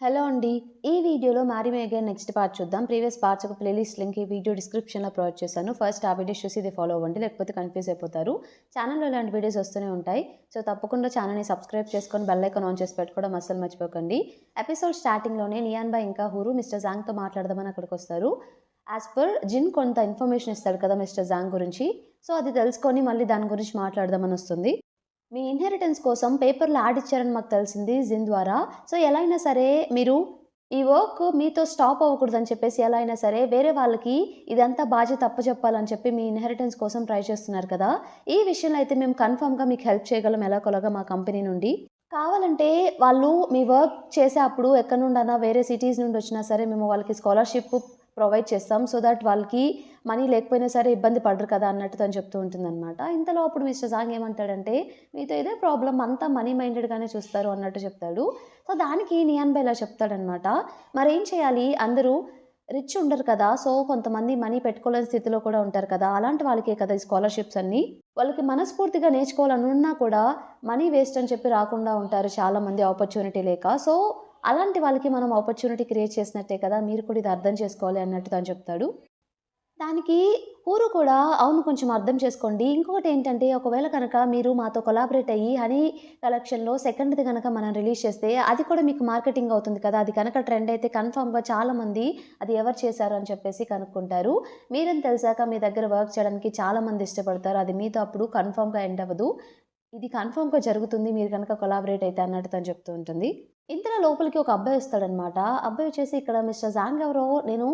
Hello అండి. ఈ వీడియోలో 'marry me again' next part చూద్దాం. ప్రీవియస్ పార్ట్స్ ఒక ప్లేలిస్ట్ లింక్ ఈ వీడియో డిస్క్రిప్షన్‌లో ప్రొవైడ్ చేశాను. ఫస్ట్ ఆ వీడియోస్ చూసి ఇది ఫాలో అవ్వండి. లేకపోతే కన్‌ఫ్యూజ్ అయిపోతారు. ఛానెల్‌లో ఇలాంటి వీడియోస్ వస్తూనే ఉంటాయి. సో, తప్పకుండా ఛానెల్‌ని సబ్స్క్రైబ్ చేసుకొని బెల్ ఐకాన్ ఆన్ చేసి పెట్టుకోవడం అస్సలు మర్చిపోకండి. ఎపిసోడ్ స్టార్టింగ్‌లోనే నియాన్ బాయ్ ఇంకా హురు మిస్టర్ జాంగ్‌తో మాట్లాడదామని అక్కడికొస్తారు. యాస్ పర్ జిన్ కొంత ఇన్ఫర్మేషన్ ఇస్తాడు కదా మిస్టర్ జాంగ్ గురించి. సో, అది తెలుసుకొని మళ్ళీ దాని గురించి మాట్లాడదామని వస్తుంది. మీ ఇన్హెరిటెన్స్ కోసం పేపర్‌లో యాడ్ ఇచ్చారని మాకు తెలిసింది జిన్ ద్వారా. సో, ఎలా అయినా సరే మీరు ఈ వర్క్ మీతో స్టాప్ అవ్వకూడదని చెప్పేసి ఎలా అయినా సరే వేరే వాళ్ళకి ఇదంతా బాధ్యత అప్పచెప్పాలని చెప్పి మీ ఇన్హెరిటెన్స్ కోసం ట్రై చేస్తున్నారు కదా! ఈ విషయంలో అయితే మేము కన్ఫర్మ్‌గా మీకు హెల్ప్ చేయగలం ఎలాగోలాగా మా కంపెనీ నుండి. కావాలంటే వాళ్ళు మీ వర్క్ చేసే అప్పుడు ఎక్కడి నుండైనా వేరే సిటీస్ నుండి వచ్చినా సరే మేము వాళ్ళకి స్కాలర్‌షిప్ ప్రొవైడ్ చేస్తాం. సో దట్ వాళ్ళకి మనీ లేకపోయినా సరే ఇబ్బంది పడరు కదా అన్నట్టు తను చెప్తూ ఉంటుందన్నమాట. ఇంతలో అప్పుడు మిస్టర్ జాంగ్ ఏమంటాడంటే, మీతో ఇదే ప్రాబ్లమ్ అంతా మనీ మైండెడ్‌గానే చూస్తారు అన్నట్టు చెప్తాడు. సో దానికి నియాన్ బై ఇలా చెప్తాడనమాట. మరేం చేయాలి? అందరూ రిచ్ ఉండరు కదా! సో కొంతమంది మనీ పెట్టుకోలేని స్థితిలో కూడా ఉంటారు కదా! అలాంటి వాళ్ళకే కదా ఈ స్కాలర్‌షిప్స్ అన్నీ. వాళ్ళకి మనస్ఫూర్తిగా నేర్చుకోవాలని ఉన్నా కూడా మనీ వేస్ట్ అని చెప్పి రాకుండా ఉంటారు చాలామంది ఆపర్చునిటీ లేక. సో అలాంటి వాళ్ళకి మనం ఆపర్చునిటీ క్రియేట్ చేసినట్టే కదా! మీరు కూడా ఇది అర్థం చేసుకోవాలి అన్నట్టు తను చెప్తాడు. దానికి ఊరు కూడా అవును కొంచెం అర్థం చేసుకోండి. ఇంకొకటేంటంటే ఒకవేళ కనుక మీరు మాతో కొలాబరేట్ అయ్యి 'హనీ' కలెక్షన్‌లో సెకండ్‌ది గనక మనం రిలీజ్ చేస్తే అది కూడా మీకు మార్కెటింగ్ అవుతుంది కదా! అది కనుక ట్రెండ్ అయితే కన్ఫర్మ్‌గా చాలామంది అది ఎవరు చేశారు అని చెప్పేసి కనుక్కుంటారు. మీరని తెలిసాక మీ దగ్గర వర్క్ చేయడానికి చాలామంది ఇష్టపడతారు. అది మీతో అప్పుడు కన్ఫర్మ్‌గా ఎండ్ అవ్వదు. ఇది కన్ఫర్మ్‌గా జరుగుతుంది మీరు గనక కొలాబరేట్ అయితే అన్నట్టు తను చెప్తూ ఉంటుంది. ఇంతలో లోపలికి ఒక అబ్బాయి వస్తాడనమాట. అబ్బాయి వచ్చేసి ఇక్కడ మిస్టర్ జాంగ్ ఎవరో నేను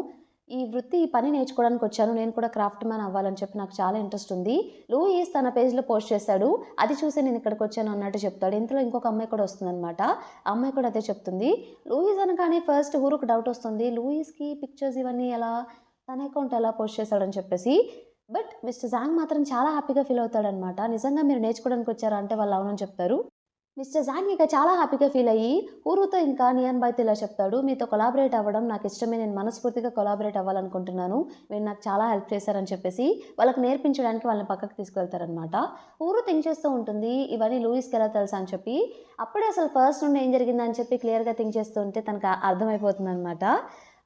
ఈ వృత్తి, ఈ పని నేర్చుకోవడానికొచ్చాను. నేను కూడా క్రాఫ్ట్ మ్యాన్ అవ్వాలని చెప్పి నాకు చాలా ఇంట్రెస్ట్ ఉంది. లూయిస్ తన పేజ్‌లో పోస్ట్ చేశాడు. అది చూసి నేను ఇక్కడికొచ్చాను అన్నట్టు చెప్తాడు. ఇంతలో ఇంకొక అమ్మాయి కూడా వస్తుందనమాట. ఆ అమ్మాయి కూడా అదే చెప్తుంది. లూయిస్ అనగానే ఫస్ట్ ఊరుకు డౌట్ వస్తుంది. లూయిస్‌కి పిక్చర్స్ ఇవన్నీ ఎలా తన అకౌంట్ ఎలా పోస్ట్ చేశాడని చెప్పేసి. బట్ మిస్టర్ జాంగ్ మాత్రం చాలా హ్యాపీగా ఫీల్ అవుతాడనమాట. నిజంగా మీరు నేర్చుకోవడానికి వచ్చారా అంటే వాళ్ళు అవునని చెప్తారు. మిస్టర్ జాంగ్ ఇక చాలా హ్యాపీగా ఫీల్ అయ్యి ఊరుతో ఇంకా నియాన్ బాయ్‌తో ఇలా చెప్తాడు. మీతో కొలాబరేట్ అవ్వడం నాకు ఇష్టమే. నేను మనస్ఫూర్తిగా కొలాబరేట్ అవ్వాలనుకుంటున్నాను. మీరు నాకు చాలా హెల్ప్ చేశారని చెప్పేసి వాళ్ళకి నేర్పించడానికి వాళ్ళని పక్కకు తీసుకెళ్తారనమాట. ఊరు థింక్ చేస్తూ ఉంటుంది. ఇవన్నీ లూయిస్‌కి ఎలా తెలుసా అని చెప్పి. అప్పుడే అసలు ఫస్ట్ నుండి ఏం జరిగిందని చెప్పి క్లియర్‌గా థింక్ చేస్తూ ఉంటే తనకు అర్థమైపోతుందనమాట.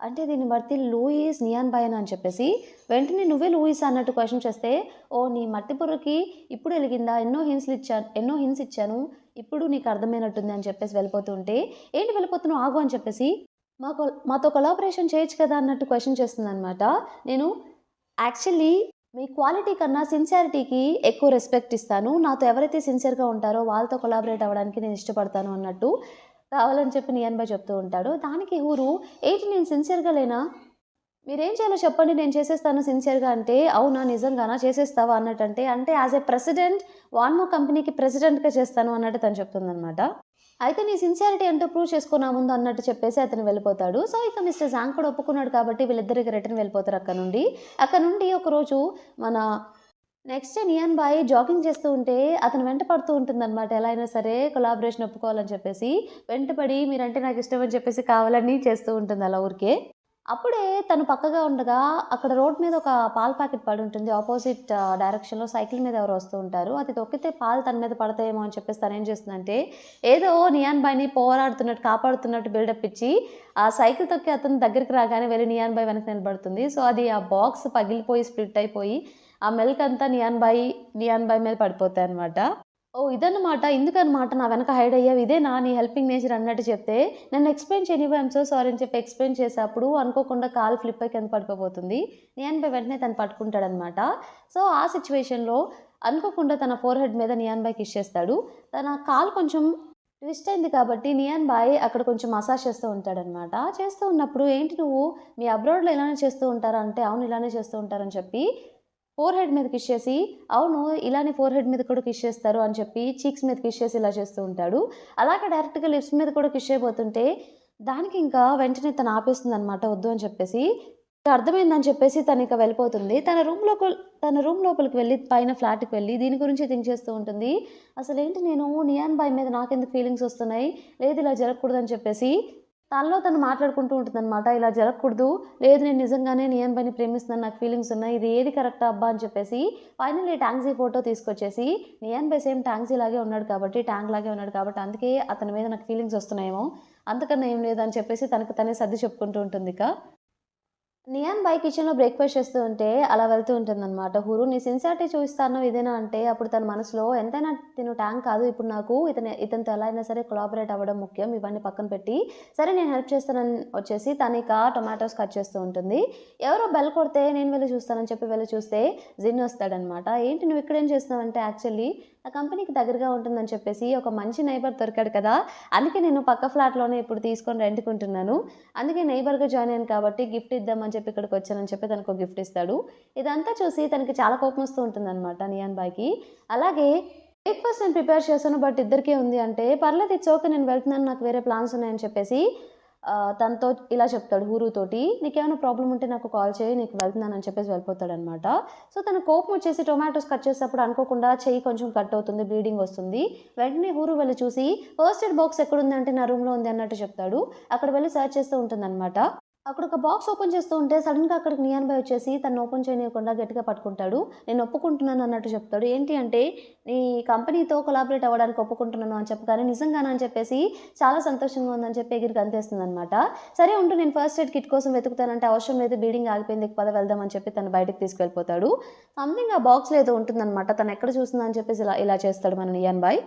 అంటే దీన్ని బట్టి లూయిస్ నియాన్ బాయేనా అని చెప్పేసి వెంటనే నువ్వే లూయిసా అన్నట్టు క్వెషన్ చేస్తే, ఓహ్! నీ మట్టి బుర్రకి ఇప్పుడు ఎలిగిందా? ఎన్నో హింట్స్ ఇచ్చాను. ఇప్పుడు నీకు అర్థమైనట్టుంది అని చెప్పేసి వెళ్ళిపోతూ ఉంటే, ఏంటి వెళ్ళిపోతున్నావు ఆగు అని చెప్పేసి, మాతో కొలాబరేషన్ చేయొచ్చు కదా అన్నట్టు క్వెషన్ చేస్తుందనమాట. నేను యాక్చువల్లీ మీ క్వాలిటీ కన్నా సిన్సియారిటీకి ఎక్కువ రెస్పెక్ట్ ఇస్తాను. నాతో ఎవరైతే సిన్సియర్‌గా ఉంటారో వాళ్ళతో కొలాబరేట్ అవ్వడానికి నేను ఇష్టపడతాను అన్నట్టు కావాలని చెప్పి నియాన్ బాయ్ చెప్తూ ఉంటాడు. దానికి హూరు ఏంటి నేను సిన్సియర్‌గా లేనా? మీరేం చేయాలో చెప్పండి నేను చేసేస్తాను సిన్సియర్‌గా అంటే, అవునా నిజంగానా చేసేస్తావా అన్నట్టంటే, అంటే యాస్ ఎ ప్రెసిడెంట్ వాన్మో కంపెనీకి ప్రెసిడెంట్‌గా చేస్తాను అన్నట్టు తను చెప్తుందనమాట. అయితే నీ సిన్సియారిటీ ఏంటో ప్రూవ్ చేసుకో నా ముందు అన్నట్టు చెప్పేసి అతను వెళ్ళిపోతాడు. సో, ఇక మిస్టర్ జాంగ్ కూడా ఒప్పుకున్నాడు కాబట్టి వీళ్ళిద్దరు ఇక రిటర్న్ వెళ్ళిపోతారు అక్కడి నుండి. అక్కడి నుండి ఒకరోజు మన next day neon boy jogging చేస్తూ ఉంటే అతను వెంట పడుతూ ఉంటుందనమాట. ఎలా అయినా సరే కొలాబరేషన్ ఒప్పుకోవాలని చెప్పేసి. వెంటపడి మీరంటే నాకిష్టం అని చెప్పేసి కావాలని చేస్తూ ఉంటుంది అలా ఊరికే. అప్పుడే తను పక్కగా ఉండగా అక్కడ రోడ్ మీద ఒక పాల ప్యాకెట్ పడుంటుంది. అపోజిట్ డైరెక్షన్‌లో సైకిల్ మీద ఎవరో వస్తూ ఉంటారు. అది తొక్కితే పాలు తన మీద పడతాయేమో అని చెప్పేసి తనేం చేస్తుందంటే, ఏదో నియాన్ బాయ్‌ని పోరాడుతున్నట్టు, కాపాడుతున్నట్టు బిల్డప్ ఇచ్చి, ఆ సైకిల్ తొక్కి అతని దగ్గరికి రాగానే వెళ్లి నియాన్ బాయ్ వెనక నిలబడుతుంది. సో, అది ఆ బాక్స్ పగిలిపోయి, స్ప్లిట్ అయిపోయి, ఆ మిల్క్ అంతా నియాన్ బాయ్ మీద పడిపోతాయన్నమాట. ఓహ్! ఇదన్నమాట. ఇందుకనమాట నా వెనక హైడ్ అయ్యావు. ఇదేనా నీ హెల్పింగ్ నేచర్ అన్నట్టు చెప్తే, నన్ను ఎక్స్‌ప్లెయిన్ చేయనివ్వు ఐయామ్ సో సారీ అని చెప్పి ఎక్స్‌ప్లెయిన్ చేసేప్పుడు అనుకోకుండా కాలు ఫ్లిప్ అయ్యి కింద పడిపోబోతుంది. నియాన్ బాయ్ వెంటనే తను పట్టుకుంటాడనమాట. సో, ఆ సిట్యుయేషన్‌లో అనుకోకుండా తన ఫోర్‌హెడ్ మీద నియాన్ బాయ్ కిస్ చేస్తాడు. తన కాలు కొంచెం ట్విస్ట్ అయింది కాబట్టి నియాన్ బాయ్ అక్కడ కొంచెం మసాజ్ చేస్తూ ఉంటాడనమాట. చేస్తూ ఉన్నప్పుడు ఏంటి నువ్వు మీ అబ్రాడ్‌లో ఇలానే చేస్తూ ఉంటారా అంటే, అవును ఇలానే చేస్తూ ఉంటారని చెప్పి ఫోర్‌హెడ్ మీద కిస్ చేసి, అవును ఇలానే ఫోర్‌హెడ్ మీద కూడా కిస్ చేస్తారు అని చెప్పి చీక్స్ మీద కిస్ చేసి ఇలా చేస్తూ ఉంటాడు. అలాగే డైరెక్ట్‌గా లిప్స్ మీద కూడా కిస్ చేయబోతుంటే, దానికి ఇంకా వెంటనే తను ఆపేస్తుందనమాట వద్దు అని చెప్పేసి. అర్థమైందని చెప్పేసి తనిక వెళ్ళిపోతుంది. తన రూమ్ లోపలికి వెళ్ళి పైన ఫ్లాట్‌కి వెళ్ళి దీని గురించే థింక్ చేస్తూ ఉంటుంది. అసలేంటి నేను నియాన్ బాయ్ మీద నాకెందుకు ఫీలింగ్స్ వస్తున్నాయి? లేదు ఇలా జరగకూడదని చెప్పేసి తనలో తను మాట్లాడుకుంటూ ఉంటుందన్నమాట. ఇలా జరగకూడదు. లేదు నేను నిజంగానే నియాన్ బాయ్‌ని ప్రేమిస్తున్నాను. నాకు ఫీలింగ్స్ ఉన్నాయి. ఇది ఏది కరెక్టా అబ్బా! అని చెప్పేసి ఫైనల్లీ టాంగ్సీ ఫోటో తీసుకొచ్చేసి నియాన్ బాయ్ సేమ్ టాంగ్సీ లాగే ఉన్నాడు కాబట్టి, టాంగ్ లాగే ఉన్నాడు కాబట్టి అందుకే అతని మీద నాకు ఫీలింగ్స్ వస్తున్నాయేమో. అంతకన్నా ఏం లేదని చెప్పేసి తనకు తనే సర్ది చెప్పుకుంటూ ఉంటుందిక. నియాన్ బాయ్ కిచెన్‌లో బ్రేక్‌ఫాస్ట్ చేస్తూ ఉంటే అలా వెళ్తూ ఉంటుందనమాట. హురు నీ సిన్సియారిటీ చూపిస్తా అన్నావు ఇదేనా అంటే అప్పుడు తన మనసులో ఎంతైనా తిను ట్యాంక్ కాదు. ఇప్పుడు నాకు ఇతనితో ఎలా అయినా సరే కొలాబరేట్ అవ్వడం ముఖ్యం. ఇవన్నీ పక్కన పెట్టి సరే నేను హెల్ప్ చేస్తానని వచ్చేసి తనిక టొమాటోస్ కట్ చేస్తూ ఉంటుంది. ఎవరో బెల్ కొడితే నేను వెళ్లి చూస్తానని చెప్పి వెళ్లి చూస్తే జిన్ వస్తాడనమాట. ఏంటి నువ్వు ఇక్కడేం చేస్తున్నావంటే యాక్చువల్లీ ఆ కంపెనీకి దగ్గరగా ఉంటుందని చెప్పేసి ఒక మంచి నైబర్ దొరికాడు కదా! అందుకే నేను పక్క ఫ్లాట్‌లోనే ఇప్పుడు తీసుకొని రెంట్‌కుంటున్నాను. అందుకే నైబర్‌గా జాయిన్ అయ్యాను కాబట్టి గిఫ్ట్ ఇద్దామని చెప్పి ఇక్కడికొచ్చానని చెప్పి తనకో గిఫ్ట్ ఇస్తాడు. ఇదంతా చూసి తనకి చాలా కోపమొస్తూ ఉంటుందనమాట నియాన్ బాయ్‌కి. అలాగే బ్రేక్‌ఫాస్ట్ నేను ప్రిపేర్ చేశాను. బట్ ఇద్దరికే ఉంది అంటే, పర్లేదు ఇట్స్ ఓకే నేను వెళ్తున్నాను. నాకు వేరే ప్లాన్స్ ఉన్నాయని చెప్పేసి తనతో ఇలా చెప్తాడు హూరుతోటి. "నీకేమైనా ప్రాబ్లమ్ ఉంటే నాకు కాల్ చేయి. నీకు వెళ్తున్నానని" చెప్పేసి వెళ్ళిపోతాడనమాట. సో, తన కోపం వచ్చేసి టొమాటోస్ కట్ చేసేటప్పుడు అనుకోకుండా చెయ్యి కొంచెం కట్ అవుతుంది. బ్లీడింగ్ వస్తుంది. వెంటనే హూరు వెళ్లి చూసి ఫస్ట్ ఎయిడ్ బాక్స్ ఎక్కడుందంటే నా రూమ్‌లో ఉంది అన్నట్టు చెప్తాడు. అక్కడ వెళ్లి సెర్చ్ చేస్తూ ఉంటుందనమాట. అక్కడ ఒక బాక్స్ ఓపెన్ చేస్తూ ఉంటే సడెన్‌గా అక్కడికి నియాన్ బాయ్ వచ్చేసి తనను ఓపెన్ చేయనీయకుండా గట్టిగా పట్టుకుంటాడు. నేను ఒప్పుకుంటున్నాను అన్నట్టు చెప్తాడు. ఏంటి అంటే నీ కంపెనీతో కొలాబరేట్ అవ్వడానికి ఒప్పుకుంటున్నాను అని చెప్పగానే నిజంగానా అని చెప్పేసి చాలా సంతోషంగా ఉందని చెప్పి ఎగిరి గంతేస్తుందనమాట. సరే ఉండు నేను ఫస్ట్ ఎయిడ్ కిట్ కోసం వెతుకుతానంటే అవసరం లేదు బ్లీడింగ్ ఆగిపోయింది పద వెళ్దాం అని చెప్పి తను బయటకి తీసుకెళ్ళిపోతాడు. సంథింగ్ ఆ బాక్స్‌లో ఏదో ఉంటుందనమాట. తను ఎక్కడ చూసిందా అని చెప్పేసి ఇలా ఇలా చేస్తాడు మన నియాన్ బాయ్.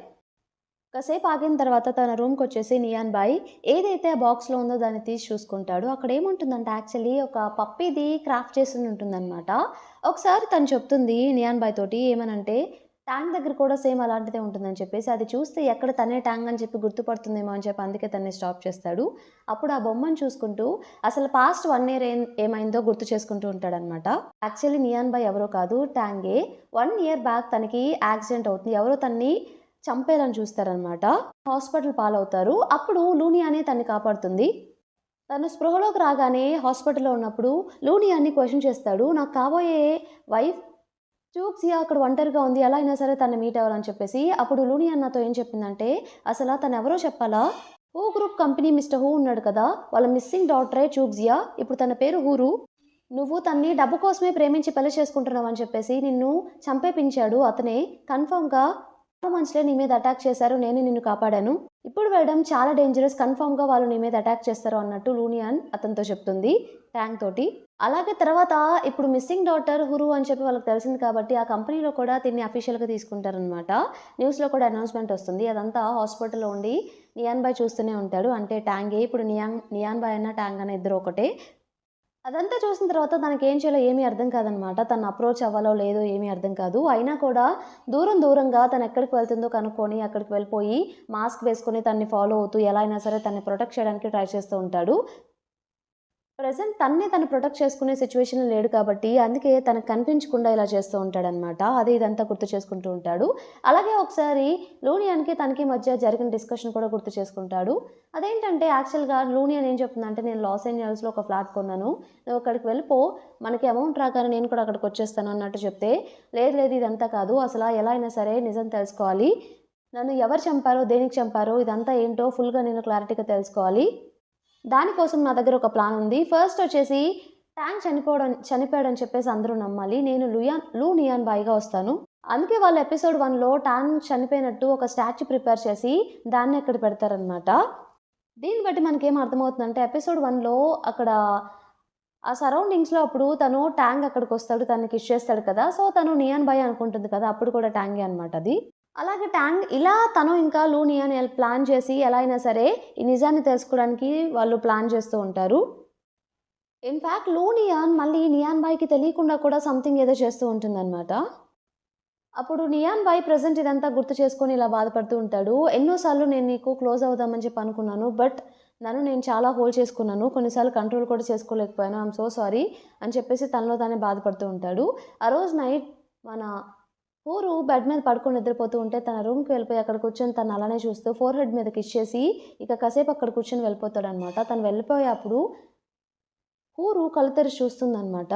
కాసేపు ఆగిన తర్వాత తన రూమ్‌కొచ్చేసి నియాన్ బాయ్ ఏదైతే ఆ బాక్స్‌లో ఉందో దాన్ని తీసి చూసుకుంటాడు. అక్కడేముంటుందంటే యాక్చువల్లీ ఒక పప్పీది క్రాఫ్ట్ చేసుకొని ఉంటుందనమాట. ఒకసారి తను చెప్తుంది నియాన్ బాయ్ తోటి ఏమనంటే, ట్యాంక్ దగ్గర కూడా సేమ్ అలాంటిదే ఉంటుందని చెప్పేసి, అది చూస్తే ఎక్కడ తనే ట్యాంక్ అని చెప్పి గుర్తుపడుతుందేమో అని చెప్పి అందుకే తనని స్టాప్ చేస్తాడు. అప్పుడు ఆ బొమ్మను చూసుకుంటూ అసలు పాస్ట్ 1 ఇయర్ ఏమైందో గుర్తు చేసుకుంటూ ఉంటాడనమాట. యాక్చువల్లీ నియాన్ బాయ్ ఎవరో కాదు ట్యాంగే. 1 ఇయర్ బ్యాక్ తనకి యాక్సిడెంట్ అవుతుంది. ఎవరో తనని చంపేయాలని చూస్తారనమాట. హాస్పిటల్ పాలవుతారు. అప్పుడు లూనియానే తనని కాపాడుతుంది. తను స్పృహలోకి రాగానే హాస్పిటల్‌లో ఉన్నప్పుడు లూనియాని క్వెషన్ చేస్తాడు. నాకు కాబోయే వైఫ్ చూక్సియా అక్కడ ఒంటరిగా ఉంది. ఎలా అయినా సరే తనని మీట్ అవ్వాలని చెప్పేసి. అప్పుడు లూనియాన్ నాతో ఏం చెప్పిందంటే, అసల తనెవరో చెప్పాలా? Who group company mister who ఉన్నాడు కదా! వాళ్ళ మిస్సింగ్ డాటరే చూక్సియా. ఇప్పుడు తన పేరు హూరు. నువ్వు తన్ని డబ్బు కోసమే ప్రేమించి పెళ్లి చేసుకుంటున్నావని చెప్పేసి నిన్ను చంపేపించాడు అతనే. కన్ఫర్మ్‌గా మనుషులే నీ మీద అటాక్ చేశారు. నేనే నిన్ను కాపాడాను. ఇప్పుడు వెళ్ళడం చాలా డేంజరస్. కన్ఫర్మ్‌గా వాళ్ళు నీ మీద అటాక్ చేస్తారు అన్నట్టు లూనియాన్ అతనితో చెప్తుంది ట్యాంక్ తోటి. అలాగే తర్వాత ఇప్పుడు మిస్సింగ్ డాటర్ హురు అని చెప్పి వాళ్ళకి తెలిసింది కాబట్టి ఆ కంపెనీలో కూడా దీన్ని అఫీషియల్‌గా తీసుకుంటారనమాట. న్యూస్‌లో కూడా అనౌన్స్‌మెంట్ వస్తుంది. అదంతా హాస్పిటల్‌లో ఉండి నియాన్ బాయ్ చూస్తూనే ఉంటాడు. అంటే ట్యాంగే ఇప్పుడు నియాన్ బాయ్ అన్న ట్యాంగ్ అన్న ఇద్దరు ఒకటే. అదంతా చూసిన తర్వాత తనకేం చేయాలో ఏమీ అర్థం కాదనమాట. తనను అప్రోచ్ అవ్వాలో లేదో ఏమీ అర్థం కాదు. అయినా కూడా దూరంగా తనెక్కడికి వెళ్తుందో కనుక్కొని అక్కడికి వెళ్ళిపోయి మాస్క్ వేసుకొని తనని ఫాలో అవుతూ ఎలా అయినా సరే తనని ప్రొటెక్ట్ చేయడానికి ట్రై చేస్తూ ఉంటాడు. ప్రెజెంట్ తను ప్రొటెక్ట్ చేసుకునే సిట్యుయేషన్‌లో లేడు కాబట్టి, అందుకే తనకు కనిపించకుండా ఇలా చేస్తూ ఉంటాడనమాట. అదే ఇదంతా గుర్తు చేసుకుంటూ ఉంటాడు. అలాగే ఒకసారి లూనియాన్‌కి తనకి మధ్య జరిగిన డిస్కషన్ కూడా గుర్తు చేసుకుంటాడు. అదేంటంటే యాక్చువల్‌గా లూనియన్ ఏం చెప్తుందంటే, "నేను లాస్ ఏంజల్స్‌లో ఒక ఫ్లాట్ కొన్నాను. నువ్వు అక్కడికి వెళ్ళిపో. మనకి అమౌంట్ రాగానే నేను కూడా అక్కడికొచ్చేస్తాను" అన్నట్టు చెప్తే, లేదు ఇదంతా కాదు. అసల ఎలా అయినా సరే నిజం తెలుసుకోవాలి. నన్ను ఎవరు చంపారో, దేనికి చంపారో ఇదంతా ఏంటో ఫుల్‌గా నేను క్లారిటీగా తెలుసుకోవాలి. దానికోసం నా దగ్గర ఒక ప్లాన్ ఉంది. ఫస్ట్ వచ్చేసి ట్యాంక్ చనిపోయాడని చెప్పేసి అందరూ నమ్మాలి. నేను లూ నియాన్ బాయ్‌గా వస్తాను. అందుకే వాళ్ళు ఎపిసోడ్ 1లో ట్యాంక్ చనిపోయినట్టు ఒక స్టాచ్యూ ప్రిపేర్ చేసి దాన్ని అక్కడ పెడతారనమాట. దీన్ని బట్టి మనకేం అర్థమవుతుందంటే ఎపిసోడ్ 1లో అక్కడ ఆ సరౌండింగ్స్‌లో అప్పుడు తను ట్యాంక్ అక్కడికొస్తాడు. తనని కిస్ చేస్తాడు కదా! సో, తను నియాన్ బాయ్ అనుకుంటుంది కదా! అప్పుడు కూడా ట్యాంగే అనమాట అది. అలాగే ట్యాంగ్ ఇలా తను ఇంకా లూనియాన్ ప్లాన్ చేసి ఎలా అయినా సరే ఈ నిజాన్ని తెలుసుకోవడానికి వాళ్ళు ప్లాన్ చేస్తూ ఉంటారు. ఇన్‌ఫాక్ట్ లూనియాన్ మళ్ళీ నియాన్ బాయ్‌కి తెలియకుండా కూడా సంథింగ్ ఏదో చేస్తూ ఉంటుందన్నమాట. అప్పుడు నియాన్ బాయ్ ప్రెజెంట్ ఇదంతా గుర్తు చేసుకొని ఇలా బాధపడుతూ ఉంటాడు. ఎన్నో సార్లు నేను నీకు క్లోజ్ అవుదామని చెప్పి అనుకున్నాను. బట్ నన్ను నేను చాలా హోల్డ్ చేసుకున్నాను. కొన్నిసార్లు కంట్రోల్ కూడా చేసుకోలేకపోయాను. ఐయామ్ సో సారీ అని చెప్పేసి తనలో తానే బాధపడుతూ ఉంటాడు. ఆ రోజు నైట్ మన హూరు బెడ్ మీద పడుకొని నిద్రపోతూ ఉంటే తన రూమ్‌కి వెళ్ళిపోయి అక్కడ కూర్చొని తను అలానే చూస్తూ ఫోర్‌హెడ్ మీద కిస్ చేసి ఇక కాసేపు అక్కడ కూర్చొని వెళ్ళిపోతాడనమాట. తను వెళ్ళిపోయే అప్పుడు హూరు కళ్ళు తెరిచి చూస్తుందనమాట.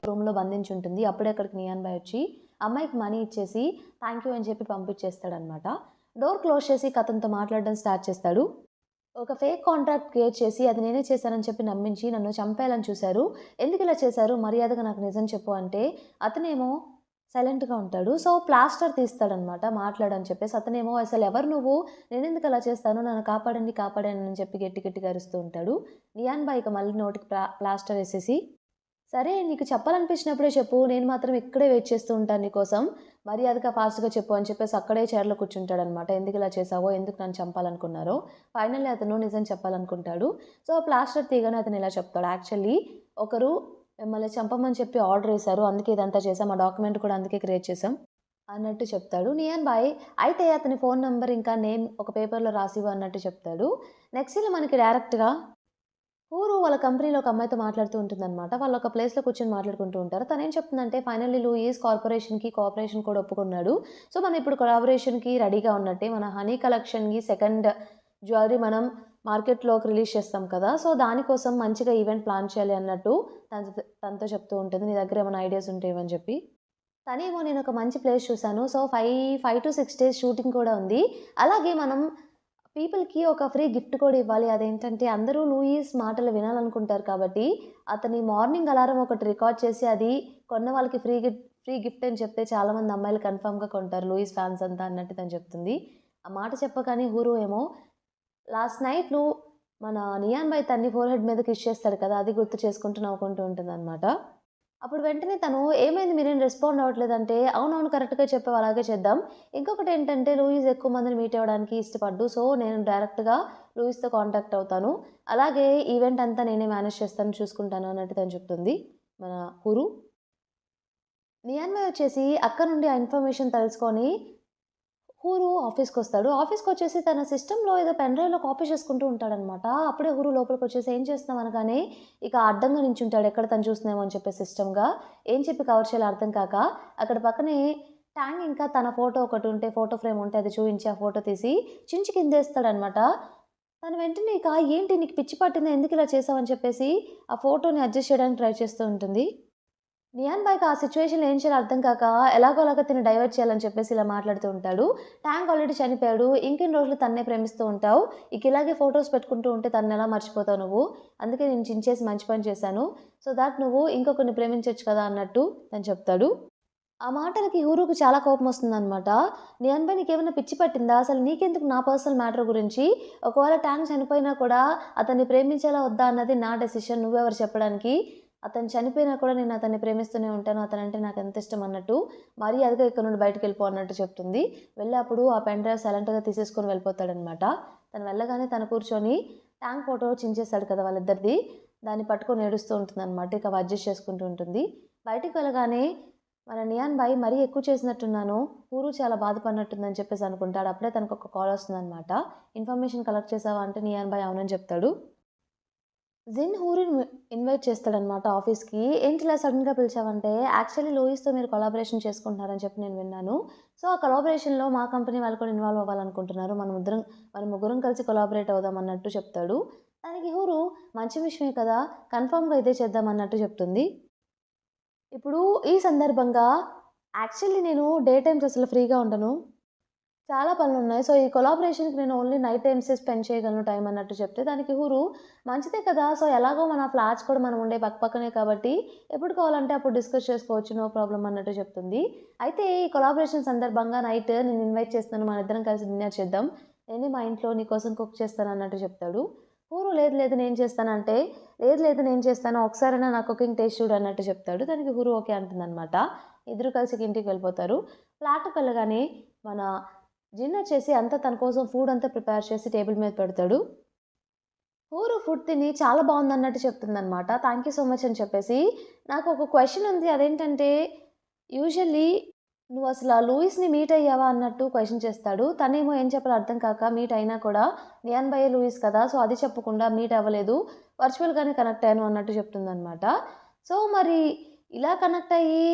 రూమ్‌లో బంధించుంటుంది. అప్పుడే అక్కడికి నియాన్ బాయ్ వచ్చి అమ్మాయికి మనీ ఇచ్చేసి థాంక్ యూ అని చెప్పి పంపించేస్తాడనమాట. డోర్ క్లోజ్ చేసి అతనితో మాట్లాడడం స్టార్ట్ చేస్తాడు. ఒక ఫేక్ కాంట్రాక్ట్ క్రియేట్ చేసి అది నేనే చేశానని చెప్పి నమ్మించి నన్ను చంపేయాలని చూశారు. ఎందుకిలా చేశారు? మర్యాదగా నాకు నిజం చెప్పు అంటే అతనేమో సైలెంట్‌గా ఉంటాడు. సో, ప్లాస్టర్ తీస్తాడనమాట మాట్లాడని చెప్పేసి. అతనేమో అసలెవరు నువ్వు? నేనెందుకు అలా చేస్తాను? నన్ను కాపాడండి, కాపాడండి అని చెప్పి గట్టి గట్టిగా అరుస్తూ ఉంటాడు. నియాన్ బాయ్ ఇక మళ్ళీ నోటికి ప్లాస్టర్ ఏసేసి, సరే నీకు చెప్పాలనిపించినప్పుడే చెప్పు. నేను మాత్రం ఇక్కడే వెయిట్ చేస్తూ ఉంటాను నీకోసం. మర్యాదగా ఫాస్ట్‌గా చెప్పు అని చెప్పేసి అక్కడే చైర్‌లో కూర్చుంటాడనమాట. ఎందుకిలా చేశావో? ఎందుకు నన్ను చంపాలనుకున్నారో? ఫైనల్లీ అతను నిజం చెప్పాలనుకుంటాడు. సో, ప్లాస్టర్ తీయగానే అతను ఇలా చెప్తాడు. యాక్చువల్లీ ఒకరు మిమ్మల్ని చంపమని చెప్పి ఆర్డర్ ఏశారు. అందుకే ఇదంతా చేశాం. ఆ డాక్యుమెంట్ కూడా అందుకే క్రియేట్ చేశాం అన్నట్టు చెప్తాడు. నియాన్ బాయ్ అయితే అతని ఫోను నంబర్ ఇంకా నేమ్ ఒక పేపర్‌లో రాసివ్వు అన్నట్టు చెప్తాడు. నెక్స్ట్ సీన్‌లో మనకి డైరెక్ట్‌గా హూరు వాళ్ళ కంపెనీలో ఒక అమ్మాయితో మాట్లాడుతూ ఉంటుందనమాట. వాళ్ళు ఒక ప్లేస్‌లో కూర్చొని మాట్లాడుకుంటూ ఉంటారు. తనేం చెప్తుందంటే ఫైనల్లీ లూయిస్ కార్పొరేషన్‌కి కోఆపరేషన్ కూడా ఒప్పుకున్నాడు. సో, మనం ఇప్పుడు కొలాబరేషన్‌కి రెడీగా ఉన్నట్టే. మన హనీ కలెక్షన్‌కి సెకండ్ జ్యువెలరీ మనం మార్కెట్‌లోకి రిలీజ్ చేస్తాం కదా! సో, దానికోసం మంచిగా ఈవెంట్ ప్లాన్ చేయాలి అన్నట్టు తనతో చెప్తూ ఉంటుంది. నీ దగ్గర ఏమైనా ఐడియాస్ ఉంటే ఇవ్వని చెప్పి. తనేమో నేనొక మంచి ప్లేస్ చూసాను. సో, 5-6 డేస్ షూటింగ్ కూడా ఉంది. అలాగే మనం పీపుల్‌కి ఒక ఫ్రీ గిఫ్ట్ కూడా ఇవ్వాలి. అదేంటంటే అందరూ లూయిస్ మాటలు వినాలనుకుంటారు కాబట్టి, అతని మార్నింగ్ అలారం ఒకటి రికార్డ్ చేసి అది కొన్న వాళ్ళకి ఫ్రీ గిఫ్ట్ అని చెప్తే చాలామంది అమ్మాయిలు కన్ఫర్మ్‌గా కొంటారు. లూయిస్ ఫ్యాన్స్ అంతా అన్నట్టు తను చెప్తుంది. ఆ మాట చెప్పగానే హూరు ఏమో లాస్ట్ నైట్ మన నియాన్ బాయ్ తన్ని ఫోర్‌హెడ్ మీద కిస్ చేస్తాడు కదా! అది గుర్తు చేసుకుంటూ నవ్వుకుంటూ ఉంటుందనమాట. అప్పుడు వెంటనే తను ఏమైంది మీరేం రెస్పాండ్ అవ్వట్లేదంటే, అవునవును కరెక్ట్‌గా చెప్పావు అలాగే చేద్దాం. ఇంకొకటేంటంటే లూయిస్ ఎక్కువ మందిని మీట్ అవ్వడానికి ఇష్టపడ్డు. సో, నేను డైరెక్ట్‌గా లూయిస్‌తో కాంటాక్ట్ అవుతాను. అలాగే ఈవెంట్ అంతా నేనే మేనేజ్ చేస్తాను, చూసుకుంటాను అన్నట్టు తను చెప్తుంది. మన హురు. నియాన్‌మయ్ వచ్చేసి అక్కడి నుండి ఆ ఇన్ఫర్మేషన్ తెలుసుకొని హురు ఆఫీస్‌కొస్తాడు. ఆఫీస్‌కొచ్చేసి తన సిస్టమ్‌లో ఏదో పెన్ డ్రైవ్‌లో కాపీ చేసుకుంటూ ఉంటాడనమాట. అప్పుడే హురు లోపలికొచ్చేసి ఏం చేస్తున్నావు అనగానే ఇక అడ్డంగా నించుంటాడు. ఎక్కడ తను చూస్తుందేమో అని చెప్పేసి సిస్టమ్‌గా. ఏం చెప్పి కవర్ చేయాలో అర్థం కాక అక్కడ పక్కనే ట్యాంగ్ ఇంకా తన ఫోటో ఒకటుంటే ఫోటో ఫ్రేమ్ ఉంటే అది చూయించి ఆ ఫోటో తీసి చించి కిందేస్తాడనమాట. తను వెంటనే ఇక ఏంటి నీకు పిచ్చి పట్టిందా? ఎందుకిలా చేసావు అని చెప్పేసి ఆ ఫోటోని అడ్జస్ట్ చేయడానికి ట్రై చేస్తూ ఉంటుంది. నియాన్ బాయ్‌కి ఆ సిట్యుయేషన్‌లో ఏం చేయాలో అర్థం కాక, ఎలాగోలాగా తిన్ని డైవర్ట్ చేయాలని చెప్పేసి ఇలా మాట్లాడుతూ ఉంటాడు. ట్యాంక్ ఆల్రెడీ చనిపోయాడు. ఇంకెన్ని రోజులు తన్నే ప్రేమిస్తూ ఉంటావు. ఇక ఇలాగే ఫోటోస్ పెట్టుకుంటూ ఉంటే తననెలా మర్చిపోతావు నువ్వు? అందుకే నేను చించేసి మంచి పని చేశాను. సో థాట్ నువ్వు ఇంకొకరిని ప్రేమించొచ్చు కదా! అన్నట్టు తను చెప్తాడు. ఆ మాటలకి హురుకి చాలా కోపమొస్తుందనమాట. నియాన్ బాయ్ నీకేమన్నా పిచ్చి పట్టిందా? అసలు నీకెందుకు నా పర్సనల్ మ్యాటర్ గురించి? ఒకవేళ ట్యాంక్ చనిపోయినా కూడా అతన్ని ప్రేమించాలా వద్దా అన్నది నా డెసిషన్. నువ్వెవరు చెప్పడానికి? అతను చనిపోయినా కూడా నేను అతన్ని ప్రేమిస్తూనే ఉంటాను. అతనంటే నాకెంత ఇష్టం అన్నట్టు మర్యాదగా ఇక్కడి నుండి బయటికెళ్ళిపో అన్నట్టు చెప్తుంది. వెళ్ళి అప్పుడు ఆ పెన్ డ్రైవ్ సైలెంట్‌గా తీసేసుకొని వెళ్ళిపోతాడనమాట. తను వెళ్ళగానే తను కూర్చొని ట్యాంక్ ఫోటో చించేసాడు కదా! వాళ్ళిద్దరిది. దాన్ని పట్టుకొని ఏడుస్తూ ఉంటుందనమాట. ఇక అవి అడ్జస్ట్ చేసుకుంటూ ఉంటుంది. బయటికి వెళ్ళగానే మన నియాన్ బాయ్ మరీ ఎక్కువ చేసినట్టున్నాను. హూరు చాలా బాధపడినట్టుందని చెప్పేసి అనుకుంటాడు. అప్పుడే తనకొక కాల్ వస్తుందనమాట. ఇన్ఫర్మేషన్ కలెక్ట్ చేసావా అంటే నియాన్ బాయ్ అవునని చెప్తాడు. జిన్ హూరిని ఇన్వైట్ చేస్తాడనమాట ఆఫీస్‌కి. ఏంటి ఇలా సడెన్‌గా పిలిచావంటే, యాక్చువల్లీ లూయిస్‌తో మీరు కొలాబరేషన్ చేసుకుంటున్నారని చెప్పి నేను విన్నాను. సో, ఆ కొలాబరేషన్‌లో మా కంపెనీ వాళ్ళు కూడా ఇన్వాల్వ్ అవ్వాలనుకుంటున్నారు. మన ముగ్గురం కలిసి కొలాబరేట్ అవుదాం అన్నట్టు చెప్తాడు. దానికి హూరు మంచి విషయమే కదా! కన్ఫర్మ్‌గా ఇదే చేద్దాం అన్నట్టు చెప్తుంది. ఇప్పుడు ఈ సందర్భంగా యాక్చువల్లీ నేను డే టైమ్స్ అసలు ఫ్రీగా ఉండను. చాలా పనులున్నాయి. సో, ఈ కొలాబరేషన్‌కి నేను ఓన్లీ నైట్ టైమ్సే స్పెండ్ చేయగలను టైం అన్నట్టు చెప్తే, దానికి హురు మంచిదే కదా! సో, ఎలాగో మన ఫ్లాట్స్ కూడా మనం ఉండే పక్కపక్కనే కాబట్టి, ఎప్పుడు కావాలంటే అప్పుడు డిస్కస్ చేసుకోవచ్చు. నో ప్రాబ్లమ్ అన్నట్టు చెప్తుంది. అయితే ఈ కొలాబరేషన్ సందర్భంగా నైట్ నేను ఇన్వైట్ చేస్తున్నాను. మనిద్దరం కలిసి డిన్నర్ చేద్దాం. నేనే మా ఇంట్లో నీకోసం కుక్ చేస్తాను అన్నట్టు చెప్తాడు. హురు లేదు లేదు నేను చేస్తానంటే, లేదు లేదు నేను చేస్తాను. ఒకసారైనా నా కుకింగ్ టేస్ట్ చూడు అన్నట్టు చెప్తాడు. దానికి హురు ఓకే అంటుందనమాట. ఇద్దరు కలిసి ఇంటికి వెళ్ళిపోతారు. ఫ్లాట్‌కి వెళ్ళగానే మన డిన్నర్ చేసి అంతా తన కోసం ఫుడ్ అంతా ప్రిపేర్ చేసి టేబుల్ మీద పెడతాడు. హూరు ఫుడ్ తిని చాలా బావుందన్నట్టు చెప్తుందనమాట. థాంక్ యూ సో మచ్ అని చెప్పేసి. నాకొక క్వెషన్ ఉంది. అదేంటంటే యూజువల్లీ నువ్వసల లూయిస్‌ని మీట్ అయ్యావా అన్నట్టు క్వెషన్ చేస్తాడు. తనేమో ఏం చెప్పాలో అర్థం కాక మీట్ అయినా కూడా నియాన్ బయ్యే లూయిస్ కదా! సో, అది చెప్పకుండా మీట్ అవ్వలేదు. వర్చువల్‌గానే కనెక్ట్ అయ్యాను అన్నట్టు చెప్తుందనమాట. సో, మరి ఇలా కనెక్ట్ అయ్యి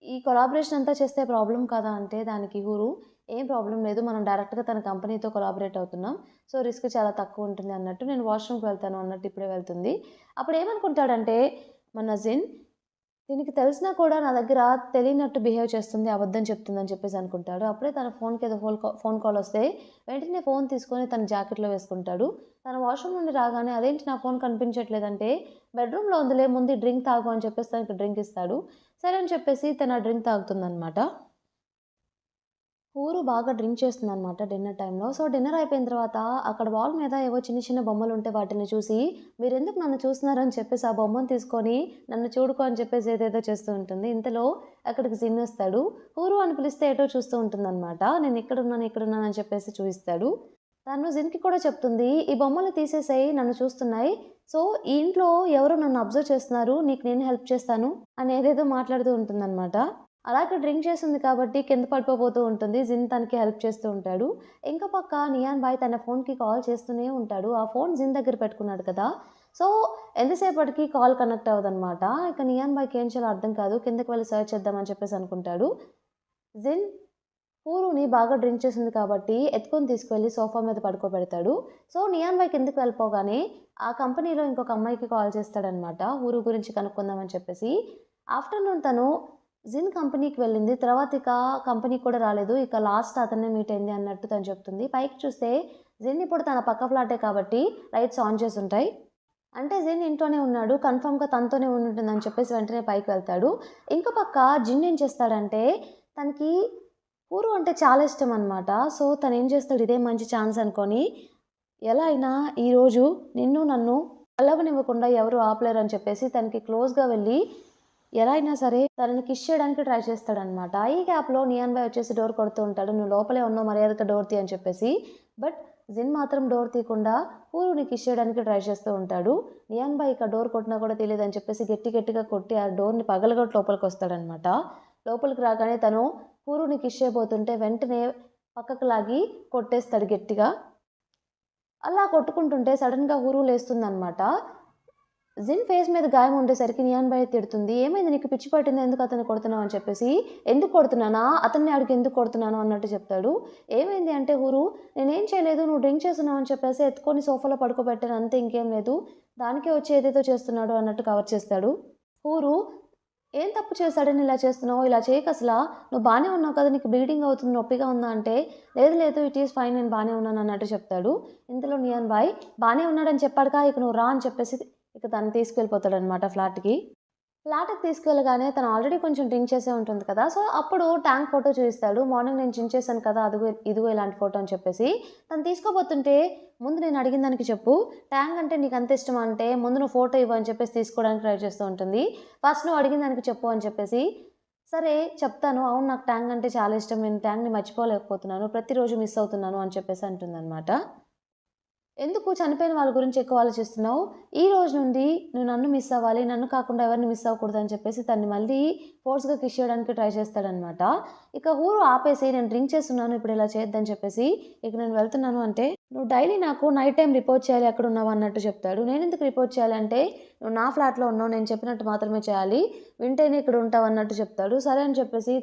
ఈ కొలాబరేషన్ అంతా చేస్తే ప్రాబ్లమ్ కాదా అంటే దానికి హురు ఏం ప్రాబ్లమ్ లేదు. మనం డైరెక్ట్‌గా తన కంపెనీతో కొలాబరేట్ అవుతున్నాం. సో, రిస్క్ చాలా తక్కువుంటుంది అన్నట్టు నేను వాష్‌రూమ్‌కి వెళ్తాను అన్నట్టు ఇప్పుడే వెళ్తుంది. అప్పుడు ఏమనుకుంటాడంటే మన జిన్ దీనికి తెలిసినా కూడా నా దగ్గర తెలియనట్టు బిహేవ్ చేస్తుంది, అబద్ధం చెప్తుందని చెప్పేసి అనుకుంటాడు. అప్పుడే తన ఫోన్‌కి ఏదో ఫోన్ కాల్ వస్తే వెంటనే ఫోన్ తీసుకొని తన జాకెట్‌లో వేసుకుంటాడు. తను వాష్‌రూమ్ నుండి రాగానే అదేంటి నా ఫోన్ కనిపించట్లేదంటే, బెడ్‌రూమ్‌లో ఉందిలే ముందు డ్రింక్ తాగు అని చెప్పేసి తనకి డ్రింక్ ఇస్తాడు. సరే అని చెప్పేసి తను ఆ డ్రింక్ తాగుతుందనమాట. ఊరు బాగా డ్రింక్ చేస్తుందనమాట డిన్నర్ టైంలో. సో, డిన్నర్ అయిపోయిన తర్వాత అక్కడ వాల్ మీద ఏవో చిన్న చిన్న బొమ్మలుంటే వాటిని చూసి, మీరెందుకు నన్ను చూస్తున్నారని చెప్పేసి ఆ బొమ్మను తీసుకొని నన్ను చూడుకో అని చెప్పేసి ఏదేదో చేస్తూ ఉంటుంది. ఇంతలో అక్కడికి జిన్ వస్తాడు. ఊరు అని పిలిస్తే ఎటో చూస్తూ ఉంటుందనమాట. నేను ఇక్కడున్నాను అని చెప్పేసి చూయిస్తాడు. తను జిన్‌కి కూడా చెప్తుంది, "ఈ బొమ్మలు తీసేసేయి నన్ను చూస్తున్నాయి. సో, ఈ ఇంట్లో ఎవరో నన్ను అబ్జర్వ్ చేస్తున్నారు. నీకు నేను హెల్ప్ చేస్తాను" అని ఏదేదో మాట్లాడుతూ ఉంటుందనమాట. అలాగే డ్రింక్ చేసింది కాబట్టి కింద పడిపోబోతూ ఉంటుంది. జిన్ తనకి హెల్ప్ చేస్తూ ఉంటాడు. ఇంకో పక్క నియాన్ బాయ్ తన ఫోన్‌కి కాల్ చేస్తూనే ఉంటాడు. ఆ ఫోన్ జిన్ దగ్గర పెట్టుకున్నాడు కదా! సో, ఎంతసేపటికి కాల్ కనెక్ట్ అవ్వదనమాట. ఇక నియాన్ బాయ్‌కి ఏం చేయాలో అర్థం కాదు. కిందకి వెళ్లి సెర్చ్ చేద్దామని చెప్పేసి అనుకుంటాడు. జిన్ పూరుని బాగా డ్రింక్ చేసింది కాబట్టి ఎత్తుకొని తీసుకెళ్ళి సోఫా మీద పడుకోబెడతాడు. సో, నియాన్ బాయ్ కిందకి వెళ్ళిపోగానే ఆ కంపెనీలో ఇంకొక అమ్మాయికి కాల్ చేస్తాడనమాట. ఊరు గురించి కనుక్కుందామని చెప్పేసి. ఆఫ్టర్‌నూన్ తను జిన్ కంపెనీకి వెళ్ళింది. తర్వాత ఇక కంపెనీకి కూడా రాలేదు. ఇక లాస్ట్ అతన్నే మీట్ అయింది అన్నట్టు తను చెప్తుంది. పైకి చూస్తే జిన్ ఇప్పుడు తన పక్క ఫ్లాటే కాబట్టి లైట్స్ ఆన్ చేసుంటాయి. అంటే జిన్ ఇంట్లోనే ఉన్నాడు. కన్ఫర్మ్‌గా తనతోనే ఉండుంటుందని చెప్పేసి వెంటనే పైకి వెళ్తాడు. ఇంకో పక్క జిన్ ఏం చేస్తాడంటే తనకి పూరు అంటే చాలా ఇష్టం అనమాట. సో, తనేం చేస్తాడు ఇదే మంచి ఛాన్స్ అనుకోని ఎలా అయినా ఈరోజు నిన్ను నన్ను కలవనివ్వకుండా ఎవరు ఆపలేరని చెప్పేసి తనకి క్లోజ్‌గా వెళ్ళి ఎలా అయినా సరే తనని కిస్ చేయడానికి ట్రై చేస్తాడనమాట. ఈ గ్యాప్‌లో నియాన్ బాయ్ వచ్చేసి డోర్ కొడుతూ ఉంటాడు. "నువ్వు లోపలే ఉన్నావు మర్యాదగా డోర్ తీ" అని చెప్పేసి. బట్ జిన్ మాత్రం డోర్ తీయకుండా పూరుని కిస్ చేయడానికి ట్రై చేస్తూ ఉంటాడు. నియాన్ బాయ్ ఇక డోర్ కొట్టినా కూడా తెలియదని చెప్పేసి గట్టిగా కొట్టి ఆ డోర్‌ని పగలగొట్టి లోపలికొస్తాడనమాట. లోపలికి రాగానే తను పూరుని కిస్ చేయబోతుంటే వెంటనే పక్కకు లాగి కొట్టేస్తాడు గట్టిగా. అలా కొట్టుకుంటుంటే సడెన్‌గా హురు లేస్తుందనమాట. జిన్ ఫేస్ మీద గాయం ఉండేసరికి నియాన్ బాయ్ తిడుతుంది. "ఏమైంది నీకు పిచ్చి పట్టిందా? ఎందుకు అతన్ని కొడుతున్నావు?" అని చెప్పేసి. "ఎందుకు కొడుతున్నానా? అతన్ని అడిగి ఎందుకు కొడుతున్నాను" అన్నట్టు చెప్తాడు. ఏమైంది అంటే హురు, "నేనేం చేయలేదు. నువ్వు డ్రింక్ చేస్తున్నావు" అని చెప్పేసి ఎత్తుకొని సోఫాలో పడుకోబెట్టాను అంతే ఇంకేం లేదు. దానికే వచ్చి ఏదేదో చేస్తున్నాడు అన్నట్టు కవర్ చేస్తాడు. హురు, "ఏం తప్పు చేశాడని ఇలా చేస్తున్నావు? ఇలా చేయకసలా. నువ్వు బానే ఉన్నావు కదా! నీకు బ్లీడింగ్ అవుతుంది. నొప్పిగా ఉందా?" అంటే, లేదు ఇట్ ఈజ్ ఫైన్ నేను బానే ఉన్నాను" అన్నట్టు చెప్తాడు. ఇంతలో నియాన్ బాయ్ బానే ఉన్నాడని చెప్పాడుగా ఇక నువ్వు రా అని చెప్పేసి ఇక తను తీసుకెళ్ళిపోతాడనమాట ఫ్లాట్‌కి. ఫ్లాట్‌కి తీసుకెళ్ళగానే తను ఆల్రెడీ కొంచెం డ్రింక్ చేసే ఉంటుంది కదా! సో, అప్పుడు ట్యాంక్ ఫోటో చూయిస్తాడు. మార్నింగ్ నేను చించేశాను కదా! అదిగో ఇదిగో ఇలాంటి ఫోటో అని చెప్పేసి. తను తీసుకోబోతుంటే, "ముందు నేను అడిగిన దానికి చెప్పు. ట్యాంక్ అంటే నీకంత ఇష్టమా?" అంటే, "ముందు నువ్వు ఫోటో ఇవ్వు" అని చెప్పేసి తీసుకోవడానికి ట్రై చేస్తూ ఉంటుంది. "ఫస్ట్ నువ్వు అడిగిన దానికి చెప్పు" అని చెప్పేసి. "సరే చెప్తాను. అవును నాకు ట్యాంక్ అంటే చాలా ఇష్టం. నేను ట్యాంక్‌ని మర్చిపోలేకపోతున్నాను. ప్రతిరోజు మిస్ అవుతున్నాను" అని చెప్పేసి అంటుందనమాట. ఎందుకు చనిపోయిన వాళ్ళ గురించి ఎక్కువ ఆలోచిస్తున్నావు? ఈ రోజు నుండి నువ్వు నన్ను మిస్ అవ్వాలి. నన్ను కాకుండా ఎవరిని మిస్ అవ్వకూడదని చెప్పేసి తన్ని మళ్ళీ ఫోర్స్‌గా కిస్ చేయడానికి ట్రై చేస్తాడనమాట. ఇక హూరు ఆపేసి నేను డ్రింక్ చేస్తున్నాను. ఇప్పుడు ఇలా చేయొద్దని చెప్పేసి ఇక నేను వెళ్తున్నాను అంటే, "నువ్వు డైలీ నాకు నైట్ టైమ్ రిపోర్ట్ చేయాలి ఎక్కడున్నావు" అన్నట్టు చెప్తాడు. "నేనెందుకు రిపోర్ట్ చేయాలంటే నువ్వు నా ఫ్లాట్‌లో ఉన్నావు. నేను చెప్పినట్టు మాత్రమే చేయాలి. వింటేనే ఇక్కడ ఉంటావు" అన్నట్టు చెప్తాడు. సరే అని చెప్పేసి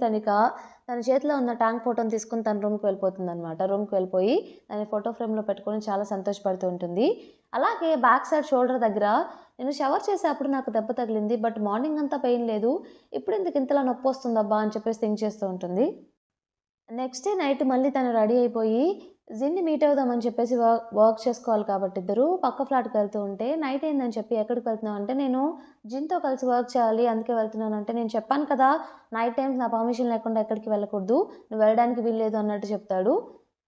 తన చేతిలో ఉన్న ట్యాంక్ ఫోటోని తీసుకొని తన రూమ్‌కి వెళ్ళిపోతుందనమాట. రూమ్‌కి వెళ్ళిపోయి దాన్ని ఫోటో ఫ్రేమ్‌లో పెట్టుకొని చాలా సంతోషపడుతూ ఉంటుంది. అలాగే బ్యాక్ సైడ్ షోల్డర్ దగ్గర నేను షవర్ చేసేప్పుడు నాకు దెబ్బ తగిలింది. బట్ మార్నింగ్ అంతా పెయిన్ లేదు. ఇప్పుడెందుకు ఇంతలా నొప్పొస్తుందబ్బా అని చెప్పేసి థింక్ చేస్తూ ఉంటుంది. నెక్స్ట్ డే నైట్ మళ్ళీ తను రెడీ అయిపోయి జిన్‌ని మీట్ అవుదామని చెప్పేసి వర్క్ చేసుకోవాలి కాబట్టి ఇద్దరు పక్క ఫ్లాట్‌కి వెళ్తూ ఉంటే నైట్ అయిందని చెప్పి ఎక్కడికి వెళ్తున్నావు అంటే, "నేను జిన్‌తో కలిసి వర్క్ చేయాలి అందుకే వెళ్తున్నాను" అంటే, "నేను చెప్పాను కదా! నైట్ టైమ్స్ నా పర్మిషన్ లేకుండా ఎక్కడికి వెళ్ళకూడదు. నువ్వు వెళ్ళడానికి వీల్లేదు" అన్నట్టు చెప్తాడు.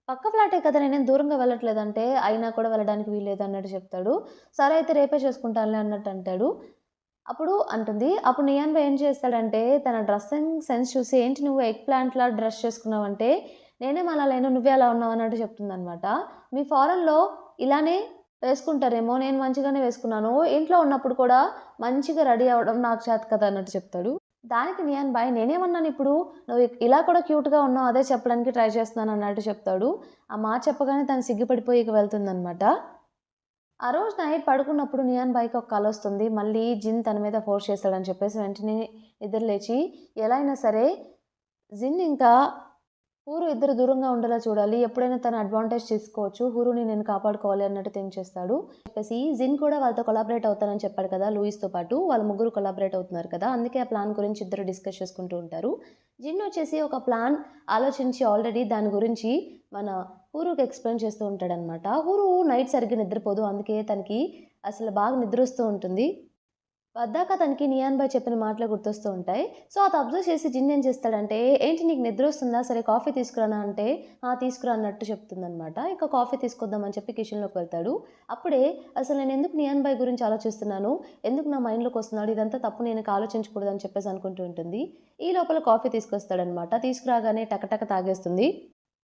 "పక్క ఫ్లాటే కదా! నేనేం దూరంగా వెళ్ళట్లేదంటే, అయినా కూడా వెళ్ళడానికి వీల్లేదు" అన్నట్టు చెప్తాడు. "సరే అయితే రేపే చేసుకుంటానులే" అన్నట్టు అంటాడు. అప్పుడు నియాన్ బాయ్ ఏం చేస్తాడంటే, తన డ్రెస్సింగ్ సెన్స్ చూసి, "ఏంటి నువ్వు ఎగ్ ప్లాంట్‌లా డ్రెస్ చేసుకున్నావంటే, నేనేం అలా లేను. నువ్వే అలా ఉన్నావు" అన్నట్టు చెప్తుందనమాట. "మీ ఫారెన్‌లో ఇలానే వేసుకుంటారేమో. నేను మంచిగానే వేసుకున్నాను. ఇంట్లో ఉన్నప్పుడు కూడా మంచిగా రెడీ అవ్వడం నాకు చేత కాదు" అన్నట్టు చెప్తాడు. దానికి నియాన్ బాయ్, "నేనేమన్నానిప్పుడు? నువ్వు ఇలా కూడా క్యూట్‌గా ఉన్నావు. అదే చెప్పడానికి ట్రై చేస్తున్నాను" అన్నట్టు చెప్తాడు. ఆ మాట చెప్పగానే తను సిగ్గుపడిపోయి ఇక వెళ్తుందనమాట. ఆ రోజు నైట్ పడుకున్నప్పుడు నియాన్ బాయ్‌కి ఒక కలొస్తుంది. మళ్ళీ జిన్ తన మీద ఫోర్స్ చేస్తాడని చెప్పేసి వెంటనే నిద్ర లేచి ఎలా అయినా సరే జిన్ ఇంకా హూరు ఇద్దరు దూరంగా ఉండేలా చూడాలి. ఎప్పుడైనా తన అడ్వాంటేజ్ తీసుకోవచ్చు. హూరుని నేను కాపాడుకోవాలి అన్నట్టు థింక్ చేస్తాడు. చెప్పేసి జిన్ కూడా వాళ్ళతో కొలాబరేట్ అవుతానని చెప్పాడు కదా! లూయిస్‌తో పాటు. వాళ్ళు ముగ్గురు కొలాబరేట్ అవుతున్నారు కదా! అందుకే ఆ ప్లాన్ గురించి ఇద్దరు డిస్కస్ చేసుకుంటూ ఉంటారు. జిన్ వచ్చేసి ఒక ప్లాన్ ఆలోచించి ఆల్రెడీ దాని గురించి మన హూరుకి ఎక్స్‌ప్లెయిన్ చేస్తూ ఉంటాడనమాట. హూరు నైట్ సరిగ్గా నిద్రపోదు. అందుకే తనకి అసలు బాగా నిద్రొస్తూ ఉంటుంది. పద్దాక తనకి నియాన్ బాయ్ చెప్పిన మాటలే గుర్తొస్తూ ఉంటాయి. సో, అది అబ్జర్వ్ చేసి జిన్ ఏం చేస్తాడంటే, "ఏంటి నీకు నిద్రొస్తుందా? సరే కాఫీ తీసుకురానా" అంటే, "ఆ! తీసుకురా" అన్నట్టు చెప్తుందనమాట. ఇక కాఫీ తీసుకొద్దాం అని చెప్పి కిచెన్‌లోకి వెళ్తాడు. అప్పుడే అసలు నేనెందుకు నియాన్ బాయ్ గురించి ఆలోచిస్తున్నాను? ఎందుకు నా మైండ్‌లోకొస్తున్నాడు? ఇదంతా తప్పు నేనిక ఆలోచించకూడదు అని చెప్పేసి అనుకుంటూ ఉంటుంది. ఈ లోపల కాఫీ తీసుకొస్తాడనమాట. తీసుకురాగానే టకటక తాగేస్తుంది.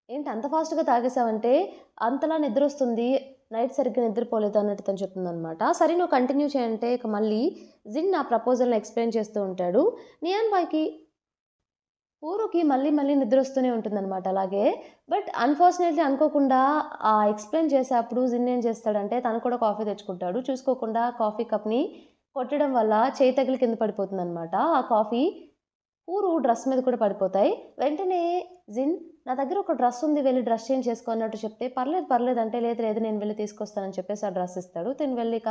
ఏంటి అంత ఫాస్ట్‌గా తాగేసావంటే, అంతలా నిద్రొస్తుంది. నైట్ సరిగ్గా నిద్రపోలేదు అన్నట్టు తను చెప్తుందనమాట. సరే నువ్వు కంటిన్యూ చెయి అంటే ఇక మళ్ళీ జిన్ ఆ ప్రపోజల్‌ని ఎక్స్‌ప్లెయిన్ చేస్తూ ఉంటాడు. నియాన్ బాయ్‌కి, పూరుకి మళ్ళీ మళ్ళీ నిద్రొస్తూనే ఉంటుందనమాట అలాగే. బట్ అన్‌ఫార్చునేట్‌లీ అనుకోకుండా ఎక్స్‌ప్లెయిన్ చేసేప్పుడు జిన్ ఏం చేస్తాడంటే తను కూడా కాఫీ తెచ్చుకుంటాడు. చూసుకోకుండా కాఫీ కప్‌ని కొట్టడం వల్ల చేయి తగిలి కింద పడిపోతుందనమాట. ఆ కాఫీ పూరు డ్రెస్ మీద కూడా పడిపోతాయి. వెంటనే జిన్ నా దగ్గర ఒక డ్రెస్ ఉంది వెళ్లి డ్రెస్ చేంజ్ చేసుకో అన్నట్టు చెప్తే, పర్లేదు పర్లేదు అంటే, లేదు లేదు నేను వెళ్లి తీసుకొస్తానని చెప్పేసి ఆ డ్రెస్ ఇస్తాడు. తిను వెళ్లి ఇక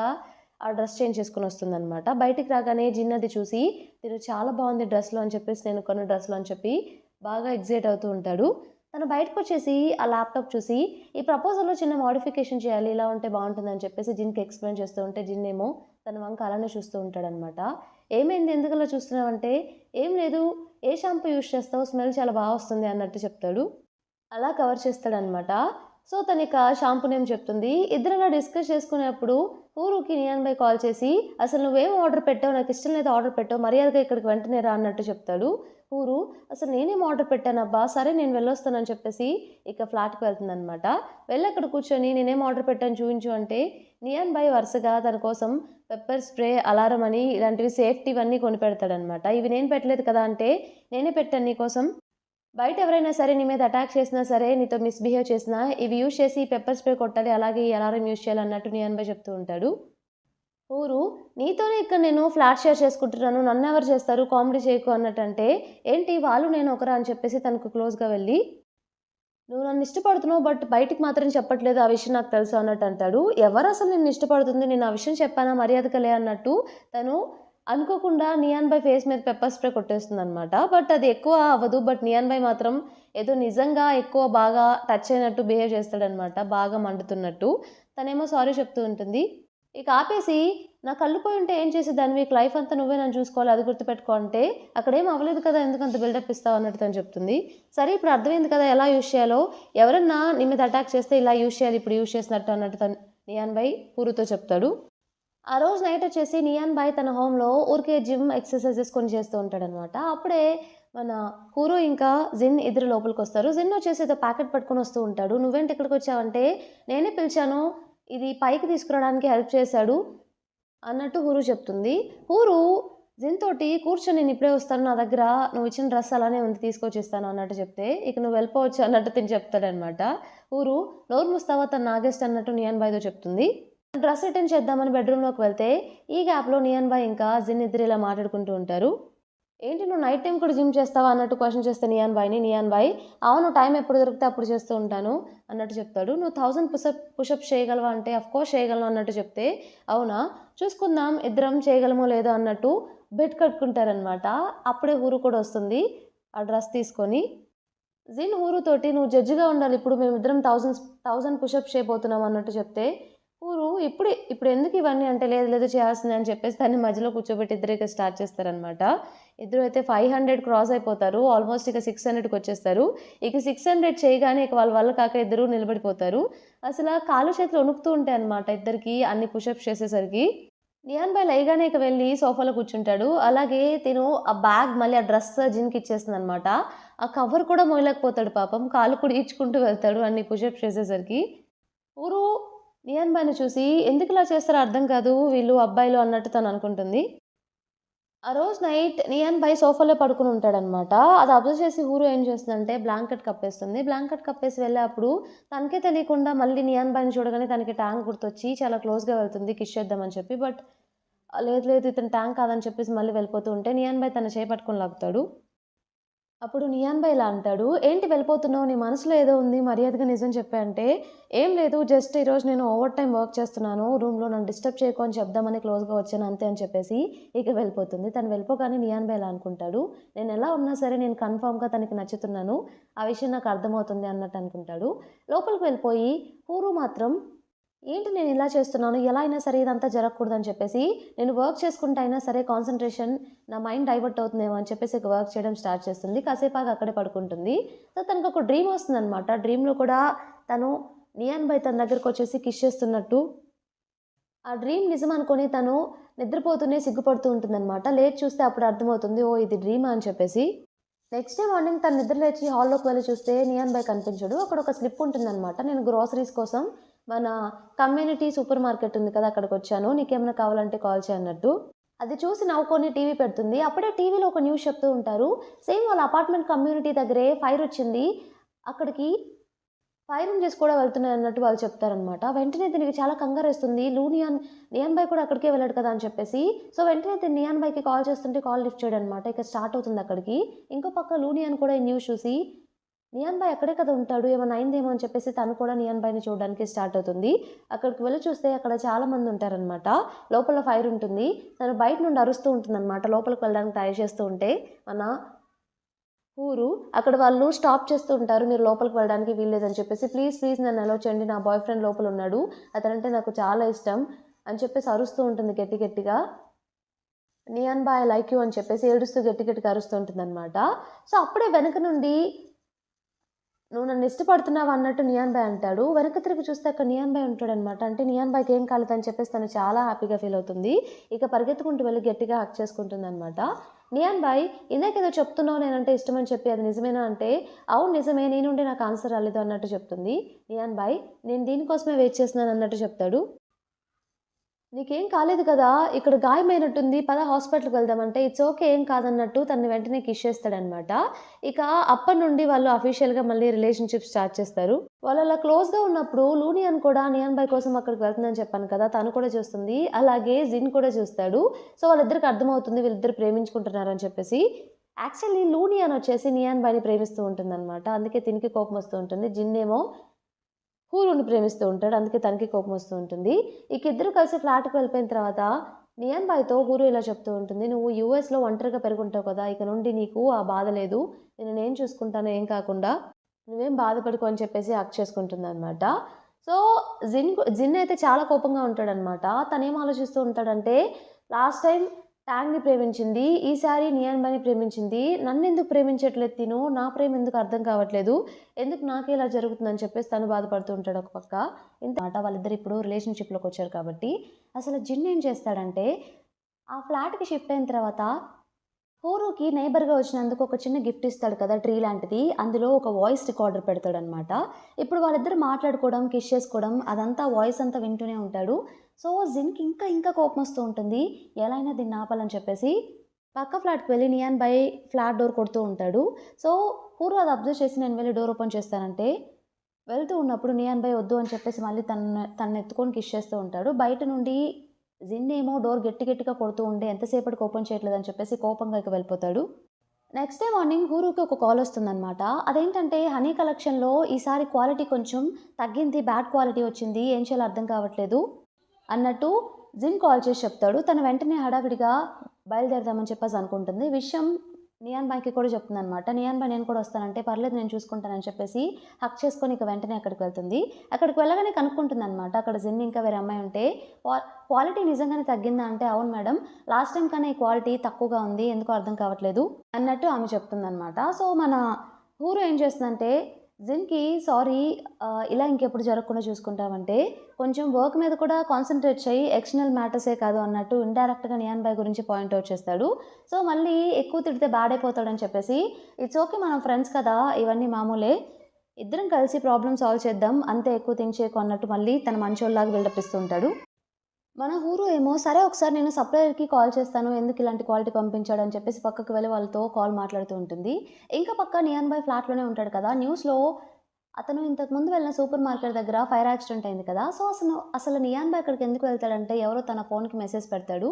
ఆ డ్రెస్ చేంజ్ చేసుకొని వస్తుందనమాట. బయటికి రాగానే జిన్ అది చూసి, తిను చాలా బాగుంది డ్రెస్‌లో అని చెప్పేసి, నేను కొన్న డ్రెస్‌లో అని చెప్పి బాగా ఎక్సైట్ అవుతూ ఉంటాడు. తను బయటకొచ్చేసి ఆ ల్యాప్‌టాప్ చూసి, ఈ ప్రపోజల్‌లో చిన్న మోడిఫికేషన్ చేయాలి. ఇలా ఉంటే బాగుంటుందని చెప్పేసి జిన్‌కి ఎక్స్‌ప్లెయిన్ చేస్తూ ఉంటే, జిన్ ఏమో తన వంక అలానే చూస్తూ ఉంటాడనమాట. ఏమైంది ఎందుకలా చూస్తున్నావంటే, ఏం లేదు ఏ షాంపూ యూజ్ చేస్తావు? స్మెల్ చాలా బా వస్తుంది అన్నట్టు చెప్తాడు. అలా కవర్ చేస్తాడనమాట. సో, తనిక షాంపూ నేమ్ చెప్తుంది. ఇద్దరలా డిస్కస్ చేసుకునేప్పుడు హూరుకి నియాన్ బాయ్ కాల్ చేసి, "అసలు నువ్వేం ఆర్డర్ పెట్టావు? నాకిష్టం లేదు ఆర్డర్ పెట్టావు. మర్యాదగా ఇక్కడికి వెంటనే రా" అన్నట్టు చెప్తాడు. హూరు, "అసలు నేనేం ఆర్డర్ పెట్టానబ్బా! సరే నేను వెళ్ళొస్తానని" చెప్పేసి ఇక ఫ్లాట్‌కి వెళ్తుందనమాట. వెళ్ళక్కడ కూర్చొని నేనేం ఆర్డర్ పెట్టాను చూయించు అంటే, నియాన్ బాయ్ వరుసగా తన కోసం పెప్పర్ స్ప్రే, అలారం అని ఇలాంటివి సేఫ్టీవన్నీ కొనిపెడతాడనమాట. "ఇవి నేను పెట్టలేదు కదా" అంటే, "నేనే పెట్టాను నీకోసం. బయట ఎవరైనా సరే నీ మీద అటాక్ చేసినా సరే, నీతో మిస్‌బిహేవ్ చేసినా, ఇవి యూజ్ చేసి పెప్పర్ స్ప్రే కొట్టాలి. అలాగే ఈ అలారం యూజ్ చేయాలి" అన్నట్టు నియాన్ బాయ్ చెప్తూ ఉంటాడు. ఊరు నీతోనే ఇక్కడ నేను ఫ్లాట్ షేర్ చేసుకుంటున్నాను. నన్నెవరు చేస్తారు? కామెడీ చేయకు అన్నట్టంటే, ఏంటి వాళ్ళు నేను ఒకరా అని చెప్పేసి తనకు క్లోజ్‌గా వెళ్ళి, "నువ్వు నన్ను ఇష్టపడుతున్నావు. బట్ బయటికి మాత్రం చెప్పట్లేదు. ఆ విషయం నాకు తెలుసు" అన్నట్టు అంటాడు. ఎవరసలు నిన్ను ఇష్టపడుతుంది? నేను ఆ విషయం చెప్పానా మర్యాదగా లే అన్నట్టు తను అనుకోకుండా నియాన్ బాయ్ ఫేస్ మీద పెప్పర్ స్ప్రే కొట్టేస్తుందనమాట. బట్ అది ఎక్కువ అవ్వదు. బట్ నియాన్ బాయ్ మాత్రం ఏదో నిజంగా ఎక్కువ బాగా టచ్ అయినట్టు బిహేవ్ చేస్తాడనమాట. బాగా మండుతున్నట్టు. తనేమో సారీ చెప్తూ ఉంటుంది. ఇక ఆపేసి, "నా కళ్ళు పోయుంటే ఏం చేసేదానివి? ఇక లైఫ్ అంతా నువ్వే నన్ను చూసుకోవాలి. అది గుర్తుపెట్టుకో" అంటే, "అక్కడేం అవ్వలేదు కదా! ఎందుకంత బిల్డప్ ఇస్తావు" అన్నట్టు తను చెప్తుంది. సరే ఇప్పుడు అర్థమైంది కదా! ఎలా యూజ్ చేయాలో. ఎవరన్నా నీ మీద అటాక్ చేస్తే ఇలా యూజ్ చేయాలి. ఇప్పుడు యూజ్ చేసినట్టు అన్నట్టు నియాన్ బాయ్ పూరుతో చెప్తాడు. ఆ రోజు నైట్ వచ్చేసి నియాన్ బాయ్ తన హోమ్‌లో ఊరికే జిమ్ ఎక్సర్‌సైజెస్ కొన్ని చేస్తూ ఉంటాడనమాట. అప్పుడే మన హూరో ఇంకా జిన్ ఇద్దరు లోపలికొస్తారు. జిన్ వచ్చేసి ఏదో ప్యాకెట్ పట్టుకొని వస్తూ ఉంటాడు. "నువ్వేంటి ఇక్కడికొచ్చావంటే, నేనే పిలిచాను. ఇది పైకి తీసుకురావడానికి హెల్ప్ చేశాడు" అన్నట్టు హూరు చెప్తుంది. హూరు జిన్ తోటి "కూర్చో నేనిప్పుడే వస్తాను. నా దగ్గర నువ్విచ్చిన డ్రెస్ అలానే ఉంది తీసుకొచ్చిస్తాను" అన్నట్టు చెప్తే, "ఇక నువ్వు వెళ్ళిపోవచ్చు" అన్నట్టు తిను చెప్తాడనమాట. హూరు "నోరు మూస్తావా తను నా గెస్ట్" అన్నట్టు నియాన్ బాయ్‌తో చెప్తుంది. డ్రెస్ రిటర్న్ చేద్దామని బెడ్‌రూమ్‌లోకి వెళ్తే, ఈ గ్యాప్‌లో నియాన్ బాయ్ ఇంకా జిన్ ఇద్దరు ఇలా మాట్లాడుకుంటూ ఉంటారు. "ఏంటి నువ్వు నైట్ టైమ్ కూడా జిమ్ చేస్తావా?" అన్నట్టు క్వెషన్ చేస్తే నియాన్ బాయ్‌ని. నియాన్ బాయ్, "అవును టైం ఎప్పుడు దొరికితే అప్పుడు చేస్తూ ఉంటాను" అన్నట్టు చెప్తాడు. "నువ్వు 1000 పుషప్స్ చేయగలవా?" అంటే, "ఆఫ్ కోర్స్ చేయగలను" అన్నట్టు చెప్తే, "అవునా? చూసుకుందాం ఇద్దరం చేయగలమో లేదో" అన్నట్టు బెట్ కట్టుకుంటారనమాట. అప్పుడే హూరు కూడా వస్తుంది. ఆ డ్రెస్ తీసుకొని. జిన్ హూరుతోటి "నువ్వు జడ్జిగా ఉండాలి. ఇప్పుడు మేమిద్దరం 1000 పుషప్స్ చేయబోతున్నాం" అన్నట్టు చెప్తే, హూరు ఇప్పుడెందుకు ఇవన్నీ అంటే, "లేదు లేదు చేయాల్సిందే" అని చెప్పేసి దాన్ని మధ్యలో కూర్చోబెట్టి ఇద్దరు ఇక స్టార్ట్ చేస్తారనమాట. ఇద్దరు అయితే 500 క్రాస్ అయిపోతారు. ఆల్మోస్ట్ ఇక 600కొచ్చేస్తారు. ఇక 600 చేయగానే ఇక వాళ్ళ వల్ల కాక ఇద్దరు నిలబడిపోతారు. అసల కాళ్ళు చేతులు వణుకుతూ ఉంటాయన్నమాట ఇద్దరికీ అన్ని పుషప్స్ చేసేసరికి. నియాన్ బాయ్ లెయగానే ఇక వెళ్ళి సోఫాలో కూర్చుంటాడు. అలాగే తిను ఆ బ్యాగ్ మళ్ళీ ఆ డ్రెస్ జిన్‌కి ఇచ్చేస్తుందనమాట. ఆ కవర్ కూడా మోయలేకపోతాడు పాపం. కాళ్ళు కూడా ఈడ్చుకుంటూ వెళ్తాడు అన్ని పుషప్స్ చేసేసరికి. ఊరు నియాన్ బాయ్‌ని చూసి ఎందుకిలా చేస్తారో అర్థం కాదు వీళ్ళు అబ్బాయిలు అన్నట్టు తను అనుకుంటుంది. ఆ రోజు నైట్ నియాన్ బాయ్ సోఫాలో పడుకొని ఉంటాడనమాట. అది అబ్జర్వ్ చేసి హూరు ఏం చేస్తుందంటే బ్లాంకెట్ కప్పేస్తుంది. బ్లాంకెట్ కప్పేసి వెళ్ళేప్పుడు తనకే తెలియకుండా మళ్ళీ నియాన్ బాయ్‌ని చూడగానే తనకి ట్యాంక్ గుర్తొచ్చి చాలా క్లోజ్‌గా వెళ్తుంది కిస్ చేద్దామని చెప్పి. బట్ లేదు లేదు ఇతను ట్యాంక్ కాదని చెప్పేసి మళ్ళీ వెళ్ళిపోతూ ఉంటే నియాన్ బాయ్ తన చేయి పట్టుకొని లాగుతాడు. అప్పుడు నియాన్ భాయ్ ఇలా అంటాడు, "ఏంటి వెళ్ళిపోతున్నావు? నీ మనసులో ఏదో ఉంది. మర్యాదగా నిజం చెప్పే" అంటే, "ఏం లేదు. జస్ట్ ఈరోజు నేను ఓవర్ టైమ్ వర్క్ చేస్తున్నాను. రూమ్‌లో నన్ను డిస్టర్బ్ చేయకు అని చెప్దామని క్లోజ్‌గా వచ్చాను అంతే" అని చెప్పేసి ఇక వెళ్ళిపోతుంది. తను వెళ్ళిపోగానే నియాన్ భాయ్ ఇలా అనుకుంటాడు, "నేనెలా ఉన్నా సరే నేను కన్ఫర్మ్‌గా తనకి నచ్చుతున్నాను. ఆ విషయం నాకు అర్థమవుతుంది" అన్నట్టు అనుకుంటాడు. లోపలికి వెళ్ళిపోయి హూరు మాత్రం ఏంటి నేను ఇలా చేస్తున్నాను, ఎలా అయినా సరే ఇదంతా జరగకూడదని చెప్పేసి, నేను వర్క్ చేసుకుంటూ అయినా సరే కాన్సంట్రేషన్ నా మైండ్ డైవర్ట్ అవుతుందేమో అని చెప్పేసి ఇక వర్క్ చేయడం స్టార్ట్ చేస్తుంది. కాసేపాగి అక్కడే పడుకుంటుంది. సో, తనకొక డ్రీమ్ వస్తుందనమాట. డ్రీమ్‌లో కూడా తను నియాన్ భాయ్ తన దగ్గరకొచ్చేసి కిస్ చేస్తున్నట్టు, ఆ డ్రీమ్ నిజం అనుకోని తను నిద్రపోతూనే సిగ్గుపడుతూ ఉంటుందనమాట. లేచి చూస్తే అప్పుడు అర్థమవుతుంది, ఓహ్! ఇది డ్రీమా అని చెప్పేసి. నెక్స్ట్ డే మార్నింగ్ తను నిద్ర లేచి హాల్లోకి వెళ్లి చూస్తే నియాన్ భాయ్ కనిపించడు. అక్కడ ఒక స్లిప్ ఉంటుందనమాట. నేను గ్రోసరీస్ కోసం మన కమ్యూనిటీ సూపర్ మార్కెట్ ఉంది కదా! అక్కడికొచ్చాను. నీకేమైనా కావాలంటే కాల్ చెయి అన్నట్టు. అది చూసి నవ్వుకొని టీవీ పెడుతుంది. అప్పుడే టీవీలో ఒక న్యూస్ చెప్తూ ఉంటారు. సేమ్ వాళ్ళ అపార్ట్మెంట్ కమ్యూనిటీ దగ్గరే ఫైర్ వచ్చింది. అక్కడికి ఫైర్ ఇంజిన్స్ కూడా వెళ్తున్నాయన్నట్టు వాళ్ళు చెప్తారనమాట. వెంటనే దీనికి చాలా కంగారేస్తుంది. నియాన్ భాయ్ కూడా అక్కడికే వెళ్ళాడు కదా అని చెప్పేసి. సో, వెంటనే తిను నియాన్ భాయ్‌కి కాల్ చేస్తుంటే కాల్ లిఫ్ట్ చేయడనమాట. ఇక స్టార్ట్ అవుతుంది అక్కడికి. ఇంకో పక్క లూనియాన్ కూడా ఈ న్యూస్ చూసి, నియాన్ భాయ్ అక్కడే కదా ఉంటాడు. ఏమన్నా అయిందేమో అని చెప్పేసి తను కూడా నియాన్ భాయ్‌ని చూడడానికి స్టార్ట్ అవుతుంది. అక్కడికి వెళ్లి చూస్తే అక్కడ చాలా మంది ఉంటారనమాట. లోపల ఫైర్ ఉంటుంది. తను బయట నుండి అరుస్తూ ఉంటుందనమాట. లోపలికి వెళ్ళడానికి ట్రై చేస్తూ ఉంటే మన ఊరు. అక్కడ వాళ్ళు స్టాప్ చేస్తూ ఉంటారు. మీరు లోపలికి వెళ్ళడానికి వీల్లేదని చెప్పేసి. "ప్లీజ్, ప్లీజ్ నన్ను అలో చేయండి. నా బాయ్ ఫ్రెండ్ లోపలున్నాడు. అతనంటే నాకు చాలా ఇష్టం" అని చెప్పేసి అరుస్తూ ఉంటుంది గట్టి గట్టిగా. Neon Bhai I like you అని చెప్పేసి ఏడుస్తూ గట్టి గట్టిగా అరుస్తూ ఉంటుందనమాట. సో, అప్పుడే వెనక నుండి "నువ్వు నన్ను ఇష్టపడుతున్నావా?" అన్నట్టు నియాన్ భాయ్ అంటాడు. వెనక్కి తిరిగి చూస్తే అక్కడ నియాన్ భాయ్ ఉంటాడనమాట. అంటే నియాన్ భాయ్‌కి ఏం కాలేదని చెప్పేసి తను చాలా హ్యాపీగా ఫీల్ అవుతుంది. ఇక పరిగెత్తుకుంటూ వెళ్లి గట్టిగా హగ్ చేసుకుంటుందనమాట. నియాన్ భాయ్ ఇందాకేదో చెప్తున్నావు నేనంటే ఇష్టమని చెప్పి అది నిజమేనా అంటే, "అవును నిజమే. నీ నుండి నాకు ఆన్సర్ రాలేదు" అన్నట్టు చెప్తుంది. నియాన్ భాయ్ "నేను దీనికోసమే వెయిట్ చేస్తున్నాను" అన్నట్టు చెప్తాడు. "నీకేం కాలేదు కదా! ఇక్కడ గాయమైనట్టుంది. పద హాస్పిటల్‌కి వెళ్దామంటే" ఇట్స్ ఓకే ఏం కాదన్నట్టు తనని వెంటనే కిస్ చేస్తాడనమాట. ఇక అప్పటినుండి వాళ్ళు అఫీషియల్‌గా మళ్ళీ రిలేషన్‌షిప్ స్టార్ట్ చేస్తారు. వాళ్ళలా క్లోజ్‌గా ఉన్నప్పుడు లూనియన్ కూడా నియాన్ భాయ్ కోసం అక్కడికి వెళ్తుందని చెప్పాను కదా! తను కూడా చూస్తుంది. అలాగే జిన్ కూడా చూస్తాడు. సో, వాళ్ళిద్దరికి అర్థమవుతుంది వీళ్ళిద్దరు ప్రేమించుకుంటున్నారని చెప్పేసి. యాక్చువల్లీ లూనియన్ వచ్చేసి నియాన్ భాయ్‌ని ప్రేమిస్తూ ఉంటుందనమాట. అందుకే తినికి కోపం వస్తూ ఉంటుంది. జిన్ ఏమో హూరుని ప్రేమిస్తూ ఉంటాడు. అందుకే తనకి కోపమొస్తూ ఉంటుంది. ఇక ఇద్దరు కలిసి ఫ్లాట్‌కి వెళ్ళిపోయిన తర్వాత నియాన్ భాయ్‌తో హూరు ఇలా చెప్తూ ఉంటుంది. "నువ్వు యూఎస్‌లో ఒంటరిగా పెరుగుంటావు కదా! ఇక నుండి నీకు ఆ బాధ లేదు. నేను చూసుకుంటాను ఏం కాకుండా. నువ్వేం బాధపడకు" అని చెప్పేసి హగ్ చేసుకుంటుందనమాట. సో, జిన్ అయితే చాలా కోపంగా ఉంటాడనమాట. తనేం ఆలోచిస్తూ ఉంటాడంటే, లాస్ట్ టైమ్ టాంగ్‌ని ప్రేమించింది. ఈసారి నియాన్ భాయ్‌ని ప్రేమించింది. నన్నెందుకు ప్రేమించట్లేదు తిను? నా ప్రేమ ఎందుకు అర్థం కావట్లేదు? ఎందుకు నాకే ఇలా జరుగుతుందని చెప్పేసి తను బాధపడుతూ ఉంటాడు ఒక పక్క. మాట వాళ్ళిద్దరు ఇప్పుడు రిలేషన్‌షిప్‌లోకొచ్చారు కాబట్టి, అసలు జిన్ ఏం చేస్తాడంటే, ఆ ఫ్లాట్‌కి షిఫ్ట్ అయిన తర్వాత హూరుకి నైబర్‌గా వచ్చినందుకు ఒక చిన్న గిఫ్ట్ ఇస్తాడు కదా! ట్రీ లాంటిది. అందులో ఒక వాయిస్ రికార్డర్ పెడతాడనమాట. ఇప్పుడు వాళ్ళిద్దరు మాట్లాడుకోవడం, కిస్ చేసుకోవడం అదంతా వాయిస్ అంతా వింటూనే ఉంటాడు. సో, జిన్‌కి ఇంకా ఇంకా కోపమొస్తూ ఉంటుంది. ఎలా అయినా దీన్ని ఆపాలని చెప్పేసి పక్క ఫ్లాట్‌కి వెళ్లి నియాన్ భాయ్ ఫ్లాట్ డోర్ కొడుతూ ఉంటాడు. సో, హూరు అది అబ్జర్వ్ చేసి నేను వెళ్లి డోర్ ఓపెన్ చేస్తానంటే, వెళ్తూ ఉన్నప్పుడు నియాన్ భాయ్ వద్దు అని చెప్పేసి మళ్ళీ తననెత్తుకొని కిస్ చేస్తూ ఉంటాడు. బయట నుండి జిన్ ఏమో డోర్ గట్టి గట్టిగా కొడుతూ ఉంటే ఎంతసేపటికి ఓపెన్ చేయట్లేదని చెప్పేసి కోపంగా ఇక వెళ్ళిపోతాడు. నెక్స్ట్ డే మార్నింగ్ హూరుకి ఒక కాల్ వస్తుందనమాట. అదేంటంటే హనీ కలెక్షన్‌లో ఈసారి క్వాలిటీ కొంచెం తగ్గింది. బ్యాడ్ క్వాలిటీ వచ్చింది. ఏం చేయాలో అర్థం కావట్లేదు అన్నట్టు జిన్ కాల్ చేసి చెప్తాడు. తను వెంటనే హడావిడిగా బయలుదేరదామని చెప్పేసి అనుకుంటుంది. విషయం నియాన్ భాయ్‌కి కూడా చెప్తుందనమాట. నియాన్ భాయ్ నేను కూడా వస్తానంటే, పర్లేదు నేను చూసుకుంటానని చెప్పేసి హగ్ చేసుకొని ఇక వెంటనే అక్కడికి వెళ్తుంది. అక్కడికి వెళ్ళగానే కనుక్కుంటుందనమాట. అక్కడ జిన్ ఇంకా వేరే అమ్మాయి ఉంటే, క్వాలిటీ నిజంగానే తగ్గిందా అంటే, అవును మేడం. లాస్ట్ టైమ్ కన్నా ఈ క్వాలిటీ తక్కువగా ఉంది. ఎందుకో అర్థం కావట్లేదు అన్నట్టు ఆమె చెప్తుందనమాట. సో, మన హూరు ఏం చేస్తుందంటే, జిన్‌కి సారీ ఇలా ఇంకెప్పుడు జరగకుండా చూసుకుంటామంటే, కొంచెం వర్క్ మీద కూడా కాన్సంట్రేట్ చెయ్యి. ఎక్స్టర్నల్ మ్యాటర్సే కాదు అన్నట్టు ఇండైరెక్ట్‌గా నియాన్ భాయ్ గురించి పాయింట్ ఔట్ చేస్తాడు. సో, మళ్ళీ ఎక్కువ తిడితే బ్యాడ్ అయిపోతాడని చెప్పేసి, ఇట్స్ ఓకే మనం ఫ్రెండ్స్ కదా! ఇవన్నీ మామూలే. ఇద్దరం కలిసి ప్రాబ్లమ్ సాల్వ్ చేద్దాం. అంతే ఎక్కువ థింక్ చేయకు అన్నట్టు మళ్ళీ తన మంచోడిలాగా బిల్డప్ ఇస్తూ ఉంటాడు. మన హీరో ఏమో సరే ఒకసారి నేను సప్లయర్‌కి కాల్ చేస్తాను. ఎందుకు ఇలాంటి క్వాలిటీ పంపించాడని చెప్పేసి పక్కకు వెళ్ళి వాళ్ళతో కాల్ మాట్లాడుతూ ఉంటుంది. ఇంకా పక్క నియాన్ భాయ్ ఫ్లాట్‌లోనే ఉంటాడు కదా! న్యూస్‌లో అతను ఇంతకుముందు వెళ్ళిన సూపర్ మార్కెట్ దగ్గర ఫైర్ యాక్సిడెంట్ అయింది కదా! సో, అసలు నియాన్ బాయ్ అక్కడికి ఎందుకు వెళ్తాడంటే ఎవరో తన ఫోన్‌కి మెసేజ్ పెడతాడు.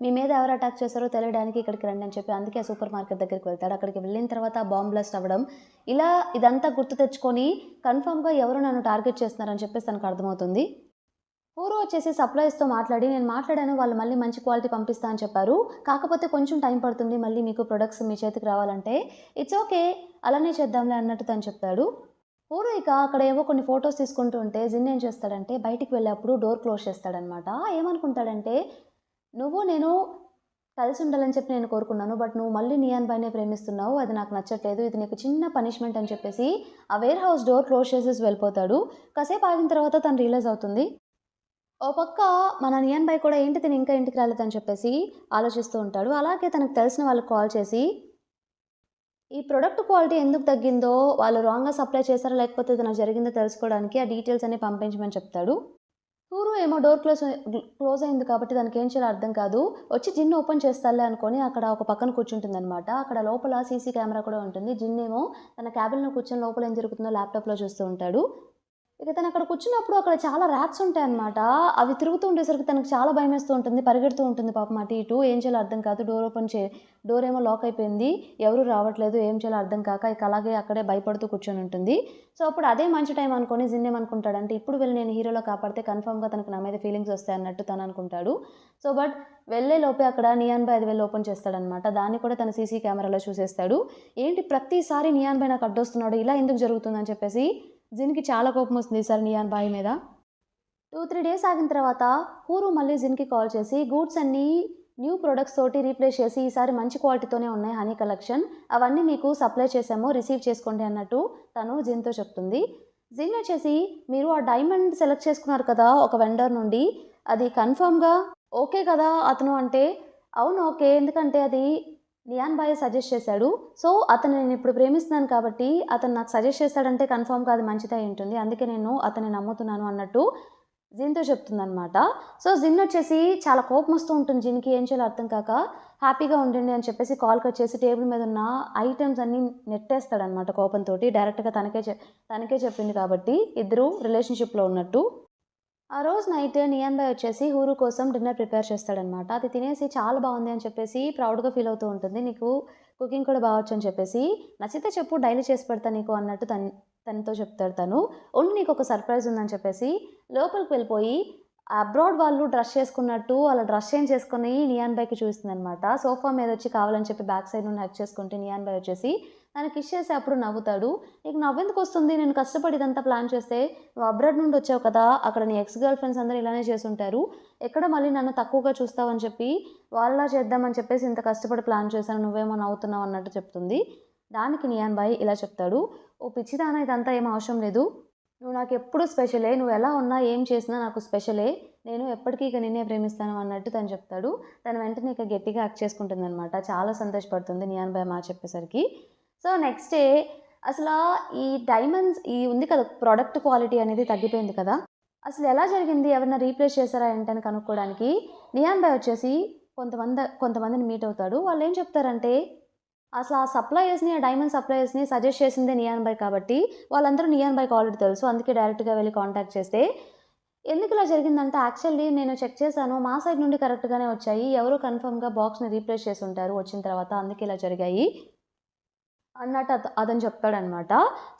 మీ మీద ఎవరు అటాక్ చేశారో తెలియడానికి ఇక్కడికి రండి అని చెప్పి అందుకే ఆ సూపర్ మార్కెట్ దగ్గరికి వెళ్తాడు. అక్కడికి వెళ్ళిన తర్వాత బాంబ్ బ్లాస్ట్ అవ్వడం, ఇలా ఇదంతా గుర్తు తెచ్చుకొని కన్ఫర్మ్‌గా ఎవరో నన్ను టార్గెట్ చేస్తున్నారని చెప్పేసి తనకు అర్థమవుతుంది. హూరో వచ్చేసి సప్లయర్స్‌తో మాట్లాడి, నేను మాట్లాడాను, వాళ్ళు మళ్ళీ మంచి క్వాలిటీ పంపిస్తా అని చెప్పారు. కాకపోతే కొంచెం టైం పడుతుంది మళ్ళీ మీకు ప్రొడక్ట్స్ మీ చేతికి రావాలంటే. It's okay. అలానే చేద్దాంలే అన్నట్టు తను చెప్తాడు. హూరో ఇక అక్కడ ఏవో కొన్ని ఫోటోస్ తీసుకుంటూ ఉంటే జిన్ ఏం చేస్తాడంటే బయటికి వెళ్ళేప్పుడు డోర్ క్లోజ్ చేస్తాడనమాట. ఏమనుకుంటాడంటే, నేను కలిసి ఉండాలని చెప్పి నేను కోరుకున్నాను. బట్ నువ్వు మళ్ళీ నియాన్ బాయ్‌నే ప్రేమిస్తున్నావు. అది నాకు నచ్చట్లేదు. ఇది నీకు చిన్న పనిష్మెంట్ అని చెప్పేసి ఆ వేర్ హౌస్ డోర్ క్లోజ్ చేసేసి వెళ్ళిపోతాడు. కాసేపు ఆగిన తర్వాత తను రియలైజ్ అవుతుంది. ఓ పక్క మన నియాన్ బాయ్ కూడా ఏంటి తిను ఇంకా ఇంటికి రాలేదని చెప్పేసి ఆలోచిస్తూ ఉంటాడు. అలాగే తనకు తెలిసిన వాళ్ళకి కాల్ చేసి, ఈ ప్రొడక్ట్ క్వాలిటీ ఎందుకు తగ్గిందో, వాళ్ళు రాంగ్‌గా సప్లై చేశారో లేకపోతే ఏదైనా జరిగిందో తెలుసుకోవడానికి ఆ డీటెయిల్స్ అన్నీ పంపించమని చెప్తాడు. హూరు ఏమో డోర్ క్లోజ్ అయింది కాబట్టి దానికేం చేయాలో అర్థం కాదు. వచ్చి జిన్ ఓపెన్ చేస్తాలే అనుకోని అక్కడ ఒక పక్కన కూర్చుంటుందనమాట. అక్కడ లోపల సీసీ కెమెరా కూడా ఉంటుంది. జిన్ ఏమో తన క్యాబిన్‌లో కూర్చొని లోపల ఏం జరుగుతుందో ల్యాప్‌టాప్‌లో చూస్తూ ఉంటాడు. ఇక తను అక్కడ కూర్చున్నప్పుడు అక్కడ చాలా ర్యాట్స్ ఉంటాయన్నమాట. అవి తిరుగుతూ ఉండేసరికి తనకు చాలా భయమేస్తూ ఉంటుంది. పరిగెడుతూ ఉంటుంది పాపం అటు ఇటు. ఏం చేయాలో అర్థం కాదు. డోర్ ఏమో లాక్ అయిపోయింది. ఎవరు రావట్లేదు. ఏం చేయాలో అర్థం కాక ఇక అలాగే అక్కడే భయపడుతూ కూర్చొని ఉంటుంది. సో, అప్పుడు అదే మంచి టైం అనుకోని జిన్ ఏమనుకుంటాడంటే, ఇప్పుడు వెళ్ళి నేను హీరోలా కాపాడితే కన్ఫర్మ్‌గా తనకు నా మీద ఫీలింగ్స్ వస్తాయన్నట్టు తను అనుకుంటాడు. సో, బట్ వెళ్ళే లోపే అక్కడ నియాన్ బాయ్ అది వెళ్ళి ఓపెన్ చేస్తాడనమాట. దాన్ని కూడా తన సీసీ కెమెరాలో చూసేస్తాడు. ఏంటి ప్రతిసారి నియాన్ బాయ్ నాకు అడ్డొస్తున్నాడు. ఇలా ఎందుకు జరుగుతుందని చెప్పేసి జిన్‌కి చాలా కోపం వస్తుంది ఈసారి నియాన్ బాయ్ మీద. 2, 3 డేస్ ఆగిన తర్వాత హూరు మళ్ళీ జిన్‌కి కాల్ చేసి గూడ్స్ అన్నీ న్యూ ప్రొడక్ట్స్ తోటి రీప్లేస్ చేసి ఈసారి మంచి క్వాలిటీతోనే ఉన్నాయి హనీ కలెక్షన్. అవన్నీ మీకు సప్లై చేసాము. రిసీవ్ చేసుకోండి అన్నట్టు తను జిన్‌తో చెప్తుంది. జిన్ వచ్చేసి మీరు ఆ డైమండ్ సెలెక్ట్ చేసుకున్నారు కదా ఒక వెండర్ నుండి. అది కన్ఫర్మ్‌గా ఓకే కదా అతను అంటే, అవును ఓకే. ఎందుకంటే అది నియాన్ బాయ్ సజెస్ట్ చేశాడు. సో, అతన్ని నేనిప్పుడు ప్రేమిస్తున్నాను కాబట్టి, అతను నాకు సజెస్ట్ చేశాడంటే కన్ఫర్మ్‌గా అది మంచిదే అయ్యుంటుంది. అందుకే నేను అతన్ని నమ్ముతున్నాను అన్నట్టు జిన్‌తో చెప్తుందనమాట. సో, జిన్ వచ్చేసి చాలా కోపమొస్తూ ఉంటుంది జిన్‌కి. ఏం చేయాలో అర్థం కాక, హ్యాపీగా ఉండండి అని చెప్పేసి కాల్ కట్ చేసి టేబుల్ మీద ఉన్న ఐటెమ్స్ అన్నీ నెట్టేస్తాడనమాట కోపంతోటి. డైరెక్ట్‌గా తనకే చెప్పింది కాబట్టి ఇద్దరు రిలేషన్‌షిప్‌లో ఉన్నట్టు. ఆ రోజు నైట్ నియాన్ బాయ్ వచ్చేసి హూరు కోసం డిన్నర్ ప్రిపేర్ చేస్తాడనమాట. అది తినేసి చాలా బాగుంది అని చెప్పేసి ప్రౌడ్‌గా ఫీల్ అవుతూ ఉంటుంది. నీకు కుకింగ్ కూడా బావొచ్చు అని చెప్పేసి, నచ్చితే చెప్పు డైలీ చేసి పెడతా నీకు అన్నట్టు తనతో చెప్తాడు తను. ఉండు నీకొక సర్ప్రైజ్ ఉందని చెప్పేసి లోపలికి వెళ్ళిపోయి అబ్రాడ్ వాళ్ళు డ్రెస్ చేసుకున్నట్టు అలా డ్రెస్ చేంజ్ చేసుకొని నియాన్ బాయ్‌కి చూపిస్తుందనమాట. సోఫా మీదొచ్చి కావాలని చెప్పి బ్యాక్ సైడ్ నుండి హగ్ చేసుకుంటే నియాన్ బాయ్ వచ్చేసి తనకి కిస్ చేసి అప్పుడు నవ్వుతాడు. నీకు నవ్వెందుకొస్తుంది? నేను కష్టపడి ఇదంతా ప్లాన్ చేస్తే, నువ్వు అబ్రాడ్ నుండి వచ్చావు కదా! అక్కడ నీ ఎక్స్ గర్ల్ ఫ్రెండ్స్ అందరూ ఇలానే చేసుంటారు. ఎక్కడ మళ్ళీ నన్ను తక్కువగా చూస్తావని చెప్పి, వాళ్ళలా చేద్దామని చెప్పేసి ఇంత కష్టపడి ప్లాన్ చేశాను. నువ్వేమో నవ్వుతున్నావు అన్నట్టు చెప్తుంది. దానికి నియాన్ బాయ్ ఇలా చెప్తాడు. ఓ పిచ్చిదానా ఇదంతా ఏం అవసరం లేదు. నువ్వు నాకెప్పుడు స్పెషలే. నువ్వెలా ఉన్నా, ఏం చేసినా నాకు స్పెషలే. నేను ఎప్పటికీ ఇక నిన్నే ప్రేమిస్తాను అన్నట్టు తను చెప్తాడు. తను వెంటనే ఇక గట్టిగా హగ్ చేసుకుంటుందనమాట. చాలా సంతోషపడుతుంది నియాన్ బాయ్ మాట చెప్పేసరికి. సో, నెక్స్ట్ డే అసలా ఈ డైమండ్స్ ఉంది కదా! ప్రొడక్ట్ క్వాలిటీ అనేది తగ్గిపోయింది కదా! అసలు ఎలా జరిగింది? ఎవరైనా రీప్లేస్ చేశారా ఏంటని కనుక్కోవడానికి నియాన్ బాయ్ వచ్చేసి కొంతమందిని మీట్ అవుతాడు. వాళ్ళేం చెప్తారంటే, అసలు ఆ సప్లయర్స్‌ని, ఆ డైమండ్ సప్లయర్స్‌ని సజెస్ట్ చేసిందే నియాన్ బాయ్ కాబట్టి, వాళ్ళందరూ నియాన్ బాయ్‌కి ఆల్రెడీ తెలుసు. అందుకే డైరెక్ట్‌గా వెళ్లి కాంటాక్ట్ చేస్తే, ఎందుకిలా జరిగిందంటే యాక్చువల్లీ నేను చెక్ చేశాను. మా సైడ్ నుండి కరెక్ట్‌గానే వచ్చాయి. ఎవరో కన్ఫర్మ్‌గా బాక్స్‌ని రీప్లేస్ చేసుంటారు వచ్చిన తర్వాత. అందుకే ఇలా జరిగాయి అన్నట్టు అతను చెప్తాడనమాట.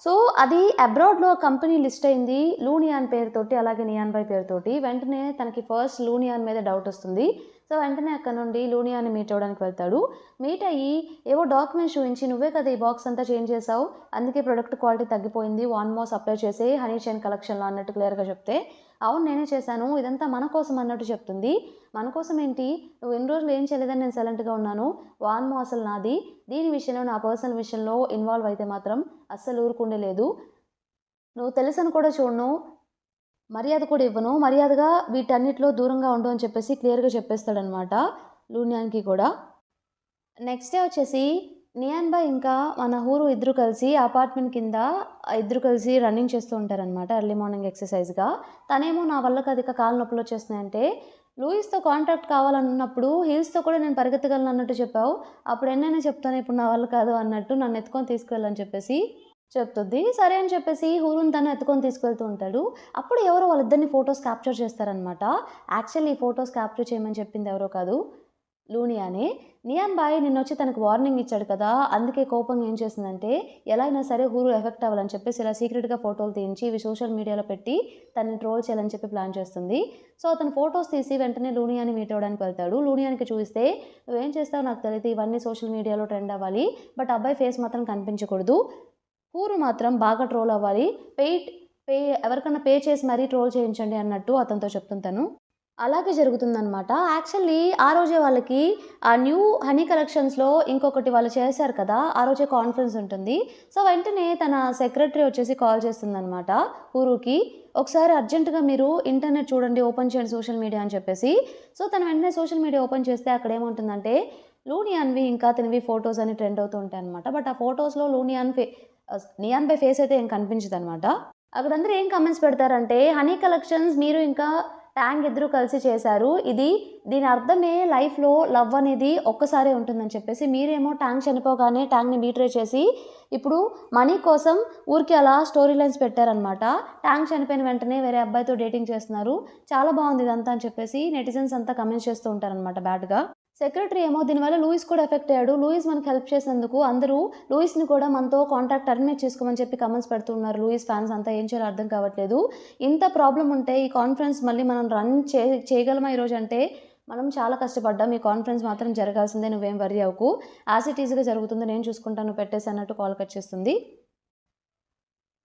సో, అది అబ్రాడ్‌లో కంపెనీ లిస్ట్ అయింది లూనియాన్ పేరుతోటి, అలాగే నియాన్ బాయ్ పేరుతోటి. వెంటనే తనకి ఫస్ట్ లూనియాన్ మీద డౌట్ వస్తుంది. సో, వెంటనే అక్కడి నుండి లూనియాని మీట్ అవ్వడానికి వెళ్తాడు. మీట్ అయ్యి ఏవో డాక్యుమెంట్స్ చూయించి, "నువ్వే కదా ఈ బాక్స్ అంతా చేంజ్ చేసావు. అందుకే ప్రొడక్ట్ క్వాలిటీ తగ్గిపోయింది. వన్ మోర్ సప్లై చేసేయి హనీ చైన్ కలెక్షన్‌లో" అన్నట్టు క్లియర్‌గా చెప్తే, "అవును నేనే చేశాను. ఇదంతా మన కోసం" అన్నట్టు చెప్తుంది. "మన కోసం ఏంటి? నువ్వు ఇన్ని రోజులు ఏం చేయలేదని నేను సైలెంట్‌గా ఉన్నాను. వాన్మో అసలు నాది. దీని విషయంలో నా పర్సనల్ విషయంలో ఇన్వాల్వ్ అయితే మాత్రం అస్సలు ఊరుకుండే లేదు. నువ్వు తెలుసని కూడా చూడను. మర్యాద కూడా ఇవ్వను. మర్యాదగా వీటన్నిటిలో దూరంగా ఉండు" అని చెప్పేసి క్లియర్‌గా చెప్పేస్తాడనమాట లూనియాన్‌కి కూడా. నెక్స్ట్ డే వచ్చేసి నియాన్ బాయ్ ఇంకా మన హూరు ఇద్దరు కలిసి అపార్ట్మెంట్ కింద ఇద్దరు కలిసి రన్నింగ్ చేస్తూ ఉంటారనమాట ఎర్లీ మార్నింగ్ ఎక్సర్సైజ్‌గా. తనేమో నా వల్ల కాదు ఇక కాళ్ళు నొప్పులు వచ్చేస్తున్నాయంటే, లూయిస్‌తో కాంటాక్ట్ కావాలన్నప్పుడు హీల్స్‌తో కూడా నేను పరిగెత్తగలను అన్నట్టు చెప్పావు. అప్పుడు ఎన్నైనా చెప్తాను ఇప్పుడు నా వల్ల కాదు అన్నట్టు నన్ను ఎత్తుకొని తీసుకువెళ్ళని చెప్పేసి చెప్తుంది. సరే అని చెప్పేసి హూరుని తను ఎత్తుకొని తీసుకెళ్తూ ఉంటాడు. అప్పుడు ఎవరో వాళ్ళిద్దరిని ఫోటోస్ క్యాప్చర్ చేస్తారనమాట. యాక్చువల్లీ ఈ ఫోటోస్ క్యాప్చర్ చేయమని చెప్పింది ఎవరో కాదు, లూనియానే. నియాన్ బాయ్ నిన్నొచ్చి తనకు వార్నింగ్ ఇచ్చాడు కదా! అందుకే కోపంగా ఏం చేసిందంటే, ఎలా అయినా సరే హూరు ఎఫెక్ట్ అవ్వాలని చెప్పేసి ఇలా సీక్రెట్‌గా ఫోటోలు తీయించి ఇవి సోషల్ మీడియాలో పెట్టి తనని ట్రోల్ చేయాలని చెప్పి ప్లాన్ చేస్తుంది. సో, అతను ఫోటోస్ తీసి వెంటనే లూనియాని మీట్ అవ్వడానికి వెళ్తాడు. లూనియానికి చూపిస్తే, "నువ్వేం చేస్తావో నాకు తెలీదు. ఇవన్నీ సోషల్ మీడియాలో ట్రెండ్ అవ్వాలి. బట్ అబ్బాయి ఫేస్ మాత్రం కనిపించకూడదు. హూరు మాత్రం బాగా ట్రోల్ అవ్వాలి. పెయిడ్ పే ఎవరికన్నా పే చేసి మరీ ట్రోల్ చేయించండి" అన్నట్టు అతనితో చెప్తుంది తను. అలాగే జరుగుతుందనమాట. యాక్చువల్లీ ఆ రోజే వాళ్ళకి ఆ న్యూ హనీ కలెక్షన్స్‌లో ఇంకొకటి వాళ్ళు చేశారు కదా! ఆ రోజే కాన్ఫరెన్స్ ఉంటుంది. సో, వెంటనే తన సెక్రటరీ వచ్చేసి కాల్ చేస్తుందనమాట హూరుకి. "ఒకసారి అర్జెంట్‌గా మీరు ఇంటర్నెట్ చూడండి, ఓపెన్ చేయండి సోషల్ మీడియా" అని చెప్పేసి. సో, తను వెంటనే సోషల్ మీడియా ఓపెన్ చేస్తే అక్కడేముంటుందంటే, లూనియాన్‌వి ఇంకా తనవి ఫోటోస్ అన్ని ట్రెండ్ అవుతూ ఉంటాయనమాట. బట్ ఆ ఫోటోస్‌లో నియాన్ బై ఫేస్ అయితే ఏం కనిపించదనమాట. అక్కడ అందరూ ఏం కామెంట్స్ పెడతారంటే, హనీ కలెక్షన్స్ మీరు ఇంకా ట్యాంగ్ ఇద్దరు కలిసి చేశారు. దీని అర్థమే లైఫ్‌లో లవ్ అనేది ఒక్కసారే ఉంటుందని చెప్పేసి, మీరేమో ట్యాంగ్ చనిపోగానే ట్యాంగ్‌ని బీట్రే చేసి, ఇప్పుడు మనీ కోసం ఊరికే అలా స్టోరీ లైన్స్ పెట్టారనమాట. ట్యాంగ్ చనిపోయిన వెంటనే వేరే అబ్బాయితో డేటింగ్ చేస్తున్నారు. చాలా బాగుంది ఇదంతా అని చెప్పేసి నెటిజన్స్ అంతా కామెంట్స్ చేస్తూ ఉంటారనమాట బ్యాడ్‌గా. సెక్రటరీ ఏమో దీనివల్ల లూయిస్ కూడా ఎఫెక్ట్ అయ్యాడు. లూయిస్ మనకు హెల్ప్ చేసినందుకు అందరూ లూయిస్‌ని కూడా మనతో కాంట్రాక్ట్ టర్మినేట్ చేసుకోమని చెప్పి కామెంట్స్ పెడుతున్నారు. లూయిస్ ఫ్యాన్స్ అంతా ఏం చేయాలో అర్థం కావట్లేదు. ఇంత ప్రాబ్లమ్ ఉంటే ఈ కాన్ఫరెన్స్ మళ్ళీ మనం రన్ చేయగలమా ఈరోజు అంటే, మనం చాలా కష్టపడ్డాం. ఈ కాన్ఫరెన్స్ మాత్రం జరగాల్సిందే, నువ్వేం వర్రీ అవ్వకు. యాజ్ ఇట్ ఈజ్‌గా జరుగుతుంది, నేను చూసుకుంటాను, నువ్వు పెట్టేసి అన్నట్టు కాల్ కట్ చేస్తుంది.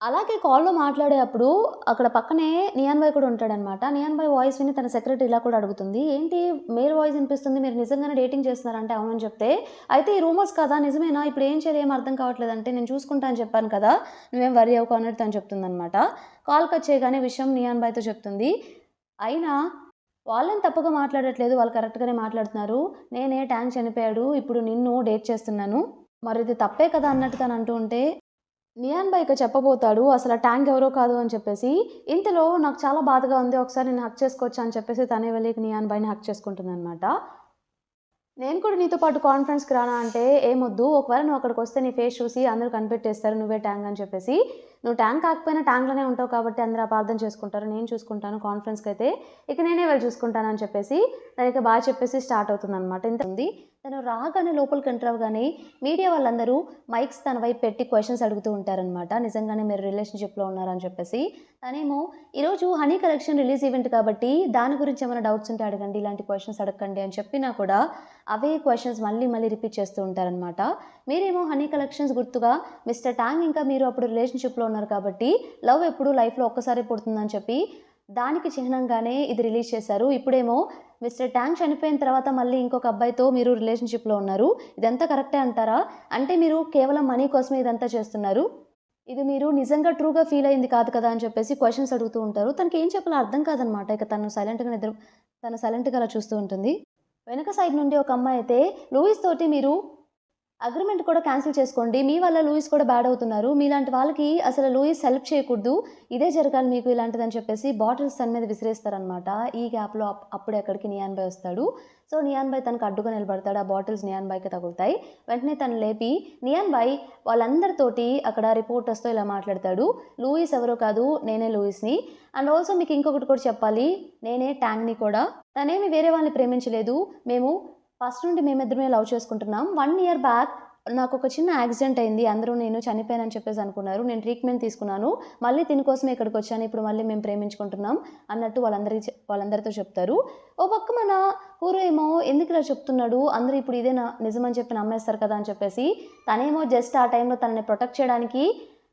అలాగే కాల్‌లో మాట్లాడేటప్పుడు అక్కడ పక్కనే నియాన్ బాయ్ కూడా ఉంటాడనమాట. నియాన్ బాయ్ వాయిస్ విని తన సెక్రటరీ ఇలా కూడా అడుగుతుంది, "ఏంటి మేల్ వాయిస్ వినిపిస్తుంది, మీరు నిజంగానే డేటింగ్ చేస్తున్నారా?" అంటే అవునని చెప్తే, "అయితే ఈ రూమర్స్ కదా నిజమేనా? ఇప్పుడు ఏం చేయాలో ఏం అర్థం కావట్లేదంటే, నేను చూసుకుంటా అని చెప్పాను కదా, నువ్వేం వర్రీ అవ్వకు" అన్నట్టు తను చెప్తుందనమాట. కాల్ కట్ చేయగానే విషయం నియాన్ బాయ్‌తో చెప్తుంది. అయినా వాళ్ళేం తప్పుగా మాట్లాడట్లేదు, వాళ్ళు కరెక్ట్‌గానే మాట్లాడుతున్నారు. నేనే ట్యాంక్ చనిపోయాడు, ఇప్పుడు నిన్ను డేట్ చేస్తున్నాను. మరిది తప్పే కదా అన్నట్టు తను అంటూ ఉంటే, నియాన్ బాయ్ ఇక చెప్పబోతాడు అసలు ఆ ట్యాంక్ ఎవరో కాదు అని చెప్పేసి. ఇంతలో నాకు చాలా బాధగా ఉంది, ఒకసారి నేను హగ్ చేసుకోవచ్చా అని చెప్పేసి తనే వెళ్ళి నియాన్ బాయ్‌ని హగ్ చేసుకుంటుందనమాట. "నేను కూడా నీతో పాటు కాన్ఫరెన్స్‌కి రానా?" అంటే, "ఏమొద్దు. ఒకవేళ నువ్వు అక్కడికొస్తే నీ ఫేస్ చూసి అందరూ కనిపెట్టేస్తారు నువ్వే ట్యాంక్ అని చెప్పేసి. నువ్వు ట్యాంక్ కాకపోయినా ట్యాంక్‌లోనే ఉంటావు కాబట్టి అందరూ అపార్థం చేసుకుంటారు. నేను చూసుకుంటాను కాన్ఫరెన్స్‌కైతే. ఇక నేనే వెళ్ళి చూసుకుంటాను" అని చెప్పేసి తనకి బాయ్ చెప్పేసి స్టార్ట్ అవుతుందనమాట. ఇంత ఉంది. తను రాగానే లోపలికి ఎంటర్ అవ్వగానే మీడియా వాళ్ళందరూ మైక్స్ తన వైపు పెట్టి క్వెషన్స్ అడుగుతూ ఉంటారనమాట. నిజంగానే మీరు రిలేషన్‌షిప్‌లో ఉన్నారా అని చెప్పేసి. తనేమో, "ఈరోజు హనీ కలెక్షన్ రిలీజ్ ఈవెంట్ కాబట్టి దాని గురించి ఏమైనా డౌట్స్ ఉంటే అడగండి. ఇలాంటి క్వెషన్స్ అడగండి" అని చెప్పినా కూడా అవే క్వెషన్స్ మళ్ళీ మళ్ళీ రిపీట్ చేస్తూ ఉంటారనమాట. మీరేమో హనీ కలెక్షన్స్ గుర్తుగా మిస్టర్ టాంగ్ ఇంకా మీరు అప్పుడు రిలేషన్‌షిప్‌లో ఉన్నారు కాబట్టి లవ్ ఎప్పుడు లైఫ్‌లో ఒక్కసారే పుడుతుందని చెప్పి దానికి చిహ్నంగానే ఇది రిలీజ్ చేశారు. ఇప్పుడేమో మిస్టర్ ట్యాంగ్ చనిపోయిన తర్వాత మళ్ళీ ఇంకొక అబ్బాయితో మీరు రిలేషన్‌షిప్‌లో ఉన్నారు. ఇదంతా కరెక్టే అంటారా? అంటే మీరు కేవలం మనీ కోసమే ఇదంతా చేస్తున్నారు. ఇది మీరు నిజంగా ట్రూగా ఫీల్ అయింది కాదు కదా అని చెప్పేసి క్వెషన్స్ అడుగుతూ ఉంటారు. తనకేం చెప్పాలో అర్థం కాదనమాట. ఇక తను సైలెంట్‌గా అలా చూస్తూ ఉంటుంది. వెనక సైడ్ నుండి ఒక అమ్మాయి అయితే, "లూయిస్ తోటి మీరు అగ్రీమెంట్ కూడా క్యాన్సిల్ చేసుకోండి. మీ వల్ల లూయిస్ కూడా బ్యాడ్ అవుతున్నారు. మీలాంటి వాళ్ళకి అసలు లూయిస్ హెల్ప్ చేయకూడదు. ఇదే జరగాలి మీకు ఇలాంటిదని" చెప్పేసి బాటిల్స్ తన మీద విసిరేస్తారనమాట. ఈ గ్యాప్‌లో అప్పుడే అక్కడికి నియాన్ బాయ్ వస్తాడు. సో, నియాన్ బాయ్ తనకు అడ్డుగా నిలబడతాడు. ఆ బాటిల్స్ నియాన్ బాయ్‌కి తగులుతాయి. వెంటనే తను లేపి నియాన్ బాయ్ వాళ్ళందరితోటి అక్కడ రిపోర్టర్స్‌తో ఇలా మాట్లాడతాడు. "లూయిస్ ఎవరో కాదు, నేనే లూయిస్‌ని. అండ్ ఆల్సో మీకు ఇంకొకటి కూడా చెప్పాలి. నేనే ట్యాంగ్‌ని కూడా. తనేమి వేరే వాళ్ళని ప్రేమించలేదు. ఫస్ట్ నుండి మేమిద్దరమే లవ్ చేసుకుంటున్నాం. 1 ఇయర్ బ్యాక్ నాకొక చిన్న యాక్సిడెంట్ అయింది. అందరూ నేను చనిపోయానని చెప్పేసి అనుకున్నారు. నేను ట్రీట్మెంట్ తీసుకున్నాను. మళ్ళీ తిని కోసమే ఇక్కడికొచ్చాను. ఇప్పుడు మళ్ళీ మేము ప్రేమించుకుంటున్నాం" అన్నట్టు వాళ్ళందరితో చెప్తారు. ఓ పక్క మన హీరో ఏమో ఎందుకిలా చెప్తున్నాడు, అందరూ ఇప్పుడు ఇదే నిజమని చెప్పి నమ్మేస్తారు కదా అని చెప్పేసి తనేమో జస్ట్ ఆ టైంలో తనని ప్రొటెక్ట్ చేయడానికి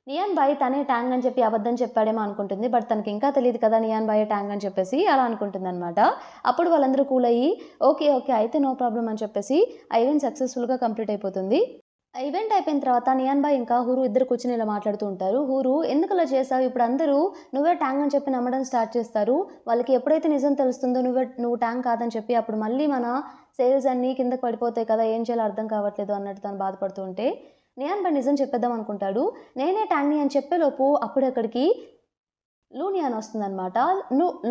నియాన్ బాయ్ తనే ట్యాంగ్ అని చెప్పి అబద్ధం చెప్పాడేమో అనుకుంటుంది. బట్ తనకి ఇంకా తెలీదు కదా నియాన్ బాయే ట్యాంగ్ అని చెప్పేసి అలా అనుకుంటుందనమాట. అప్పుడు వాళ్ళందరూ కూల్ అయ్యి ఓకే, ఓకే అయితే నో ప్రాబ్లమ్ అని చెప్పేసి ఆ ఈవెంట్ సక్సెస్‌ఫుల్‌గా కంప్లీట్ అయిపోతుంది. ఆ ఈవెంట్ అయిపోయిన తర్వాత నియాన్ బాయ్ ఇంకా హూరు ఇద్దరు కూర్చొని ఇలా మాట్లాడుతూ ఉంటారు. "హూరు ఎందుకలా చేశావు? ఇప్పుడు అందరూ నువ్వే ట్యాంగ్ అని చెప్పి నమ్మడం స్టార్ట్ చేస్తారు. వాళ్ళకి ఎప్పుడైతే నిజం తెలుస్తుందో నువ్వు ట్యాంగ్ కాదని చెప్పి అప్పుడు మళ్ళీ మన సేల్స్ అన్నీ కిందకి పడిపోతాయి కదా! ఏం చేయాలో అర్థం కావట్లేదు" అన్నట్టు తను బాధపడుతూ ఉంటే నియాన్ బాయ్ నిజం చెప్పేద్దాం అనుకుంటాడు. నేనే ట్యాంగ్‌ని అని చెప్పేలోపు అప్పుడే అక్కడికి లూనియాన్ వస్తుందనమాట.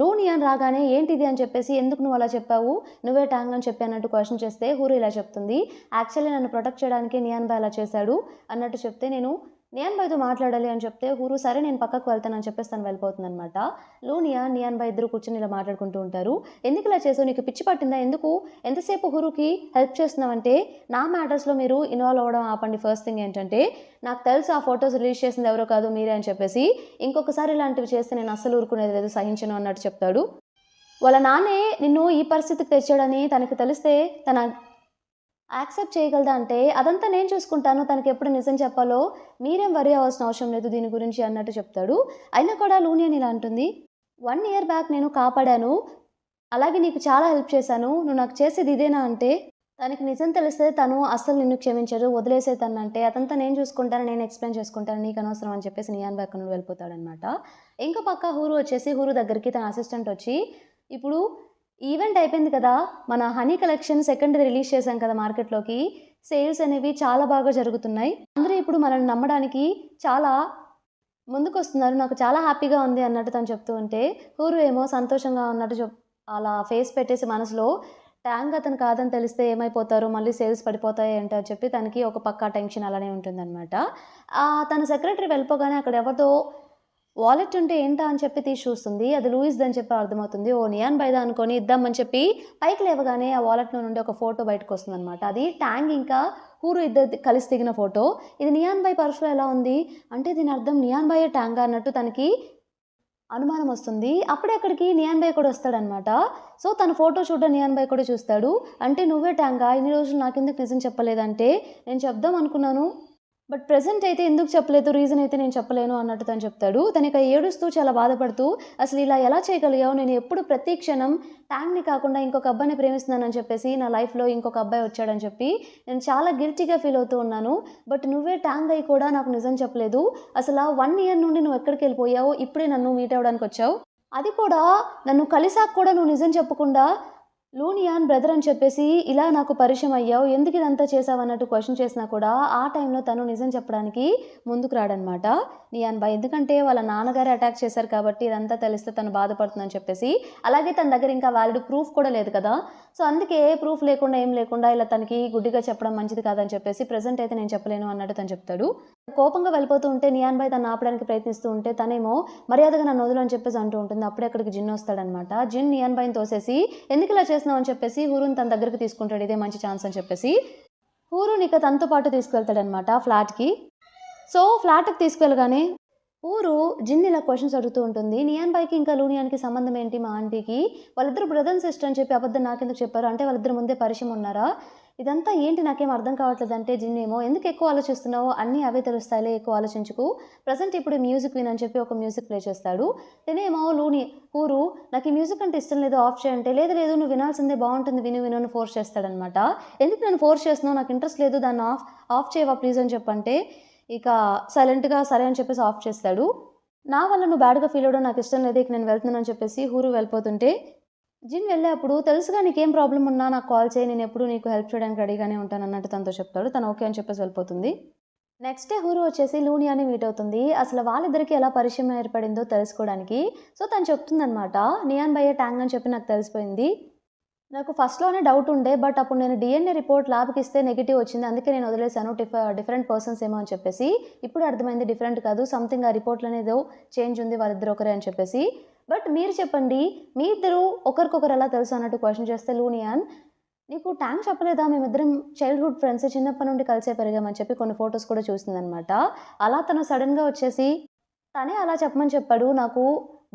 లూనియాన్ రాగానే ఏంటిది అని చెప్పేసి, "ఎందుకు నువ్వు అలా చెప్పావు? నువ్వే ట్యాంగ్ అని చెప్పి" అన్నట్టు క్వెషన్ చేస్తే హూరు ఇలా చెప్తుంది, "యాక్చువల్లీ నన్ను ప్రొటెక్ట్ చేయడానికే నియాన్ బాయ్ అలా చేశాడు" అన్నట్టు చెప్తే, "నేను నియాన్ బాయ్తో మాట్లాడాలి అని చెప్తే హూరు సరే నేను పక్కకు వెళ్తానని చెప్పేసి తను వెళ్ళిపోతుందనమాట. నియాన్ బాయ్ ఇద్దరు కూర్చొని ఇలా మాట్లాడుకుంటూ ఉంటారు. ఎందుకు ఇలా చేసావు, నీకు పిచ్చి పట్టిందా, ఎందుకు ఎంతసేపు హూరుకి హెల్ప్ చేస్తున్నావంటే నా మ్యాటర్స్లో మీరు ఇన్వాల్వ్ అవ్వడం ఆపండి. ఫస్ట్ థింగ్ ఏంటంటే నాకు తెలుసు ఆ ఫొటోస్ రిలీజ్ చేసింది ఎవరో కాదు మీరే అని చెప్పేసి, ఇంకొకసారి ఇలాంటివి చేస్తే నేను అస్సలు ఊరుకునేది లేదు, సహించను అన్నట్టు చెప్తాడు. వాళ్ళ నాన్నే నిన్ను ఈ పరిస్థితికి తెచ్చాడని తనకి తెలిస్తే తన యాక్సెప్ట్ చేయగలదా అంటే అదంతా నేను చూసుకుంటాను, తనకి ఎప్పుడు నిజం చెప్పాలో మీరేం వరీ అవ్వాల్సిన అవసరం లేదు దీని గురించి అన్నట్టు చెప్తాడు. అయినా కూడా లూనియన్ ఇలా అంటుంది, 1 ఇయర్ బ్యాక్ నేను కాపాడాను, అలాగే నీకు చాలా హెల్ప్ చేశాను, నువ్వు నాకు చేసేది ఇదేనా అంటే తనకి నిజం తెలిస్తే తను అస్సలు నిన్ను క్షమించరు, వదిలేసే తనంటే అదంతా నేను చూసుకుంటాను, నేను ఎక్స్ప్లెయిన్ చేసుకుంటాను, నీకు అనవసరం అని చెప్పేసి నియాన్ బ్యాక్ నుండి వెళ్ళిపోతాడనమాట. ఇంకో పక్క హూరు వచ్చేసి హూరు దగ్గరికి తన అసిస్టెంట్ వచ్చి, ఇప్పుడు ఈవెంట్ అయిపోయింది కదా, మన హనీ కలెక్షన్ సెకండ్ది రిలీజ్ చేశాం కదా మార్కెట్లోకి, సేల్స్ అనేవి చాలా బాగా జరుగుతున్నాయి, అందరూ ఇప్పుడు మనల్ని నమ్మడానికి చాలా ముందుకు వస్తున్నారు, నాకు చాలా హ్యాపీగా ఉంది అన్నట్టు తను చెప్తూ ఉంటే హూరు ఏమో సంతోషంగా ఉన్నట్టు అలా ఫేస్ పెట్టేసి మనసులో ట్యాంక్ అతను కాదని తెలిస్తే ఏమైపోతారు, మళ్ళీ సేల్స్ పడిపోతాయి అంటే అని చెప్పి తనకి ఒక పక్క టెన్షన్ అలానే ఉంటుందన్నమాట. తన సెక్రటరీ వెళ్ళిపోగానే అక్కడ ఎవరితో వాలెట్ ఉంటే ఏంటా అని చెప్పి తీసి చూస్తుంది, అది లూయిస్ది అని చెప్పి అర్థమవుతుంది. నియాన్ బైదా అనుకొని ఇద్దామని చెప్పి పైకి లేవగానే ఆ వాలెట్లో నుండి ఒక ఫోటో బయటకు వస్తుంది అనమాట. అది ట్యాంగ్ ఇంకా హూరు ఇద్దరు కలిసి దిగిన ఫోటో. ఇది నియాన్ బాయ్ పర్సులో ఎలా ఉంది అంటే దీని అర్థం నియాన్ బాయ్ ట్యాంగా అన్నట్టు తనకి అనుమానం వస్తుంది. అప్పుడే అక్కడికి నియాన్ బాయ్ కూడా వస్తాడనమాట. సో తన ఫోటో చూడడం నియాన్ బాయ్ కూడా చూస్తాడు. అంటే నువ్వే ట్యాంగా, ఇన్ని రోజులు నాకెందుకు నిజం చెప్పలేదంటే నేను చెప్దాం అనుకున్నాను, బట్ ప్రెజెంట్ అయితే ఎందుకు చెప్పలేదు, రీజన్ అయితే నేను చెప్పలేను అన్నట్టు తను చెప్తాడు. తనకి ఏడుస్తూ చాలా బాధపడుతూ అసలు ఇలా ఎలా చేయగలిగావు, నేను ఎప్పుడు ప్రతి క్షణం ట్యాంగ్ని కాకుండా ఇంకొక అబ్బాయిని ప్రేమిస్తున్నానని చెప్పేసి నా లైఫ్లో ఇంకొక అబ్బాయి వచ్చాడని చెప్పి నేను చాలా గిల్టీగా ఫీల్ అవుతూ ఉన్నాను, బట్ నువ్వే ట్యాంగ్ అయ్యి కూడా నాకు నిజం చెప్పలేదు, అసలు 1 ఇయర్ నుండి నువ్వు ఎక్కడికి వెళ్ళిపోయావు, ఇప్పుడే నన్ను మీట్ అవ్వడానికి వచ్చావు, అది కూడా నన్ను కలిసాక కూడా నువ్వు నిజం చెప్పకుండా లూనియాన్ బ్రదర్ అని చెప్పేసి ఇలా నాకు పరిచయం అయ్యావు, ఎందుకు ఇదంతా చేసావు అన్నట్టు క్వశ్చన్ చేసినా కూడా ఆ టైంలో తను నిజం చెప్పడానికి ముందుకు రాడనమాట నియాన్ బాయ్. ఎందుకంటే వాళ్ళ నాన్నగారే అటాక్ చేశారు కాబట్టి ఇదంతా తెలిస్తే తను బాధపడుతుందని చెప్పేసి, అలాగే తన దగ్గర ఇంకా వ్యాలిడ్ ప్రూఫ్ కూడా లేదు కదా, సో అందుకే ప్రూఫ్ లేకుండా ఏం లేకుండా ఇలా తనకి గుడ్డిగా చెప్పడం మంచిది కాదని చెప్పేసి ప్రెజెంట్ అయితే నేను చెప్పలేను అన్నట్టు తను చెప్తాడు. కోపంగా వెళ్ళిపోతూ ఉంటే నియాన్ బాయ్ తను ఆపడానికి ప్రయత్నిస్తూ ఉంటే తనేమో మర్యాదగా నన్ను వదులు అని చెప్పేసి అంటూ ఉంటుంది. అప్పుడే అక్కడికి జిన్ వస్తాడనమాట. జిన్ నియాన్ బాయ్ని తోసేసి ఎందుకు ఇలా చేస్తున్నావు అని చెప్పేసి హూరుని తన దగ్గరికి తీసుకుంటాడు, ఇదే మంచి ఛాన్స్ అని చెప్పేసి హూరుని ఇక తనతో పాటు తీసుకెళ్తాడనమాట ఫ్లాట్కి. సో ఫ్లాట్కి తీసుకెళ్ళగానే హూరు జిన్ ఇలా క్వశ్చన్స్ అడుగుతూ ఉంటుంది, నియాన్ బాయ్కి ఇంకా లూనియాన్కి సంబంధం ఏంటి, మా ఆంటీకి వాళ్ళిద్దరు బ్రదర్ అండ్ సిస్టర్ అని చెప్పి అబద్ధం నాకెందుకు చెప్పారు, అంటే వాళ్ళిద్దరు ముందే పరిచయం ఉన్నారా, ఇదంతా ఏంటి నాకేం అర్థం కావట్లేదు అంటే జిన్ ఏమో ఎందుకు ఎక్కువ ఆలోచిస్తున్నావు, అన్నీ అవే తెలుస్తాయిలే, ఎక్కువ ఆలోచించుకు, ప్రజెంట్ ఇప్పుడు మ్యూజిక్ విన్ అని చెప్పి ఒక మ్యూజిక్ ప్లే చేస్తాడు. తినేమో హూరు నాకు ఈ మ్యూజిక్ అంటే ఇష్టం లేదు, ఆఫ్ చేయంటే లేదు లేదు నువ్వు వినాల్సిందే, బాగుంటుంది విను విను అని ఫోర్స్ చేస్తాడనమాట. ఎందుకు నేను ఫోర్స్ చేస్తున్నావు, నాకు ఇంట్రెస్ట్ లేదు, దాన్ని ఆఫ్ చేయవా ప్లీజ్ అని చెప్పంటే ఇక సైలెంట్గా సరే అని చెప్పేసి ఆఫ్ చేస్తాడు. నా వల్ల నువ్వు బ్యాడ్గా ఫీల్ అవ్వడం నాకు ఇష్టం లేదు, ఇక నేను వెళ్తున్నాను అని చెప్పేసి హూరు వెళ్ళిపోతుంటే జిన్ వెళ్ళేప్పుడు తెలుసుగా నీకేం ప్రాబ్లం ఉన్నా నాకు కాల్ చేయి, నేను ఎప్పుడు నీకు హెల్ప్ చేయడానికి రెడీగానే ఉంటాను అన్నట్టు తనతో చెప్తాడు. తను ఓకే అని చెప్పేసి వెళ్ళిపోతుంది. నెక్స్ట్ డే హూరు వచ్చేసి లూనియాని మీట్ అవుతుంది. అసలు వాళ్ళిద్దరికి ఎలా పరిచయం ఏర్పడిందో తెలుసుకోవడానికి. సో తను చెప్తుందనమాట, నియాన్ బాయ్ ట్యాంగ్ అని చెప్పి నాకు తెలిసిపోయింది, నాకు ఫస్ట్లోనే డౌట్ ఉండే, బట్ అప్పుడు నేను డిఎన్ఏ రిపోర్ట్ ల్యాబ్కి ఇస్తే నెగిటివ్ వచ్చింది, అందుకే నేను వదిలేశాను, డిఫరెంట్ పర్సన్స్ ఏమో అని చెప్పేసి, ఇప్పుడు అర్థమైంది డిఫరెంట్ కాదు, సంథింగ్ ఆ రిపోర్ట్లోనే ఏదో చేంజ్ ఉంది, వాళ్ళిద్దరు ఒకరే అని చెప్పేసి. బట్ మీరు చెప్పండి మీ ఇద్దరు ఒకరికొకరు ఎలా తెలుసు అన్నట్టు క్వశ్చన్ చేస్తే లూనియాన్ నీకు ట్యాంక్ చెప్పలేదా, మేమిద్దరం చైల్డ్హుడ్ ఫ్రెండ్స్, చిన్నప్పటి నుండి కలిసే పెరిగామని చెప్పి కొన్ని ఫొటోస్ కూడా చూసిందనమాట. అలా తను సడన్గా వచ్చేసి తనే అలా చెప్పమని చెప్పాడు నాకు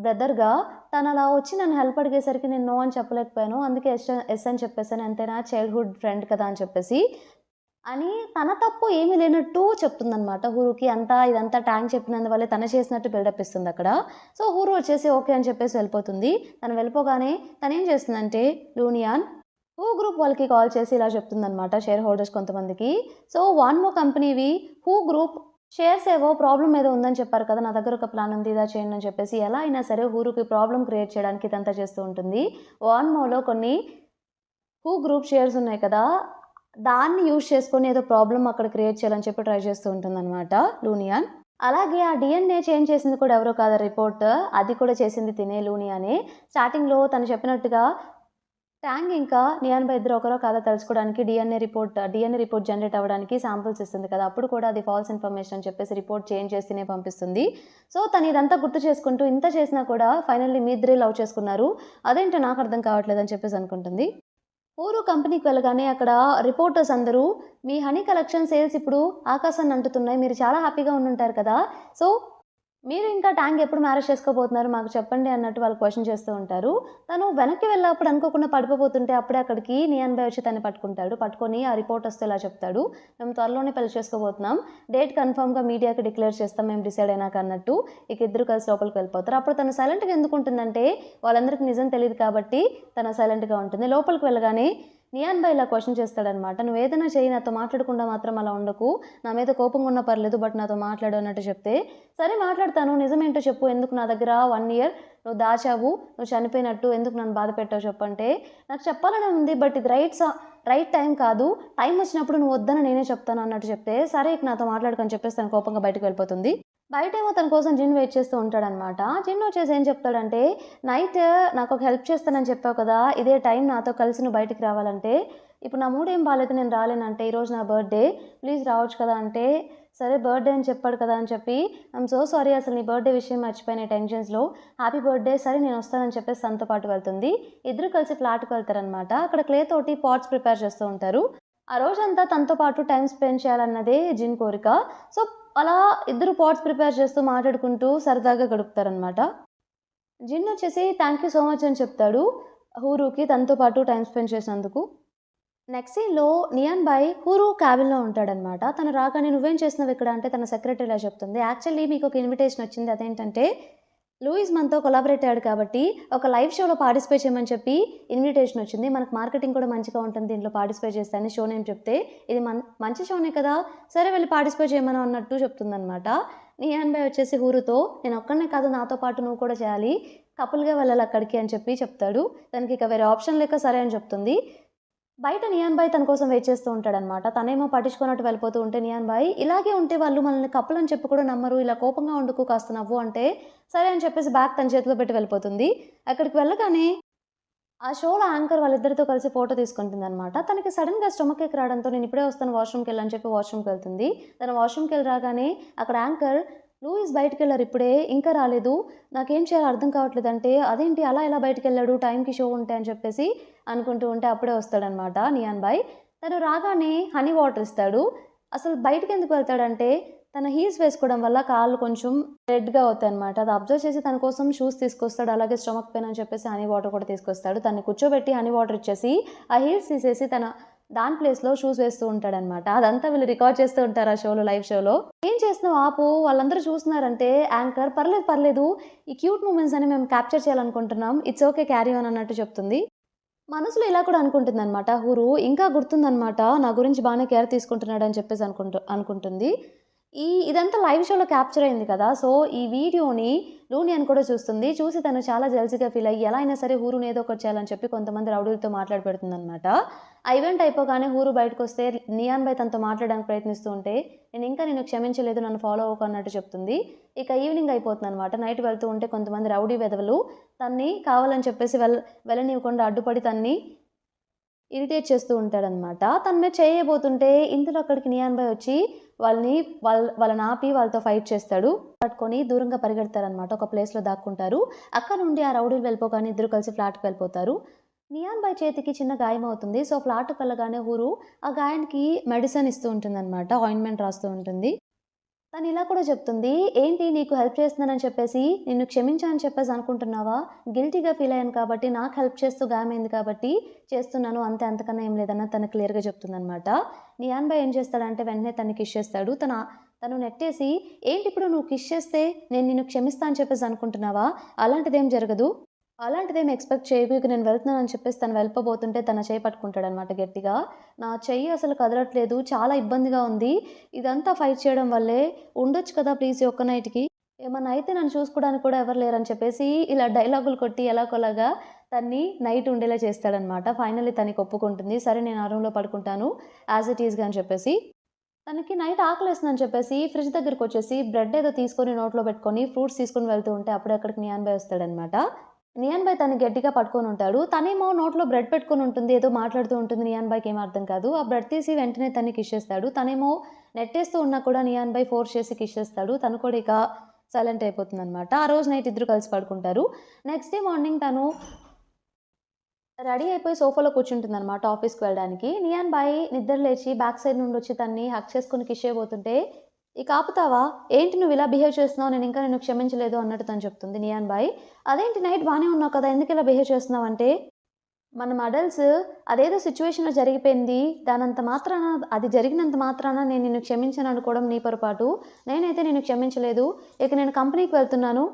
బ్రదర్గా, తను అలా వచ్చి నన్ను హెల్ప్ అడిగేసరికి నేను నో అని చెప్పలేకపోయాను, అందుకే ఎస్ అని చెప్పేసాను, అంతేనా చైల్డ్హుడ్ ఫ్రెండ్ కదా అని చెప్పేసి అని తన తప్పు ఏమీ లేనట్టు చెప్తుందనమాట హూరుకి. ఇదంతా ట్యాంక్ చెప్పినందువల్లే తన చేసినట్టు బిల్డప్ ఇస్తుంది అక్కడ. సో హూరు వచ్చేసి ఓకే అని చెప్పేసి వెళ్ళిపోతుంది. తను వెళ్ళిపోగానే తను ఏం చేస్తుందంటే లూనియాన్ హూ గ్రూప్ వాళ్ళకి కాల్ చేసి ఇలా చెప్తుందనమాట, షేర్ హోల్డర్స్ కొంతమందికి. సో వాన్మో కంపెనీవి హూ గ్రూప్ షేర్స్ ఏవో ప్రాబ్లం ఏదో ఉందని చెప్పారు కదా, నా దగ్గర ఒక ప్లాన్ ఉంది, ఇదా చేయండి అని చెప్పేసి ఎలా అయినా సరే హూరుకి ప్రాబ్లం క్రియేట్ చేయడానికి ఇదంతా చేస్తూ ఉంటుంది. వాన్మోలో కొన్ని హూ గ్రూప్ షేర్స్ ఉన్నాయి కదా, దాన్ని యూజ్ చేసుకొని ఏదో ప్రాబ్లం అక్కడ క్రియేట్ చేయాలని చెప్పి ట్రై చేస్తూ ఉంటుందన్నమాట లూనియాన్. అలాగే ఆ డిఎన్ఏ చేంజ్ చేసింది కూడా ఎవరో కాదు రిపోర్ట్, అది కూడా చేసింది తినే లూనియానే. స్టార్టింగ్లో తను చెప్పినట్టుగా ట్యాంగ్ ఇంకా నియాన్ బై ఇద్దరు ఒకరో కాదో తెలుసుకోవడానికి డిఎన్ఏ రిపోర్ట్ జనరేట్ అవ్వడానికి శాంపుల్స్ ఇస్తుంది కదా, అప్పుడు కూడా అది ఫాల్స్ ఇన్ఫర్మేషన్ అని చెప్పేసి రిపోర్ట్ చేంజ్ చేస్తేనే పంపిస్తుంది. సో తను ఇదంతా గుర్తు చేసుకుంటూ ఇంత చేసినా కూడా ఫైనల్లీ మీ ఇద్దరే లవ్ చేసుకున్నారు, అదేంటో నాకు అర్థం కావట్లేదు అని చెప్పేసి అనుకుంటుంది. ఊరు కంపెనీకి వెళ్ళగానే అక్కడ రిపోర్టర్స్ అందరూ మీ హనీ కలెక్షన్ సేల్స్ ఇప్పుడు ఆకాశాన్ని అంటుతున్నాయి, మీరు చాలా హ్యాపీగా ఉండుంటారు కదా, సో మీరు ఇంకా ట్యాంక్ ఎప్పుడు మ్యారేజ్ చేసుకోబోతున్నారు మాకు చెప్పండి అన్నట్టు వాళ్ళు క్వశ్చన్ చేస్తూ ఉంటారు. తను వెనక్కి వెళ్ళినప్పుడు అనుకోకుండా పడిపోతుంటే అప్పుడే అక్కడికి నియాన్ బై వచ్చి తను పట్టుకొని ఆ రిపోర్టర్స్తో ఇలా చెప్తాడు, మేము త్వరలోనే పెళ్లి చేసుకోబోతున్నాం, డేట్ కన్ఫర్మ్గా మీడియాకి డిక్లేర్ చేస్తాం మేము డిసైడ్ అయినాక అన్నట్టు. ఇక ఇద్దరు కలిసి లోపలికి వెళ్ళిపోతారు. అప్పుడు తను సైలెంట్గా ఎందుకు ఉంటుందంటే వాళ్ళందరికీ నిజం తెలియదు కాబట్టి తను సైలెంట్గా ఉంటుంది. లోపలికి వెళ్ళగానే నియాన్ బై ఇలా క్వశ్చన్ చేస్తాడనమాట, నువ్వు ఏదైనా చేయి నాతో మాట్లాడకుండా మాత్రం అలా ఉండకు, నా మీద కోపంగా ఉన్నా పర్లేదు బట్ నాతో మాట్లాడు అన్నట్టు చెప్తే, సరే మాట్లాడతాను, నిజమేంటో చెప్పు, ఎందుకు నా దగ్గర 1 year నువ్వు దాచావు, నువ్వు చనిపోయినట్టు ఎందుకు నన్ను బాధ పెట్టావు చెప్పంటే, నాకు చెప్పాలని ఉంది బట్ ఇది రైట్ టైం కాదు, టైం వచ్చినప్పుడు నువ్వు వద్దని నేనే చెప్తాను అన్నట్టు చెప్తే, సరే ఇక నాతో మాట్లాడుకొని చెప్పేసి తను కోపంగా బయటకు వెళ్ళిపోతుంది. బయటేమో తన కోసం జిన్ వెయిట్ చేస్తూ ఉంటాడనమాట. జిన్ వచ్చేసి ఏం చెప్తాడంటే, నైట్ నాకు ఒక హెల్ప్ చేస్తానని చెప్పావు కదా, ఇదే టైం నాతో కలిసి నువ్వు బయటికి రావాలంటే, ఇప్పుడు నా మూడ్ ఏం బాగాలేదు నేను రాలేనంటే, ఈరోజు నా బర్త్డే ప్లీజ్ రావచ్చు కదా అంటే, సరే బర్త్డే అని చెప్పాడు కదా అని చెప్పి, ఐఎమ్ సో సారీ అసలు నీ బర్త్డే విషయం మర్చిపోయిన టెన్షన్స్లో, హ్యాపీ బర్త్డే సరే నేను వస్తానని చెప్పేసి తనతో పాటు వెళ్తుంది. ఇద్దరు కలిసి ఫ్లాట్కి వెళ్తారనమాట. అక్కడ క్లే తోటి పాట్స్ ప్రిపేర్ చేస్తూ ఉంటారు. ఆ రోజంతా తనతో పాటు టైం స్పెండ్ చేయాలన్నదే జిన్ కోరిక. సో అలా ఇద్దరు పాట్స్ ప్రిపేర్ చేస్తూ మాట్లాడుకుంటూ సరదాగా గడుపుతారనమాట. జిన్ వచ్చేసి థ్యాంక్ యూ సో మచ్ అని చెప్తాడు హూరుకి తనతో పాటు టైం స్పెండ్ చేసినందుకు. నెక్స్ట్ సీన్లో నియాన్ బై హూరు క్యాబిన్లో ఉంటాడనమాట. తను రాగానే నువ్వేం చేస్తున్నావు ఇక్కడ అంటే తన సెక్రటరీ ఇలా చెప్తుంది, యాక్చువల్లీ మీకు ఒక ఇన్విటేషన్ వచ్చింది, అదేంటంటే లూయిస్ మనతో కొలాబరేట్ అయ్యాడు కాబట్టి ఒక లైవ్ షోలో పార్టిసిపేట్ చేయమని చెప్పి ఇన్విటేషన్ వచ్చింది, మనకు మార్కెటింగ్ కూడా మంచిగా ఉంటుంది దీంట్లో పార్టిసిపేట్ చేస్తానని షో నేమ్ చెప్తే, ఇది మంచి షోనే కదా సరే వెళ్ళి పార్టిసిపేట్ చేయమని అన్నట్టు చెప్తుందనమాట. నియాన్ బై వచ్చేసి హూరుతో నేను ఒక్కడనే కాదు నాతో పాటు నువ్వు కూడా చేయాలి, కపుల్గా వెళ్ళాలి అక్కడికి అని చెప్పి చెప్తాడు. దానికి ఇక వేరే ఆప్షన్ లేక సరే అని చెప్తుంది. బయట నియాన్ బాయ్ తన కోసం వెయిట్ చేస్తూ ఉంటాడనమాట. తనేమో పట్టించుకున్నట్టు వెళ్ళిపోతూ ఉంటే నియాన్ బాయ్ ఇలాగే ఉంటే వాళ్ళు మనల్ని కప్పులు అని చెప్పి కూడా నమ్మరు, ఇలా కోపంగా ఉండుకు కాస్త నవ్వు అంటే సరే అని చెప్పేసి బ్యాగ్ తన చేతిలో పెట్టి వెళ్ళిపోతుంది. అక్కడికి వెళ్ళగానే ఆ షోలో యాంకర్ వాళ్ళిద్దరితో కలిసి ఫోటో తీసుకుంటుంది అనమాట. తనకి సడన్గా స్టమక్ ఎక్ రావడంతో నేను ఇప్పుడే వస్తాను వాష్రూమ్కి వెళ్ళని చెప్పి వాష్రూమ్కి వెళ్తుంది. తను వాష్రూమ్కి వెళ్ళి రాగానే అక్కడ యాంకర్ లూయిస్ బయటికి వెళ్ళారు ఇప్పుడే ఇంకా రాలేదు, నాకేం చేయాలో అర్థం కావట్లేదు అంటే అదేంటి అలా ఎలా బయటికి వెళ్ళాడు టైంకి షో ఉంటే అని చెప్పేసి అనుకుంటూ ఉంటే అప్పుడే వస్తాడనమాట నియాన్ బాయ్. తను రాగానే హనీ వాటర్ ఇస్తాడు. అసలు బయటికి ఎందుకు వెళ్తాడంటే తన హీల్స్ వేసుకోవడం వల్ల కాళ్ళు కొంచెం రెడ్గా అవుతాయి అనమాట. అది అబ్జర్వ్ చేసి తన కోసం షూస్ తీసుకొస్తాడు, అలాగే స్టమక్ పెయిన్ అని చెప్పేసి హనీ వాటర్ కూడా తీసుకొస్తాడు. తన్ని కూర్చోబెట్టి హనీ వాటర్ ఇచ్చేసి ఆ హీల్స్ తీసేసి తన దాని ప్లేస్లో షూస్ వేస్తూ ఉంటాడనమాట. అదంతా వీళ్ళు రికార్డ్ చేస్తూ ఉంటారు ఆ షోలో, లైవ్ షోలో. ఏం చేస్తున్నావు ఆపు వాళ్ళందరూ చూస్తున్నారంటే యాంకర్ పర్లేదు ఈ క్యూట్ మూమెంట్స్ అని మేము క్యాప్చర్ చేయాలనుకుంటున్నాం, ఇట్స్ ఓకే క్యారీ ఆన్ అన్నట్టు చెప్తుంది. మనసులో ఇలా కూడా అనుకుంటుంది అనమాట హూరు, ఇంకా గుర్తుందనమాట నా గురించి బాగానే కేర్ తీసుకుంటున్నాడు అని చెప్పేసి అనుకుంటుంది. ఇదంతా లైవ్ షోలో క్యాప్చర్ అయింది కదా, సో ఈ వీడియోని లూనియన్ కూడా చూస్తుంది. చూసి తను చాలా జెల్సీగా ఫీల్ అయ్యి ఎలా అయినా సరే హూరుని ఏదో ఒకటి చేయాలని చెప్పి కొంతమంది రౌడీలతో మాట్లాడి పెడుతుంది అనమాట. ఆ ఈవెంట్ అయిపోగానే హూరు బయటకు వస్తే నియాన్ బాయ్ తనతో మాట్లాడడానికి ప్రయత్నిస్తూ ఉంటే నేను క్షమించలేదు నన్ను ఫాలో అవ్వకు అన్నట్టు చెప్తుంది. ఇక ఈవినింగ్ అయిపోతుంది అనమాట. నైట్ వెళ్తూ ఉంటే కొంతమంది రౌడీ వెధవలు తన్ని కావాలని చెప్పేసి వెళ్ళనివ్వకుండా అడ్డుపడి తన్ని ఇరిటేట్ చేస్తూ ఉంటాడనమాట. తన మీద చేయబోతుంటే ఇంతలో అక్కడికి నియాన్ బాయ్ వచ్చి వాళ్ళని ఆపి వాళ్ళతో ఫైట్ చేస్తాడు. పట్టుకొని దూరంగా పరిగెడతారనమాట, ఒక ప్లేస్లో దాక్కుంటారు. అక్కడ నుండి ఆ రౌడీలు వెళ్ళిపోగానే ఇద్దరు కలిసి ఫ్లాట్కి వెళ్ళిపోతారు. నియాన్ బాయ్ చేతికి చిన్న గాయం అవుతుంది. సో ఫ్లాట్కి వెళ్ళగానే హూరు ఆ గాయానికి మెడిసిన్ ఇస్తూ ఉంటుంది అనమాట, ఆయింట్మెంట్ రాస్తూ ఉంటుంది. తను ఇలా కూడా చెప్తుంది, ఏంటి నీకు హెల్ప్ చేస్తున్నానని చెప్పేసి నిన్ను క్షమించాలని చెప్పేసి అనుకుంటున్నావా, గిల్టీగా ఫీల్ అయ్యాను కాబట్టి నాకు హెల్ప్ చేస్తూ గాయమైంది కాబట్టి చేస్తున్నాను అంతే, అంతకన్నా ఏం లేదన్న తను క్లియర్గా చెప్తుంది అనమాట. నియాన్ బాయ్ ఏం చేస్తాడంటే వెంటనే తను కిస్ చేస్తాడు. తను నెట్టేసి ఏంటి ఇప్పుడు నువ్వు కిస్ చేస్తే నేను నిన్ను క్షమిస్తా అని చెప్పేసి అనుకుంటున్నావా, అలాంటిదేం జరగదు, అలాంటిదేం ఎక్స్పెక్ట్ చేయకు, ఇక నేను వెళ్తున్నానని చెప్పేసి తను వెళ్ళిపోతుంటే తన చేయి పట్టుకుంటాడనమాట గట్టిగా. నా చెయ్యి అసలు కదలట్లేదు, చాలా ఇబ్బందిగా ఉంది, ఇదంతా ఫైట్ చేయడం వల్లే, ఉండొచ్చు కదా ప్లీజ్ ఒక్క నైట్కి, ఏమన్నా అయితే నన్ను చూసుకోవడానికి కూడా ఎవరు లేరని చెప్పేసి ఇలా డైలాగులు కొట్టి ఎలాగోలాగా తన్ని నైట్ ఉండేలా చేస్తాడనమాట. ఫైనల్లీ తనకి ఒప్పుకుంటుంది, సరే నేను ఆ రూమ్లో పడుకుంటాను యాజ్ ఇట్ ఈస్గా అని చెప్పేసి. తనకి నైట్ ఆకలేస్తుందని చెప్పేసి ఫ్రిడ్జ్ దగ్గరికి వచ్చేసి బ్రెడ్ ఏదో తీసుకొని నోట్లో పెట్టుకొని ఫ్రూట్స్ తీసుకొని వెళ్తూ ఉంటే అప్పుడే అక్కడికి నియాన్ బాయ్ వస్తాడనమాట. నియాన్ బాయ్ తనని గట్టిగా పట్టుకొని ఉంటాడు. తనేమో నోట్లో బ్రెడ్ పెట్టుకొని ఉంటుంది. ఏదో మాట్లాడుతూ ఉంటుంది. నియాన్ బాయ్‌కి ఏం అర్థం కాదు. ఆ బ్రెడ్ తీసి వెంటనే తన్ని కిస్ చేస్తాడు. తనేమో నెట్టేస్తూ ఉన్నా కూడా నియాన్ బాయ్ ఫోర్స్ చేసి కిస్ చేస్తాడు. తను కూడా ఇక సైలెంట్ అయిపోతుందనమాట. ఆ రోజు నైట్ ఇద్దరు కలిసి పడుకుంటారు. నెక్స్ట్ డే మార్నింగ్ తను రెడీ అయిపోయి సోఫాలో కూర్చుంటుందనమాట ఆఫీస్‌కి వెళ్ళడానికి. నియాన్ బాయ్ నిద్ర లేచి బ్యాక్ సైడ్ నుండి వచ్చి తన్ని హగ్ చేసుకొని కిస్ చేయబోతుంటే, "ఇక ఆపుతావా? ఏంటి నువ్వు ఇలా బిహేవ్ చేస్తున్నావు? నేను ఇంకా నిన్ను క్షమించలేదు" అన్నట్టు తను చెప్తుంది నియాన్ బాయ్. "అదేంటి నైట్ బానే ఉన్నావు కదా! ఎందుకు ఇలా బిహేవ్ చేస్తున్నావు" అంటే, మనం అడల్ట్స్ అదేదో సిట్యుయేషన్‌లో జరిగిపోయింది. దానంత మాత్రాన అది జరిగినంత మాత్రాన నేను నిన్ను క్షమించాను అనుకోవడం నీ పొరపాటు. నేనైతే నిన్ను క్షమించలేదు. ఇక నేను కంపెనీకి వెళ్తున్నాను.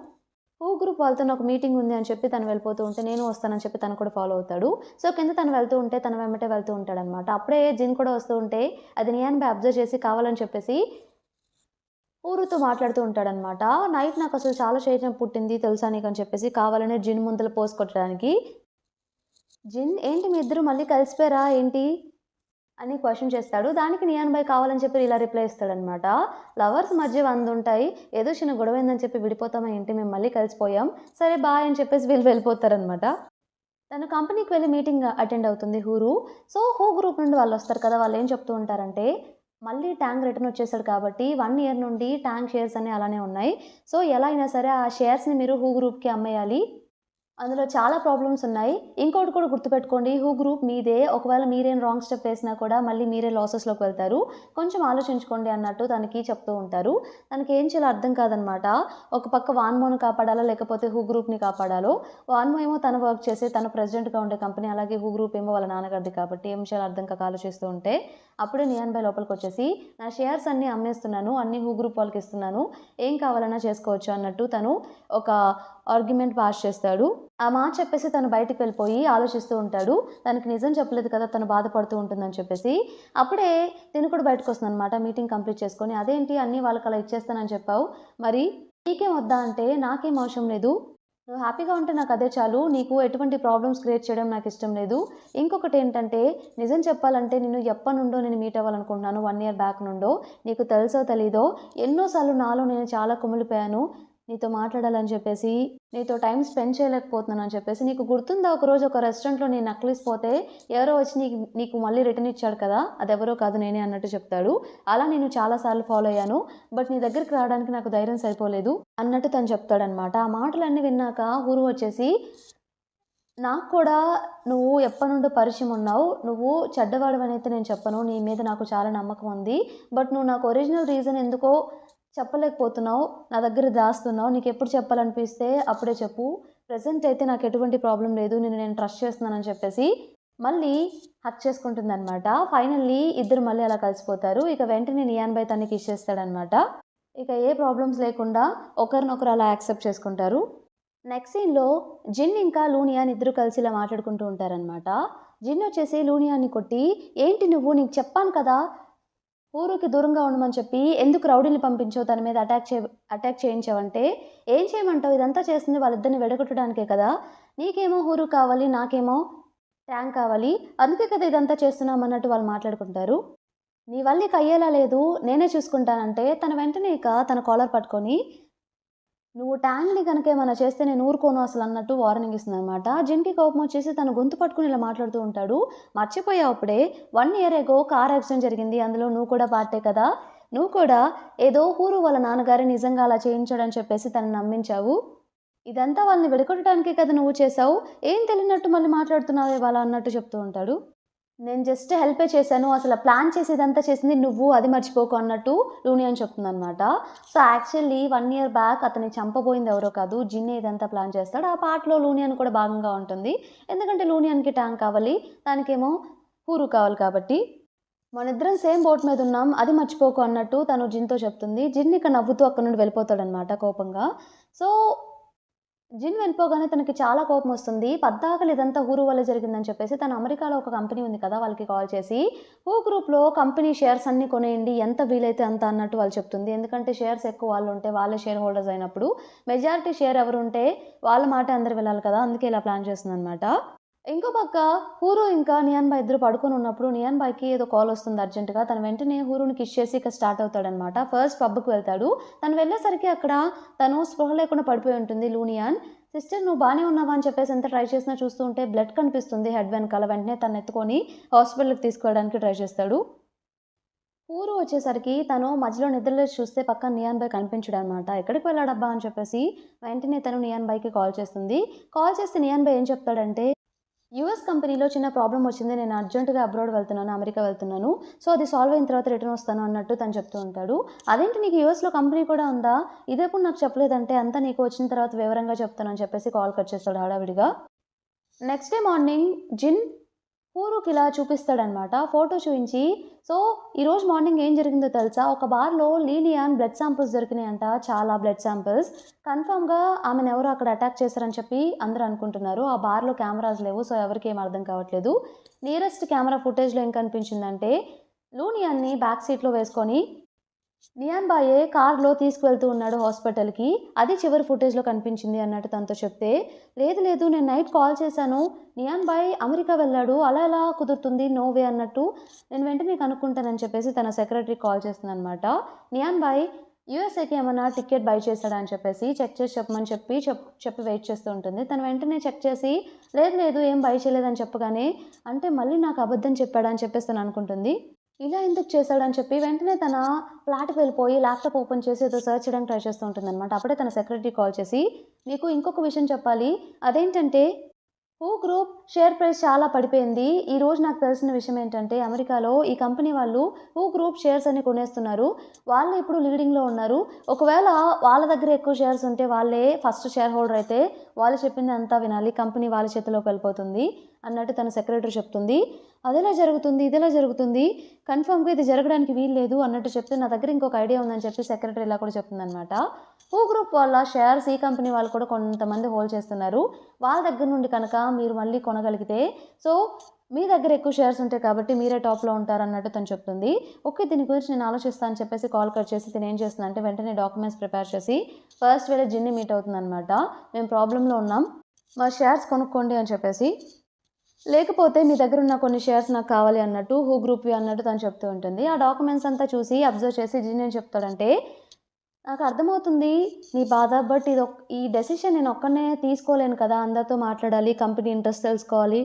గ్రూప్ వాళ్ళతో నాకు మీటింగ్ ఉంది అని చెప్పి తను వెళ్ళిపోతూ ఉంటే, నేను వస్తానని చెప్పి తను కూడా ఫాలో అవుతాడు. సో, కింద తను వెళ్తూ ఉంటే తన వెంబటే వెళ్తూ ఉంటాడనమాట. అప్పుడే జిన్ కూడా వస్తూ ఉంటే, అది నియాన్ బాయ్ అబ్జర్వ్ చేసి కావాలని చెప్పేసి ఊరుతో మాట్లాడుతూ ఉంటాడనమాట. నైట్ నాకసలు చాలా షేక్ పుట్టింది తెలుసా నీకని చెప్పేసి కావాలనే జిన్ ముందల పోజ్ కొట్టడానికి. జిన్ ఏంటి మీ ఇద్దరు మళ్ళీ కలిసిపోయారా ఏంటి? అని క్వెషన్ చేస్తాడు. దానికి నియాన్ బాయ్ కావాలని చెప్పి ఇలా రిప్లై ఇస్తాడనమాట. లవర్స్ మధ్య 100 ఉంటాయి. ఏదో చిన్న గొడవైందని చెప్పి విడిపోతామా ఏంటి? మేము మళ్ళీ కలిసిపోయాం. సరే బాయ్ అని చెప్పేసి వీళ్ళు వెళ్ళిపోతారనమాట. తను కంపెనీకి వెళ్లి మీటింగ్ అటెండ్ అవుతుంది హూరు. సో, గ్రూప్ నుండి వాళ్ళొస్తారు కదా! వాళ్ళేం చెప్తూ ఉంటారంటే, మళ్ళీ టాంగ్ రిటర్న్ వచ్చేసాడు కాబట్టి 1 ఇయర్ నుండి టాంగ్ షేర్స్ అన్నీ అలానే ఉన్నాయి. సో, ఎలా అయినా సరే ఆ షేర్స్‌ని మీరు గ్రూప్‌కి అమ్మేయాలి. అందులో చాలా ప్రాబ్లమ్స్ ఉన్నాయి. ఇంకోటి కూడా గుర్తుపెట్టుకోండి. గ్రూప్ మీదే. ఒకవేళ మీరేం రాంగ్ స్టెప్ వేసినా కూడా మళ్ళీ మీరే లాసెస్‌లోకి వెళ్తారు. కొంచెం ఆలోచించుకోండి అన్నట్టు తనకి చెప్తూ ఉంటారు. తనకేం చేయాలో అర్థం కాదనమాట. ఒక పక్క వాన్మోని కాపాడాలా? లేకపోతే గ్రూప్‌ని కాపాడాలో? వాన్మో ఏమో తను వర్క్ చేసి తను ప్రెసిడెంట్‌గా ఉండే కంపెనీ. అలాగే గ్రూప్ ఏమో వాళ్ళ నాన్నగారిది కాబట్టి ఏం చేయాలో అర్థం కాక ఆలోచిస్తూ ఉంటే, అప్పుడే నియాన్ బాయ్ లోపలికొచ్చేసి, "నా షేర్స్ అన్నీ అమ్మేస్తున్నాను. అన్నీ గ్రూప్ వాళ్ళకి ఇస్తున్నాను. ఏం కావాలన్నా చేసుకోవచ్చు" అన్నట్టు తను ఒక ఆర్గ్యుమెంట్ పాస్ చేస్తాడు. ఆ మాట చెప్పేసి తను బయటికి వెళ్ళిపోయి ఆలోచిస్తూ ఉంటాడు. తనకి నిజం చెప్పలేదు కదా! తను బాధపడుతూ ఉంటుందని చెప్పేసి. అప్పుడే తిను కూడా బయటకొస్తుందనమాట మీటింగ్ కంప్లీట్ చేసుకొని. "అదేంటి అన్నీ వాళ్ళకలా ఇచ్చేస్తానని చెప్పావు. మరి నీకేం వద్దా?" అంటే, "నాకేం అవసరం లేదు. నువ్వు హ్యాపీగా ఉంటే నాకదే చాలు. నీకు ఎటువంటి ప్రాబ్లమ్స్ క్రియేట్ చేయడం నాకిష్టం లేదు. ఇంకొకటేంటంటే, నిజం చెప్పాలంటే నిన్ను ఎప్పటినుండో నేను మీట్ అవ్వాలనుకుంటున్నాను. 1 ఇయర్ బ్యాక్ నుండో. నీకు తెలుసో తెలీదో ఎన్నో సార్లు నాలో నేను చాలా కుమిలిపోయాను. నీతో మాట్లాడాలని చెప్పేసి, నీతో టైమ్ స్పెండ్ చేయలేకపోతున్నానని చెప్పేసి, నీకు గుర్తుందా ఒకరోజు ఒక రెస్టారెంట్‌లో నీ నక్లీస్ పోతే ఎవరో వచ్చి నీకు మళ్ళీ రిటర్న్ ఇచ్చాడు కదా! అదెవరో కాదు నేనే" అన్నట్టు చెప్తాడు. "అలా నేను చాలా సార్లు ఫాలో అయ్యాను. బట్ నీ దగ్గరికి రావడానికి నాకు ధైర్యం సరిపోలేదు" అన్నట్టు తను చెప్తాడనమాట. ఆ మాటలన్నీ విన్నాక గురువు వచ్చేసి, "నాకు కూడా నువ్వు ఎప్పటినుండో పరిచయం ఉన్నావు. నువ్వు చెడ్డవాడివనైతే నేను చెప్పను. నీ మీద నాకు చాలా నమ్మకం ఉంది. బట్ నువ్వు నాకు ఒరిజినల్ రీజన్ ఎందుకో చెప్పలేకపోతున్నావు. నా దగ్గర దాస్తున్నావు. నీకెప్పుడు చెప్పాలనిపిస్తే అప్పుడే చెప్పు. ప్రెజెంట్ అయితే నాకు ఎటువంటి ప్రాబ్లమ్ లేదు. నిన్ను నేను ట్రస్ట్ చేస్తున్నానని" చెప్పేసి మళ్ళీ హగ్ చేసుకుంటుందనమాట. ఫైనల్లీ ఇద్దరు మళ్ళీ అలా కలిసిపోతారు. ఇక వెంటనే నియాన్ బాయ్ తనని కిస్ చేస్తాడనమాట. ఇక ఏ ప్రాబ్లమ్స్ లేకుండా ఒకరినొకరు అలా యాక్సెప్ట్ చేసుకుంటారు. నెక్స్ట్ సీన్‌లో జిన్ ఇంకా లూనియాన్ ఇద్దరు కలిసి ఇలా మాట్లాడుకుంటూ ఉంటారనమాట. జిన్ వచ్చేసి లూనియాన్ని కొట్టి, "ఏంటి నువ్వు నీకు చెప్పాను కదా! ఊరుకి దూరంగా ఉండమని చెప్పి ఎందుకు రౌడీని పంపించావు తన మీద అటాక్ చేయించావంటే, ఏం చేయమంటావు? ఇదంతా చేస్తుంది వాళ్ళిద్దరిని విడగొట్టడానికే కదా! నీకేమో హూరు కావాలి. నాకేమో ట్యాంక్ కావాలి. అందుకే కదా ఇదంతా చేస్తున్నాం" అన్నట్టు వాళ్ళు మాట్లాడుకుంటారు. "నీ వల్ల ఇక అయ్యేలా లేదు. నేనే చూసుకుంటానంటే" తను వెంటనే ఇక తన కాలర్ పట్టుకొని, "నువ్వు ట్యాంక్‌ని గనక ఏమన్నా చేస్తే నేను ఊరుకోను అసలన్నట్టు" వార్నింగ్ ఇస్తుందనమాట. జిన్‌కి కోపమొచ్చేసి తను గొంతు పట్టుకొని ఇలా మాట్లాడుతూ ఉంటాడు. "మర్చిపోయావు అప్పుడే 1 ఇయర్ ఎగో కార్ యాక్సిడెంట్ జరిగింది. అందులో నువ్వు కూడా పార్టే కదా! నువ్వు కూడా ఏదో హూరు వాళ్ళ నాన్నగారే నిజంగా అలా చేయించాడని చెప్పేసి తనని నమ్మించావు. ఇదంతా వాళ్ళని విడగొట్టడానికే కదా నువ్వు చేశావు. ఏం తెలియనట్టు మళ్ళీ మాట్లాడుతున్నావే ఇవాళ" అన్నట్టు చెప్తూ ఉంటాడు. "నేను జస్ట్ హెల్పే చేశాను. అసల ప్లాన్ చేసి ఇదంతా చేసింది నువ్వు. అది మర్చిపోకు" అన్నట్టు లూనియన్ చెప్తుందనమాట. సో, యాక్చువల్లీ 1 ఇయర్ బ్యాక్ అతన్ని చంపబోయింది ఎవరో కాదు. జిన్నే ఇదంతా ప్లాన్ చేస్తాడు. ఆ పార్ట్‌లో లూనియన్ కూడా భాగంగా ఉంటుంది. ఎందుకంటే లూనియన్‌కి ట్యాంక్ కావాలి. దానికేమో హూరు కావాలి కాబట్టి. "మనిద్దరం సేమ్ బోట్ మీద ఉన్నాం. అది మర్చిపోకు" అన్నట్టు తను జిన్‌తో చెప్తుంది. జిన్ ఇక నవ్వుతూ అక్కడి నుండి వెళ్ళిపోతాడనమాట కోపంగా. సో, జిన్ వెళ్ళిపోగానే తనకి చాలా కోపమొస్తుంది. పద్దాకల ఇదంతా హూరు వల్లే జరిగిందని చెప్పేసి తను అమెరికాలో ఒక కంపెనీ ఉంది కదా! వాళ్ళకి కాల్ చేసి, గ్రూప్‌లో కంపెనీ షేర్స్ అన్నీ కొనేయండి. ఎంత వీలైతే అంత అన్నట్టు వాళ్ళు చెప్తుంది. ఎందుకంటే షేర్స్ ఎక్కువ వాళ్ళుంటే వాళ్ళే షేర్ హోల్డర్స్ అయినప్పుడు మెజారిటీ షేర్ ఎవరుంటే వాళ్ళ మాటే అందరూ వినాలి కదా! అందుకే ఇలా ప్లాన్ చేస్తుందనమాట. ఇంకో పక్క హూరు ఇంకా నియాన్ బాయ్ ఇద్దరు పడుకొనున్నప్పుడు నియాన్ బాయ్‌కి ఏదో కాలొస్తుంది అర్జెంట్‌గా. తను వెంటనే హూరుని కిస్ చేసి ఇక స్టార్ట్ అవుతాడనమాట. ఫస్ట్ పబ్‌కి వెళ్తాడు. తను వెళ్ళేసరికి అక్కడ తను స్పృహ లేకుండా పడిపోయి ఉంటుంది లూనియాన్. సిస్టర్ నువ్వు బాగానే ఉన్నావా అని చెప్పేసి ఎంత ట్రై చేసినా చూస్తూ ఉంటే బ్లడ్ కనిపిస్తుంది హెడ్ వెనకాల. వెంటనే తను ఎత్తుకొని హాస్పిటల్కి తీసుకువెళ్ళడానికి ట్రై చేస్తాడు. ఊరు వచ్చేసరికి తను మధ్యలో నిద్రలేచి చూస్తే పక్కన నియాన్ బాయ్ కనిపించడనమాట. ఎక్కడికి వెళ్ళాడబ్బా అని చెప్పేసి వెంటనే తను నియాన్ బాయ్కి కాల్ చేస్తుంది. కాల్ చేస్తే నియాన్ బాయ్ ఏం చెప్తాడంటే, యూఎస్ కంపెనీలో చిన్న ప్రాబ్లమ్ వచ్చింది. నేను అర్జెంట్‌గా అబ్రాడ్ వెళ్తున్నాను. అమెరికా వెళ్తున్నాను. సో, అది సాల్వ్ అయిన తర్వాత రిటర్న్ వస్తాను అన్నట్టు తను చెప్తూ ఉంటాడు. అదేంటి నీకు యూఎస్‌లో కంపెనీ కూడా ఉందా? ఇదెప్పుడు నాకు చెప్పలేదంటే, అంతా నీకు వచ్చిన తర్వాత వివరంగా చెప్తాను అని చెప్పేసి కాల్ కట్ చేస్తాడు హడావిడిగా. నెక్స్ట్ డే మార్నింగ్ జిన్ హూరుకి ఇలా చూపిస్తాడనమాట. ఫోటో చూయించి, సో, ఈరోజు మార్నింగ్ ఏం జరిగిందో తెలుసా? ఒక బార్‌లో లీనియాన్ బ్లడ్ శాంపిల్స్ దొరికినాయంట. చాలా బ్లడ్ శాంపిల్స్. కన్ఫర్మ్‌గా ఆమెనెవరో అక్కడ అటాక్ చేశారని చెప్పి అందరూ అనుకుంటున్నారు. ఆ బార్‌లో కెమెరాస్ లేవు. సో, ఎవరికీ ఏం అర్థం కావట్లేదు. నియరెస్ట్ కెమెరా ఫుటేజ్‌లో ఏం కనిపించిందంటే, లూనియాన్‌ని బ్యాక్ సీట్‌లో వేసుకొని నియాన్ బాయే కార్‌లో తీసుకువెళ్తూ ఉన్నాడు హాస్పిటల్‌కి. అది చివరి ఫుటేజ్‌లో కనిపించింది అన్నట్టు తనతో చెప్తే, లేదు నేను నైట్ కాల్ చేశాను. నియాన్ బాయ్ అమెరికా వెళ్ళాడు. అలా ఎలా కుదురుతుంది? నో వే అన్నట్టు నేను వెంటనే కనుక్కుంటానని చెప్పేసి తన సెక్రటరీకి కాల్ చేస్తుందనమాట. నియాన్ బాయ్ యూఎస్ఏకి ఏమన్నా టికెట్ బై చేశాడా అని చెప్పేసి చెక్ చేసి చెప్పమని చెప్పి వెయిట్ చేస్తూ ఉంటుంది. తను వెంటనే చెక్ చేసి లేదు ఏం బై చేయలేదని చెప్పగానే, అంటే మళ్ళీ నాకు అబద్ధం చెప్పాడా అని చెప్పేసి తను అనుకుంటుంది. ఇలా ఎందుకు చేశాడని చెప్పి వెంటనే తన ఫ్లాట్‌కి వెళ్ళిపోయి ల్యాప్‌టాప్ ఓపెన్ చేసి ఏదో సెర్చ్ చేయడానికి ట్రై చేస్తూ ఉంటుందనమాట. అప్పుడే తన సెక్రటరీ కాల్ చేసి, "నీకు ఇంకొక విషయం చెప్పాలి. అదేంటంటే హూ గ్రూప్ షేర్ ప్రైస్ చాలా పడిపోయింది. ఈరోజు నాకు తెలిసిన విషయం ఏంటంటే అమెరికాలో ఈ కంపెనీ వాళ్ళు హూ గ్రూప్ షేర్స్ అన్ని కొనేస్తున్నారు. వాళ్ళే ఇప్పుడు లీడింగ్‌లో ఉన్నారు. ఒకవేళ వాళ్ళ దగ్గర ఎక్కువ షేర్స్ ఉంటే వాళ్ళే ఫస్ట్ షేర్ హోల్డర్ అయితే వాళ్ళు చెప్పింది అంతా వినాలి. కంపెనీ వాళ్ళ చేతిలోకి వెళ్ళిపోతుంది" అన్నట్టు తన సెక్రటరీ చెప్తుంది. "అదెలా జరుగుతుంది? ఇదెలా జరుగుతుంది? కన్ఫర్మ్‌గా ఇది జరగడానికి వీల్లేదు" అన్నట్టు చెప్తే, "నా దగ్గర ఇంకొక ఐడియా ఉందని" చెప్పి సెక్రటరీ ఇలా కూడా చెప్తుందనమాట. హూ గ్రూప్ వాళ్ళ షేర్స్ ఈ కంపెనీ వాళ్ళు కూడా కొంతమంది హోల్డ్ చేస్తున్నారు. వాళ్ళ దగ్గర నుండి కనుక మీరు మళ్ళీ కొనగలిగితే, సో, మీ దగ్గర ఎక్కువ షేర్స్ ఉంటాయి కాబట్టి మీరే టాప్‌లో ఉంటారన్నట్టు తను చెప్తుంది. ఓకే. దీని గురించి నేను ఆలోచిస్తా అని చెప్పేసి కాల్ కట్ చేసి తినేం చేస్తుందంటే వెంటనే డాక్యుమెంట్స్ ప్రిపేర్ చేసి ఫస్ట్ వెళ్ళి జిన్ని మీట్ అవుతుందనమాట. "మేము ప్రాబ్లమ్‌లో ఉన్నాం. మా షేర్స్ కొనుక్కోండి" అని చెప్పేసి. లేకపోతే మీ దగ్గరున్న కొన్ని షేర్స్ నాకు కావాలి అన్నట్టు హూ గ్రూప్‌వి అన్నట్టు తను చెప్తూ ఉంటుంది. ఆ డాక్యుమెంట్స్ అంతా చూసి అబ్జర్వ్ చేసి జిన్ ఏం చెప్తాడంటే, నాకు అర్థమవుతుంది నీ బాధ. బట్ ఈ డెసిషన్ నేను ఒక్కడినే తీసుకోలేను కదా! అందరితో మాట్లాడాలి. కంపెనీ ఇంట్రెస్ట్ తెలుసుకోవాలి.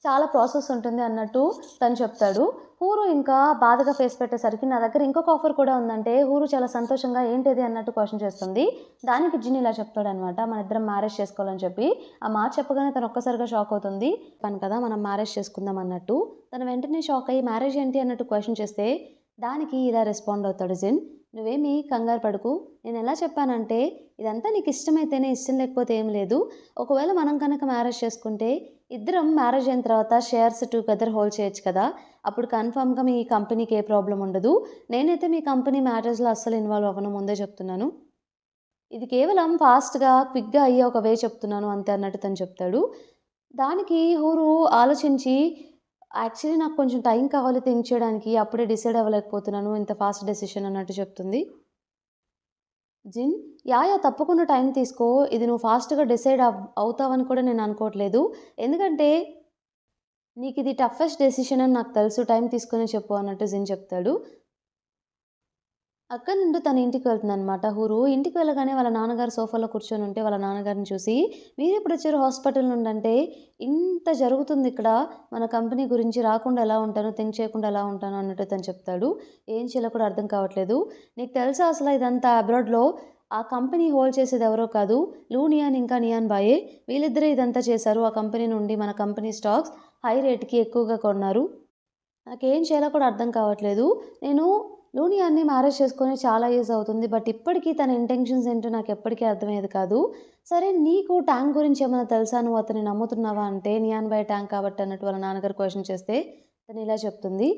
చాలా ప్రాసెస్ ఉంటుంది అన్నట్టు తను చెప్తాడు. హూరు ఇంకా బాధగా ఫేస్ పెట్టేసరికి నా దగ్గర ఇంకొక ఆఫర్ కూడా ఉందంటే హూరు చాలా సంతోషంగా ఏంటిది అన్నట్టు క్వెషన్ చేస్తుంది. దానికి జిన్ ఇలా చెప్తాడనమాట. మన ఇద్దరం మ్యారేజ్ చేసుకోవాలని చెప్పి. ఆ మాట చెప్పగానే తను ఒక్కసారిగా షాక్ అవుతుంది. చెప్పాను కదా మనం మ్యారేజ్ చేసుకుందాం అన్నట్టు. తను వెంటనే షాక్ అయ్యి మ్యారేజ్ ఏంటి అన్నట్టు క్వెషన్ చేస్తే దానికి ఇలా రెస్పాండ్ అవుతాడు జిన్. "నువ్వేమీ కంగారు పడకు. నేను ఎలా చెప్పానంటే ఇదంతా నీకు ఇష్టమైతేనే, ఇష్టం లేకపోతే ఏం లేదు. ఒకవేళ మనం కనుక మ్యారేజ్ చేసుకుంటే ఇద్దరం మ్యారేజ్ అయిన తర్వాత షేర్స్ టుగెదర్ హోల్డ్ చేయొచ్చు కదా! అప్పుడు కన్ఫర్మ్‌గా మీ కంపెనీకి ఏ ప్రాబ్లమ్ ఉండదు. నేనైతే మీ కంపెనీ మ్యాటర్స్‌లో అస్సలు ఇన్వాల్వ్ అవ్వను ముందే చెప్తున్నాను. ఇది కేవలం ఫాస్ట్‌గా, క్విక్‌గా అయ్యే ఒక వే చెప్తున్నాను అంతే" అన్నట్టు తను చెప్తాడు. దానికి హూరు ఆలోచించి యాక్చువల్లీ నాకు కొంచెం టైం కావాలి థింక్ చేయడానికి. అప్పుడే డిసైడ్ అవ్వలేకపోతున్నాను. ఇంత ఫాస్ట్ డెసిషన్ అన్నట్టు చెప్తుంది. జిన్, యాహ్! తప్పకుండా టైం తీసుకో. ఇది నువ్వు ఫాస్ట్‌గా డిసైడ్ అవుతావని కూడా నేను అనుకోవట్లేదు. ఎందుకంటే నీకిది టఫెస్ట్ డెసిషన్ అని నాకు తెలుసు. టైం తీసుకొనే చెప్పు అన్నట్టు జిన్ చెప్తాడు. అక్కడి నుండి తన ఇంటికి వెళ్తుందనమాట హూరు. ఇంటికి వెళ్ళగానే వాళ్ళ నాన్నగారు సోఫాలో కూర్చొనుంటే వాళ్ళ నాన్నగారిని చూసి, "మీరెప్పుడొచ్చారు హాస్పిటల్ నుండంటే, ఇంత జరుగుతుందిక్కడ. మన కంపెనీ గురించి రాకుండా ఎలా ఉంటాను, థింక్ చేయకుండా ఎలా ఉంటాను" అన్నట్టు తను చెప్తాడు. ఏం చేయాలో కూడా అర్థం కావట్లేదు. "నీకు తెలుసా అసల ఇదంతా అబ్రాడ్‌లో ఆ కంపెనీ హోల్డ్ చేసేది ఎవరో కాదు. లూనియాన్ ఇంకా నియాన్ బాయే. వీళ్ళిద్దరే ఇదంతా చేశారు. ఆ కంపెనీ నుండి మన కంపెనీ స్టాక్స్ హై రేట్‌కి ఎక్కువగా కొన్నారు. నాకేం చేయాలో కూడా అర్థం కావట్లేదు. నేను లూనియాన్ని మ్యారేజ్ చేసుకొని చాలా ఇయర్స్ అవుతుంది. బట్ ఇప్పటికి తన ఇంటెన్షన్స్ ఏంటో నాకెప్పటికీ అర్థమయ్యేది కాదు. సరే నీకు ట్యాంక్ గురించి ఏమైనా తెలుసా? నువ్వు అతన్ని నమ్ముతున్నావా? అంటే నియాన్ బాయ్ ట్యాంక్ కాబట్టి అన్నట్టు వాళ్ళ నాన్నగారు క్వెషన్ చేస్తే తను ఇలా చెప్తుంది.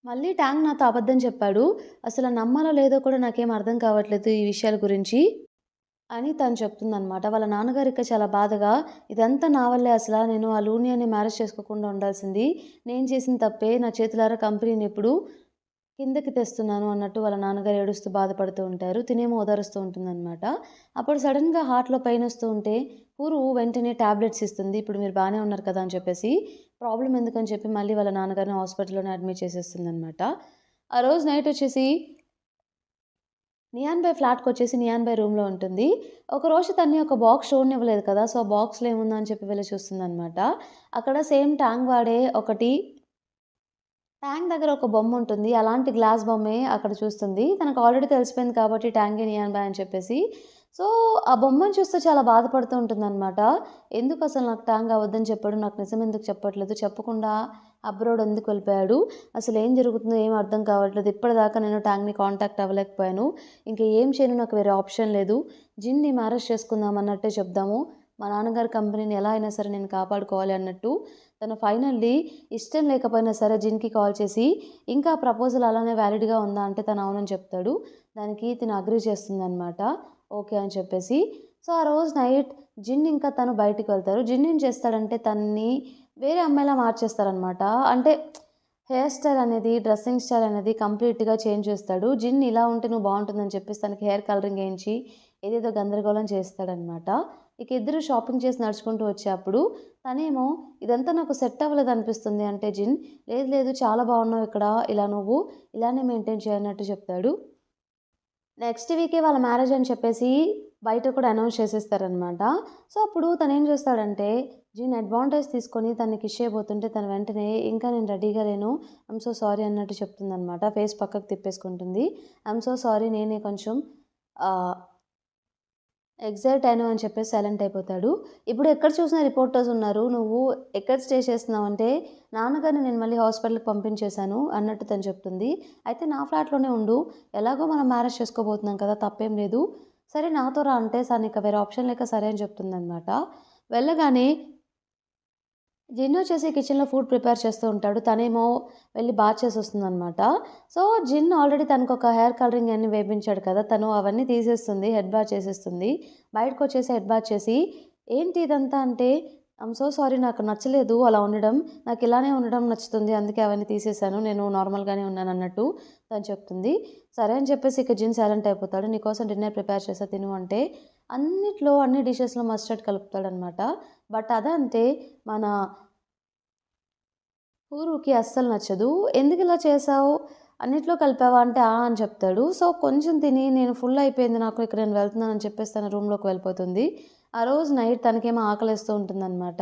మళ్ళీ ట్యాంక్ నాతో అబద్ధం చెప్పాడు. అసలు నమ్మాలో లేదో కూడా నాకేం అర్థం కావట్లేదు ఈ విషయాల గురించి అని తను చెప్తుందనమాట. వాళ్ళ నాన్నగారు ఇక చాలా బాధగా, "ఇదంతా నా వల్లే అసల. నేను ఆ లూనియాని మ్యారేజ్ చేసుకోకుండా ఉండాల్సింది. నేను చేసిన తప్పే. నా చేతులారా కంపెనీని ఇప్పుడు కిందకి తెస్తున్నాను" అన్నట్టు వాళ్ళ నాన్నగారు ఏడుస్తూ బాధపడుతూ ఉంటారు. తినేమో ఓదారుస్తూ ఉంటుందనమాట. అప్పుడు సడెన్‌గా హార్ట్‌లో పెయినొస్తూ ఉంటే హూరు వెంటనే టాబ్లెట్స్ ఇస్తుంది. "ఇప్పుడు మీరు బానే ఉన్నారు కదా!" అని చెప్పేసి. ప్రాబ్లమ్ ఎందుకని చెప్పి మళ్ళీ వాళ్ళ నాన్నగారిని హాస్పిటల్‌లోనే అడ్మిట్ చేసేస్తుందనమాట. ఆ రోజు నైట్ వచ్చేసి నియాన్ బై ఫ్లాట్‌కి వచ్చేసి నియాన్ బై రూమ్‌లో ఉంటుంది. ఒకరోజు తన్ని ఒక బాక్స్ చూడనివ్వలేదు కదా! సో, ఆ బాక్స్‌లో ఏముందో అని చెప్పి వెళ్లి చూస్తుందనమాట. అక్కడ సేమ్ టాంగ్ వాడే ఒకటి ట్యాంక్ దగ్గర ఒక బొమ్ముంటుంది. అలాంటి గ్లాస్ బొమ్మే అక్కడ చూస్తుంది. తనకు ఆల్రెడీ తెలిసిపోయింది కాబట్టి ట్యాంగే నియాన్ బాయ్ అని చెప్పేసి. సో, ఆ బొమ్మను చూస్తూ చాలా బాధపడుతూ ఉంటుందనమాట. ఎందుకసలు నాకు ట్యాంగ్ అబద్ధం చెప్పాడు? నాకు నిజం ఎందుకు చెప్పట్లేదు? చెప్పకుండా అబ్రాడ్ ఎందుకు వెళ్ళిపోయాడు? అసలేం జరుగుతుందో ఏం అర్థం కావట్లేదు. ఇప్పటిదాకా నేను ట్యాంగ్‌ని కాంటాక్ట్ అవ్వలేకపోయాను. ఇంక ఏం చేయను, నాకు వేరే ఆప్షన్ లేదు. జిన్‌ని మ్యారేజ్ చేసుకుందాం అన్నట్టే చెప్దాము. మా నాన్నగారి కంపెనీని ఎలా అయినా సరే నేను కాపాడుకోవాలి అన్నట్టు తను ఫైనల్లీ ఇష్టం లేకపోయినా సరే జిన్‌కి కాల్ చేసి, ఇంకా ప్రపోజల్ అలానే వ్యాలిడ్‌గా ఉందా అంటే తను అవునని చెప్తాడు. దానికి తిను అగ్రీ చేస్తుందనమాట. ఓకే అని చెప్పేసి. సో, ఆ రోజు నైట్ జిన్ ఇంకా తను బయటికి వెళ్తారు. జిన్ ఏం చేస్తాడంటే తనని వేరే అమ్మాయిలా మార్చేస్తారనమాట. అంటే హెయిర్ స్టైల్ అనేది, డ్రెస్సింగ్ స్టైల్ అనేది కంప్లీట్‌గా చేంజ్ చేస్తాడు. జిన్ ఇలా ఉంటే నువ్వు బావుంటుందని చెప్పేసి తనకి హెయిర్ కలరింగ్ ఏయించి ఏదేదో గందరగోళం చేస్తాడనమాట. ఇక ఇద్దరు షాపింగ్ చేసి నడుచుకుంటూ వచ్చేప్పుడు తనేమో ఇదంతా నాకు సెట్ అవ్వలేదనిపిస్తుంది అంటే జిన్, లేదు లేదు చాలా బాగున్నావు ఇక్కడ, ఇలా నువ్వు ఇలానే మెయింటైన్ చేయన్నట్టు చెప్తాడు. నెక్స్ట్ వీకే వాళ్ళ మ్యారేజ్ అని చెప్పేసి బయట కూడా అనౌన్స్ చేసేస్తారనమాట. సో, అప్పుడు తనేం చేస్తాడంటే జిన్ అడ్వాంటేజ్ తీసుకొని తనని కిస్ చేయబోతుంటే తను వెంటనే ఇంకా నేను రెడీగా లేను, ఐయామ్ సో సారీ అన్నట్టు చెప్తుందనమాట. ఫేస్ పక్కకు తిప్పేసుకుంటుంది. ఐయామ్ సో సారీ, నేనే కొంచెం ఆహ్ ఎగ్జైట్ అయినావు అని చెప్పేసి సైలెంట్ అయిపోతాడు. ఇప్పుడు ఎక్కడ చూసినా రిపోర్టర్స్ ఉన్నారు. నువ్వు ఎక్కడ స్టే చేస్తున్నావు అంటే, నాన్నగారిని నేను మళ్ళీ హాస్పిటల్‌కి పంపించేశాను అన్నట్టు తను చెప్తుంది. అయితే నా ఫ్లాట్‌లోనే ఉండు. ఎలాగో మనం మ్యారేజ్ చేసుకోబోతున్నాం కదా! తప్పేం లేదు. సరే నాతో రా అంటే తనిక వేరే ఆప్షన్ లేక సరే అని చెప్తుందనమాట. వెళ్ళగానే జిన్ వచ్చేసి కిచెన్‌లో ఫుడ్ ప్రిపేర్ చేస్తూ ఉంటాడు. తనేమో వెళ్లి బాత్ చేసొస్తుందనమాట. సో, జిన్ ఆల్రెడీ తనకొక హెయిర్ కలరింగ్ అన్నీ వేపించాడు కదా! తను అవన్నీ తీసేస్తుంది. హెడ్ బాత్ చేసేస్తుంది. బయటకొచ్చేసి హెడ్ బాత్ చేసి, "ఏంటి ఇదంతా" అంటే, "ఐయామ్ సో సారీ, నాకు నచ్చలేదు అలా ఉండడం. నాకు ఇలానే ఉండడం నచ్చుతుంది. అందుకే అవన్నీ తీసేశాను. నేను నార్మల్‌గానే ఉన్నానన్నట్టు తను చెప్తుంది. సరే అని చెప్పేసి ఇక జిన్ సైలెంట్ అయిపోతాడు. "నీకోసం డిన్నర్ ప్రిపేర్ చేశా తిను" అంటే, అన్నిట్లో అన్ని డిషెస్‌లో మస్టర్డ్ కలుపుతాడనమాట. బట్ అదంతే మన ఊరుకి అస్సలు నచ్చదు. "ఎందుకిలా చేశావు? అన్నిట్లో కలిపావా?" అంటే, "ఆ" అని చెప్తాడు. సో, కొంచెం తిని నేను ఫుల్ అయిపోయింది నాకు, ఇక నేను వెళ్తున్నానని చెప్పేసి తన రూమ్‌లోకి వెళ్ళిపోతుంది. ఆ రోజు నైట్ తనకేమో ఆకలేస్తూ ఉంటుందనమాట.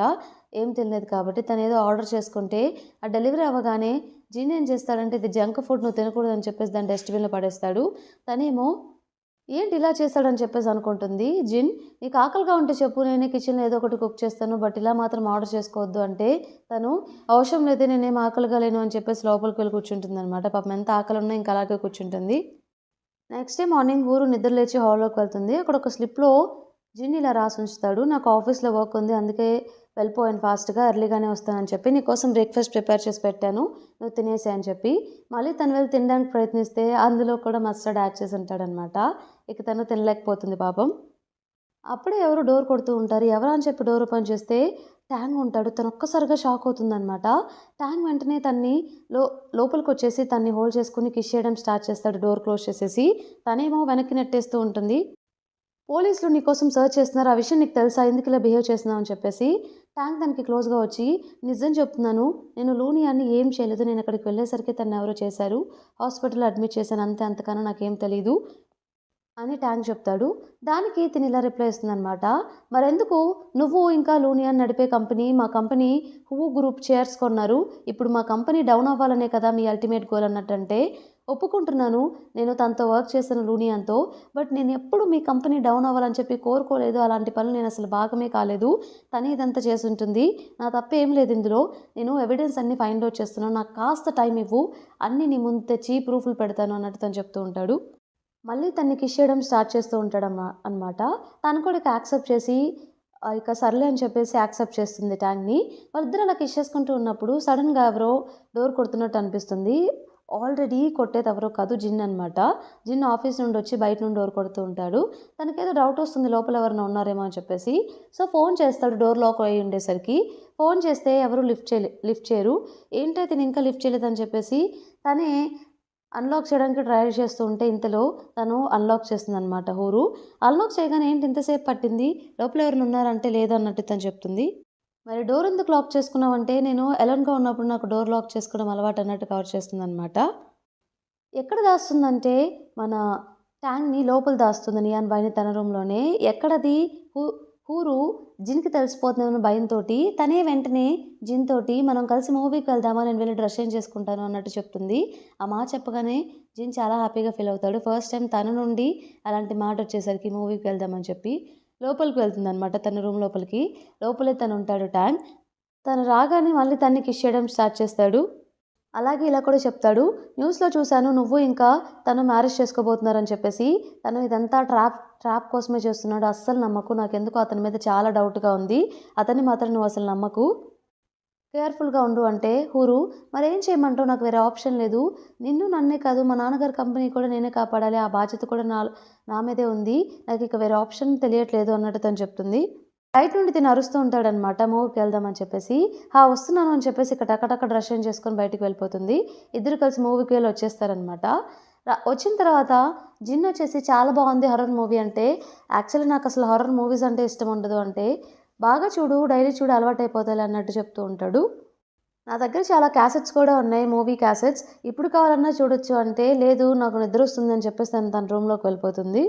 ఏం తినలేదు కాబట్టి. తనేదో ఆర్డర్ చేసుకుంటే, ఆ డెలివరీ అవ్వగానే జిన్ ఏం చేస్తాడంటే, "ఇది జంక్ ఫుడ్, నువ్వు తినకూడదని" చెప్పేసి దాన్ని డస్ట్‌బిన్‌లో పడేస్తాడు. తనేమో ఏంటి ఇలా చేశాడని చెప్పేసి అనుకుంటుంది జిన్. "నీకు ఆకలిగా ఉంటే చెప్పు, నేనే కిచెన్‌లో ఏదో ఒకటి కుక్ చేస్తాను. బట్ ఇలా మాత్రం ఆర్డర్ చేసుకోవద్దు" అంటే తను అవసరం లేదు, నేనేం ఆకలిగా లేను అని చెప్పేసి లోపలికి వెళ్ళి కూర్చుంటుందనమాట. పాపం ఎంత ఆకలున్నా ఇంక అలాగే కూర్చుంటుంది. నెక్స్ట్ డే మార్నింగ్ ఊరు నిద్ర లేచి హాల్లోకి వెళ్తుంది. అక్కడ ఒక స్లిప్‌లో జిన్ ఇలా రాసి ఉంచుతాడు. "నాకు ఆఫీస్‌లో వర్క్ ఉంది. అందుకే వెళ్ళిపోయాను ఫాస్ట్‌గా. ఎర్లీగానే వస్తానని చెప్పి. నీకోసం బ్రేక్‌ఫాస్ట్ ప్రిపేర్ చేసి పెట్టాను. నువ్వు తినేసేయి" అని చెప్పి. మళ్ళీ తను వెళ్ళి తినడానికి ప్రయత్నిస్తే అందులో కూడా మస్టర్డ్ యాడ్ చేసి ఉంటాడనమాట. ఇక తను తినలేకపోతుంది పాపం. అప్పుడే ఎవరో డోర్ కొడుతూ ఉంటారు. ఎవరా అని చెప్పి డోర్ ఓపెన్ చేస్తే ట్యాంగ్ ఉంటాడు. తను ఒక్కసారిగా షాక్ అవుతుందనమాట. ట్యాంగ్ వెంటనే తన్ని లోపలికొచ్చేసి తన్ని హోల్డ్ చేసుకొని కిస్ చేయడం స్టార్ట్ చేస్తాడు డోర్ క్లోజ్ చేసేసి. తనేమో వెనక్కి నెట్టేస్తూ ఉంటుంది. "పోలీసులు నీకోసం సెర్చ్ చేస్తున్నారు. ఆ విషయం నీకు తెలుసా? ఎందుకిలా బిహేవ్ చేస్తున్నావు?" అని చెప్పేసి ట్యాంక్ తనకి క్లోజ్‌గా వచ్చి, "నిజం చెప్తున్నాను. నేను లూనియాని ఏం చేయలేదు. నేనక్కడికి వెళ్ళేసరికి తనెవరో చేశారు. హాస్పిటల్‌లో అడ్మిట్ చేశాను అంతే. అంతకన్నా నాకేం తెలీదు" అని ట్యాంక్ చెప్తాడు. దానికి తిను ఇలా రిప్లై ఇస్తుందనమాట. "మరెందుకు నువ్వు ఇంకా లూనియా నడిపే కంపెనీ, మా కంపెనీ హువు గ్రూప్ షేర్స్ కొన్నారు. ఇప్పుడు మా కంపెనీ డౌన్ అవ్వాలనే కదా మీ అల్టిమేట్ గోల్" అన్నట్టంటే, ఒప్పుకుంటున్నాను. నేను తనతో వర్క్ చేశాను లూనియాతో. బట్ నేనెప్పుడు మీ కంపెనీ డౌన్ అవ్వాలని చెప్పి కోరుకోలేదు. అలాంటి పనులు నేనసలు భాగమే కాలేదు. తనే ఇదంతా చేసుంటుంది. నా తప్పేం లేదు ఇందులో. నేను ఎవిడెన్స్ అన్నీ ఫైండ్ ఔట్ చేస్తున్నాను. నాకు కాస్త టైం ఇవ్వు. అన్నీ నీ ముందు తెచ్చి ప్రూఫ్‌లు పెడతాను అన్నట్టు తను చెప్తూ ఉంటాడు. మళ్ళీ తన్ని కిస్ చేయడం స్టార్ట్ చేస్తూ ఉంటాడనమాట. తను కూడా ఇక యాక్సెప్ట్ చేసి ఇక సర్లే అని చెప్పేసి యాక్సెప్ట్ చేస్తుంది ట్యాంగ్‌ని. వాళ్ళిద్దరూ అలా కిస్ చేసుకుంటూ ఉన్నప్పుడు సడెన్‌గా ఎవరో డోర్ కొడుతున్నట్టు అనిపిస్తుంది. ఆల్రెడీ కొట్టేది ఎవరో కాదు, జిన్ అనమాట. జిన్ ఆఫీస్ నుండి వచ్చి బయట నుండి డోర్ కొడుతూ ఉంటాడు. తనకేదో డౌట్ వస్తుంది లోపల ఎవరైనా ఉన్నారేమో అని చెప్పేసి. సో, ఫోన్ చేస్తాడు డోర్ లాక్ అయ్యి ఉండేసరికి. ఫోన్ చేస్తే ఎవరు లిఫ్ట్ చేయరు. ఏంటి తిను ఇంకా లిఫ్ట్ చేయలేదని చెప్పేసి తనే అన్‌లాక్ చేయడానికి ట్రై చేస్తూ ఉంటే ఇంతలో తను అన్‌లాక్ చేస్తుందనమాట హూరు. అన్‌లాక్ చేయగానే ఏంటి ఇంతసేపు పట్టింది? లోపల ఎవరైనా ఉన్నారంటే లేదన్నట్టు తను చెప్తుంది. మరి డోర్ ఎందుకు లాక్ చేసుకున్నావంటే, నేను ఎలోన్‌గా ఉన్నప్పుడు నాకు డోర్ లాక్ చేసుకోవడం అలవాటు అన్నట్టు కవర్ చేస్తుందనమాట. ఎక్కడ దాస్తుందంటే మన ట్యాంక్ని లోపల దాస్తుంది నియాన్ బాయ్ని తన రూమ్లోనే. ఎక్కడది హూరు జిన్కి తెలిసిపోతుందన్న భయంతో తనే వెంటనే జిన్ తోటి మనం కలిసి మూవీకి వెళ్దామా, నేను వెళ్ళి డ్రెస్ చేంజ్ చేసుకుంటాను అన్నట్టు చెప్తుంది. ఆ మాట చెప్పగానే జిన్ చాలా హ్యాపీగా ఫీల్ అవుతాడు. ఫస్ట్ టైం తన నుండి అలాంటి మాట వచ్చేసరికి మూవీకి వెళ్దామని చెప్పి లోపలికి వెళ్తుందనమాట. తన రూమ్ లోపలికి. లోపలే తను ఉంటాడు ట్యాంక్. తను రాగానే మళ్ళీ తన్ని కిస్ చేయడం స్టార్ట్ చేస్తాడు. అలాగే ఇలా కూడా చెప్తాడు, న్యూస్లో చూశాను నువ్వు ఇంకా తను మ్యారేజ్ చేసుకోబోతున్నారని చెప్పేసి. తను ఇదంతా ట్రాప్ కోసమే చేస్తున్నాడు, అస్సలు నమ్మకు, నాకెందుకు అతని మీద చాలా డౌట్గా ఉంది, అతన్ని మాత్రం నువ్వు అసలు నమ్మకు, కేర్ఫుల్గా ఉండు అంటే హూరు మరేం చేయమంటావు, నాకు వేరే ఆప్షన్ లేదు, నిన్ను నన్నే కాదు మా నాన్నగారి కంపెనీ కూడా నేనే కాపాడాలి, ఆ బాధ్యత కూడా నా మీదే ఉంది, నాకు ఇక వేరే ఆప్షన్ తెలియట్లేదు అన్నట్టు తను చెప్తుంది. బయట నుండి తిని అరుస్తూ ఉంటాడనమాట మూవీకి వెళ్దామని చెప్పేసి. వస్తున్నాను అని చెప్పేసి ఇక్కడ టకటక డ్రెస్ చేంజ్ చేసుకొని బయటికి వెళ్ళిపోతుంది. ఇద్దరు కలిసి మూవీకి వెళ్ళి వచ్చేస్తారనమాట. వచ్చిన తర్వాత జిన్ వచ్చేసి చాలా బాగుంది హర్రర్ మూవీ అంటే, యాక్చువల్లీ నాకు అసలు హర్రర్ మూవీస్ అంటే ఇష్టం ఉండదు అంటే, బాగా చూడు డైలీ చూడు అలవాటు అయిపోతాయి అన్నట్టు చెప్తూ ఉంటాడు. నా దగ్గర చాలా క్యాసెట్స్ కూడా ఉన్నాయి, మూవీ క్యాసెట్స్, ఇప్పుడు కావాలన్నా చూడొచ్చు అంటే, లేదు నాకు నిద్ర వస్తుంది అని చెప్పేసి తన రూమ్లోకి వెళ్ళిపోతుంది.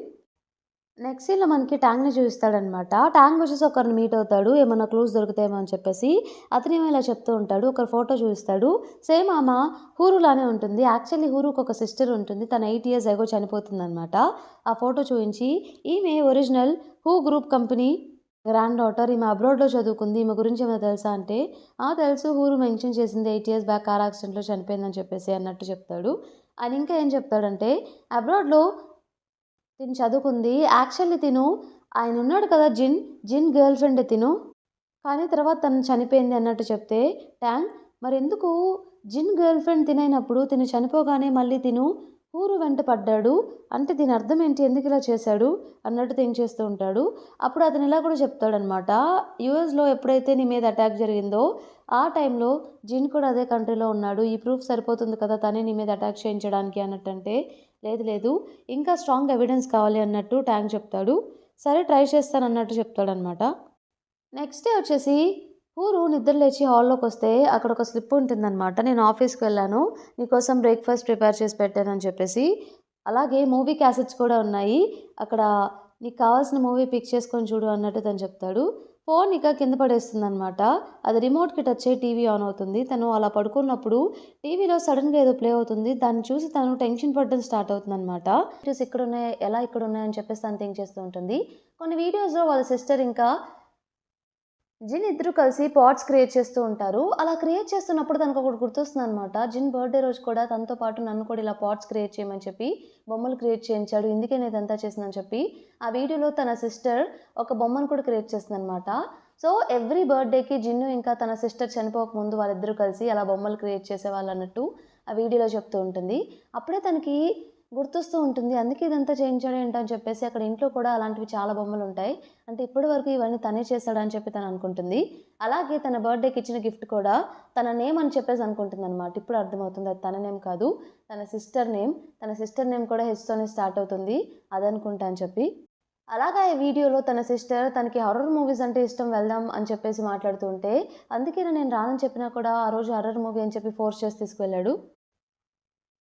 నెక్స్ట్ సీన్లో మనకి ట్యాంక్ని చూపిస్తాడనమాట. ట్యాంక్ వచ్చేసి ఒకరిని మీట్ అవుతాడు, ఏమన్నా క్లూస్ దొరుకుతాయేమో అని చెప్పేసి. అతనేమో ఇలా చెప్తూ ఉంటాడు, ఒకరు ఫోటో చూపిస్తాడు. సేమ్ ఆమె హూరులానే ఉంటుంది. యాక్చువల్లీ హూరుకు ఒక సిస్టర్ ఉంటుంది, తన 8 years ఎగో చనిపోతుంది అనమాట. ఆ ఫోటో చూపించి ఈమె original who group company grand daughter, ఈమె అబ్రాడ్లో చదువుకుంది, ఈమె గురించి ఏమైనా తెలుసా అంటే, తెలుసు, హూరు మెన్షన్ చేసింది 8 years బ్యాక్ కార్ యాక్సిడెంట్లో చనిపోయిందని చెప్పేసి అన్నట్టు చెప్తాడు. ఆయన ఇంకా ఏం చెప్తాడంటే, అబ్రాడ్లో తిను చదువుకుంది, యాక్చువల్లీ తిను ఆయన ఉన్నాడు కదా జిన్ గర్ల్ ఫ్రెండ్ తిను, కానీ తర్వాత తను చనిపోయింది అన్నట్టు చెప్తే ట్యాంక్ మరి ఎందుకు జిన్ గర్ల్ ఫ్రెండ్ తినైనప్పుడు తిను చనిపోగానే మళ్ళీ తిను హూరు వెంట పడ్డాడు అంటే దీని అర్థం ఏంటి, ఎందుకు ఇలా చేశాడు అన్నట్టు థింక్ చేస్తూ ఉంటాడు. అప్పుడు అతను ఇలా కూడా చెప్తాడనమాట, యూఎస్లో ఎప్పుడైతే నీ మీద అటాక్ జరిగిందో ఆ టైంలో జిన్ కూడా అదే కంట్రీలో ఉన్నాడు, ఈ ప్రూఫ్ సరిపోతుంది కదా తనే నీ మీద అటాక్ చేయించడానికి అన్నట్టంటే, లేదు ఇంకా స్ట్రాంగ్ ఎవిడెన్స్ కావాలి అన్నట్టు ట్యాంక్ చెప్తాడు. సరే ట్రై చేస్తాను అన్నట్టు చెప్తాడనమాట. నెక్స్ట్ డే వచ్చేసి హూరు నిద్ర లేచి హాల్లోకి వస్తే అక్కడ ఒక స్లిప్ ఉంటుందన్నమాట, నేను ఆఫీస్కి వెళ్ళాను, నీకోసం బ్రేక్ఫాస్ట్ ప్రిపేర్ చేసి పెట్టానని చెప్పేసి. అలాగే మూవీ క్యాసెట్స్ కూడా ఉన్నాయి, అక్కడ నీకు కావాల్సిన మూవీ పిక్ చేసుకొని చూడు అన్నట్టు తను చెప్తాడు. ఫోన్ ఇక కింద పడేస్తుంది అనమాట. అది రిమోట్కి టచ్ అయ్యి టీవీ ఆన్ అవుతుంది. తను అలా పడుకున్నప్పుడు టీవీలో సడన్గా ఏదో ప్లే అవుతుంది. దాన్ని చూసి తను టెన్షన్ పడడం స్టార్ట్ అవుతుంది అనమాట. వీడియోస్ ఇక్కడ ఉన్నాయి, ఎలా ఇక్కడ ఉన్నాయని చెప్పేసి తను థింక్ చేస్తూ ఉంటుంది. కొన్ని వీడియోస్లో వాళ్ళ సిస్టర్ ఇంకా జిన్ ఇద్దరు కలిసి పాట్స్ క్రియేట్ చేస్తూ ఉంటారు. అలా క్రియేట్ చేస్తున్నప్పుడు తనకు ఒకటి గుర్తొస్తుంది అనమాట, జిన్ బర్త్డే రోజు కూడా తనతో పాటు నన్ను కూడా ఇలా పాట్స్ క్రియేట్ చేయమని చెప్పి బొమ్మలు క్రియేట్ చేయించాడు, ఇందుకే నేను ఇదంతా చేసిందని చెప్పి ఆ వీడియోలో తన సిస్టర్ ఒక బొమ్మను కూడా క్రియేట్ చేస్తుంది అనమాట. సో ఎవ్రీ బర్త్డేకి జిన్ను ఇంకా తన సిస్టర్ చనిపోకముందు వాళ్ళిద్దరూ కలిసి అలా బొమ్మలు క్రియేట్ చేసేవాళ్ళు అన్నట్టు ఆ వీడియోలో చెప్తూ ఉంటుంది. అప్పుడే తనకి గుర్తొస్తూ ఉంటుంది, అందుకే ఇదంతా చేయించాడు ఏంటని చెప్పేసి. అక్కడ ఇంట్లో కూడా అలాంటివి చాలా బొమ్మలు ఉంటాయి, అంటే ఇప్పటి వరకు ఇవన్నీ తనే చేశాడని చెప్పి తను అనుకుంటుంది. అలాగే తన బర్త్డేకి ఇచ్చిన గిఫ్ట్ కూడా తన నేమ్ అని చెప్పేసి అనుకుంటుంది అనమాట. ఇప్పుడు అర్థమవుతుంది అది తన నేమ్ కాదు, తన సిస్టర్ నేమ్ కూడా హెచ్తోనే స్టార్ట్ అవుతుంది, అదనుకుంటా అని చెప్పి. అలాగా ఈ వీడియోలో తన సిస్టర్ తనకి హారర్ మూవీస్ అంటే ఇష్టం, వెళ్దాం అని చెప్పేసి మాట్లాడుతూ ఉంటే, అందుకే నేను రానని చెప్పినా కూడా ఆ రోజు హారర్ మూవీ అని చెప్పి ఫోర్స్ చేసి తీసుకువెళ్ళాడు.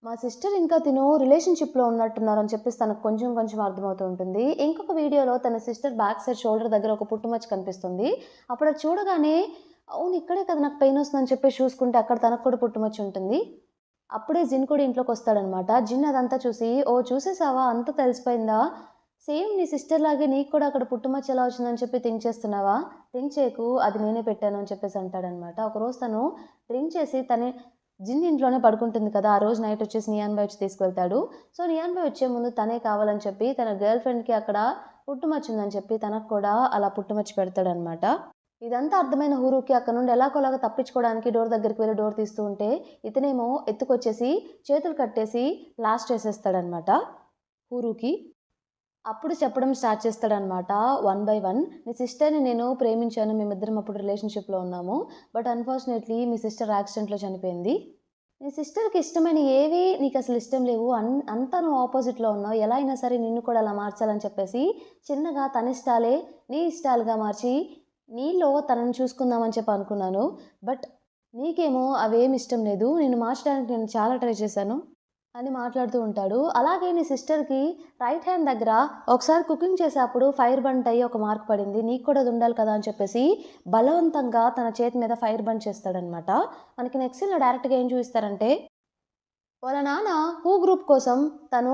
మా సిస్టర్ ఇంకా తిను రిలేషన్షిప్లో ఉన్నట్టున్నారని చెప్పేసి తనకు కొంచెం అర్థమవుతూ ఉంటుంది. ఇంకొక వీడియోలో తన సిస్టర్ బ్యాక్ సైడ్ షోల్డర్ దగ్గర ఒక పుట్టుమచ్చ కనిపిస్తుంది. అప్పుడు అది చూడగానే అవును ఇక్కడే కదా నాకు పెయిన్ వస్తుందని చెప్పేసి చూసుకుంటే అక్కడ తనకు కూడా పుట్టుమచ్చ ఉంటుంది. అప్పుడే జిన్ కూడా ఇంట్లోకి వస్తాడనమాట. జిన్ అదంతా చూసి, ఓ చూసేసావా, అంత తెలిసిపోయిందా, సేమ్ నీ సిస్టర్ లాగే నీకు కూడా అక్కడ పుట్టుమచ్చ ఎలా వచ్చిందని చెప్పి థింక్ చేస్తున్నావా, థింక్ చేయకు, అది నేనే పెట్టాను అని చెప్పేసి అంటాడనమాట. ఒకరోజు తను డ్రింక్ చేసి జిన్ ఇంట్లోనే పడుకుంటుంది కదా, ఆ రోజు నైట్ వచ్చేసి నియాన్ బాయ్ వచ్చి తీసుకెళ్తాడు. సో నియాన్ బాయ్ వచ్చే ముందు తనే కావాలని చెప్పి తన గర్ల్ ఫ్రెండ్కి అక్కడ పుట్టుమచ్చ ఉందని చెప్పి తనకు కూడా అలా పుట్టుమచ్చ పెడతాడనమాట. ఇదంతా అర్థమైన హూరుకి అక్కడ నుండి ఎలాగోలాగా తప్పించుకోవడానికి డోర్ దగ్గరికి వెళ్ళి డోర్ తీస్తూ ఉంటే ఇతనేమో ఎత్తుకొచ్చేసి చేతులు కట్టేసి లాస్ట్ చేసేస్తాడనమాట హూరుకి. అప్పుడు చెప్పడం స్టార్ట్ చేస్తాడనమాట, 1 by 1, నీ సిస్టర్ని నేను ప్రేమించాను, మేమిద్దరం అప్పుడు రిలేషన్షిప్లో ఉన్నాము, బట్ అన్ఫార్చునేట్లీ మీ సిస్టర్ యాక్సిడెంట్లో చనిపోయింది, నీ సిస్టర్కి ఇష్టమైన ఏవి నీకు అసలు ఇష్టం లేవు, అంతా నువ్వు ఆపోజిట్లో ఉన్నావు, ఎలా అయినా సరే నిన్ను కూడా అలా మార్చాలని చెప్పేసి చిన్నగా తన ఇష్టాలే నీ ఇష్టాలుగా మార్చి నీలో తనని చూసుకుందామని చెప్పి అనుకున్నాను, బట్ నీకేమో అవేమి ఇష్టం లేదు, నిన్ను మార్చడానికి నేను చాలా ట్రై చేశాను, అని మాట్లాడుతూ ఉంటాడు. అలాగే నీ సిస్టర్‌కి రైట్ హ్యాండ్ దగ్గర ఒకసారి కుకింగ్ చేసేప్పుడు ఫైర్ బంట్ అయ్యి ఒక మార్క్ పడింది. నీకు కూడా అది ఉండాలి కదా అని చెప్పేసి బలవంతంగా తన చేతి మీద ఫైర్ బంట్ చేస్తాడనమాట. మనకి నెక్స్ట్ సీన్‌లో డైరెక్ట్‌గా ఏం చూపిస్తారంటే వాళ్ళ నాన్న హూ గ్రూప్ కోసం తను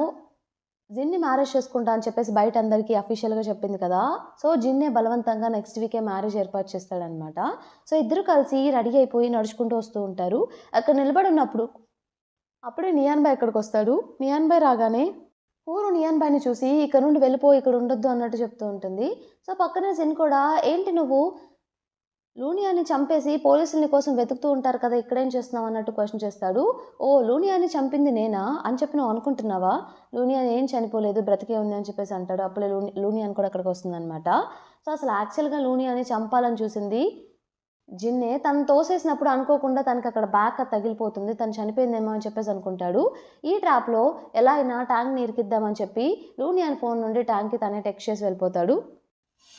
జిన్‌ని మ్యారేజ్ చేసుకుంటా అని చెప్పేసి బయట అందరికీ అఫీషియల్‌గా చెప్పింది కదా! సో, జిన్నే బలవంతంగా నెక్స్ట్ వీకే మ్యారేజ్ ఏర్పాటు చేస్తాడనమాట. సో, ఇద్దరు కలిసి రెడీ అయిపోయి నడుచుకుంటూ వస్తూ ఉంటారు. అక్కడ నిలబడి ఉన్నప్పుడు అప్పుడే నియాన్ బాయ్ అక్కడికొస్తాడు. నియాన్ బాయ్ రాగానే హూరు నియాన్ బాయ్‌ని చూసి "ఇక్కడి నుండి వెళ్ళిపో, ఇక్కడ ఉండొద్దు" అన్నట్టు చెప్తూ ఉంటుంది. సో, పక్కనే జిన్ కూడా "ఏంటి నువ్వు లూనియాని చంపేసి పోలీసులు నీ కోసం వెతుకుతూ ఉంటారు కదా! ఇక్కడేం చేస్తున్నావు?" అన్నట్టు క్వెషన్ చేస్తాడు. "ఓహ్! లూనియాని చంపింది నేనా అని చెప్పి నువ్వు అనుకుంటున్నావా? లూనియాని ఏం చనిపోలేదు, బ్రతికే ఉంది" అని చెప్పేసి అంటాడు. అప్పుడే లూనియాన్ కూడా అక్కడికొస్తుందనమాట. సో, అసలు యాక్చువల్‌గా లూనియాని చంపాలని చూసింది జిన్నే. తను తోసేసినప్పుడు అనుకోకుండా తనకక్కడ బ్యాక్ తగిలిపోతుంది. తను చనిపోయిందేమో అని చెప్పేసి అనుకుంటాడు. ఈ ట్రాప్‌లో ఎలా అయినా ట్యాంక్‌ని ఇరికిద్దామని చెప్పి లూనియాన్ ఫోన్ నుండి ట్యాంక్‌కి తనే టెక్స్ట్ చేసి వెళ్ళిపోతాడు.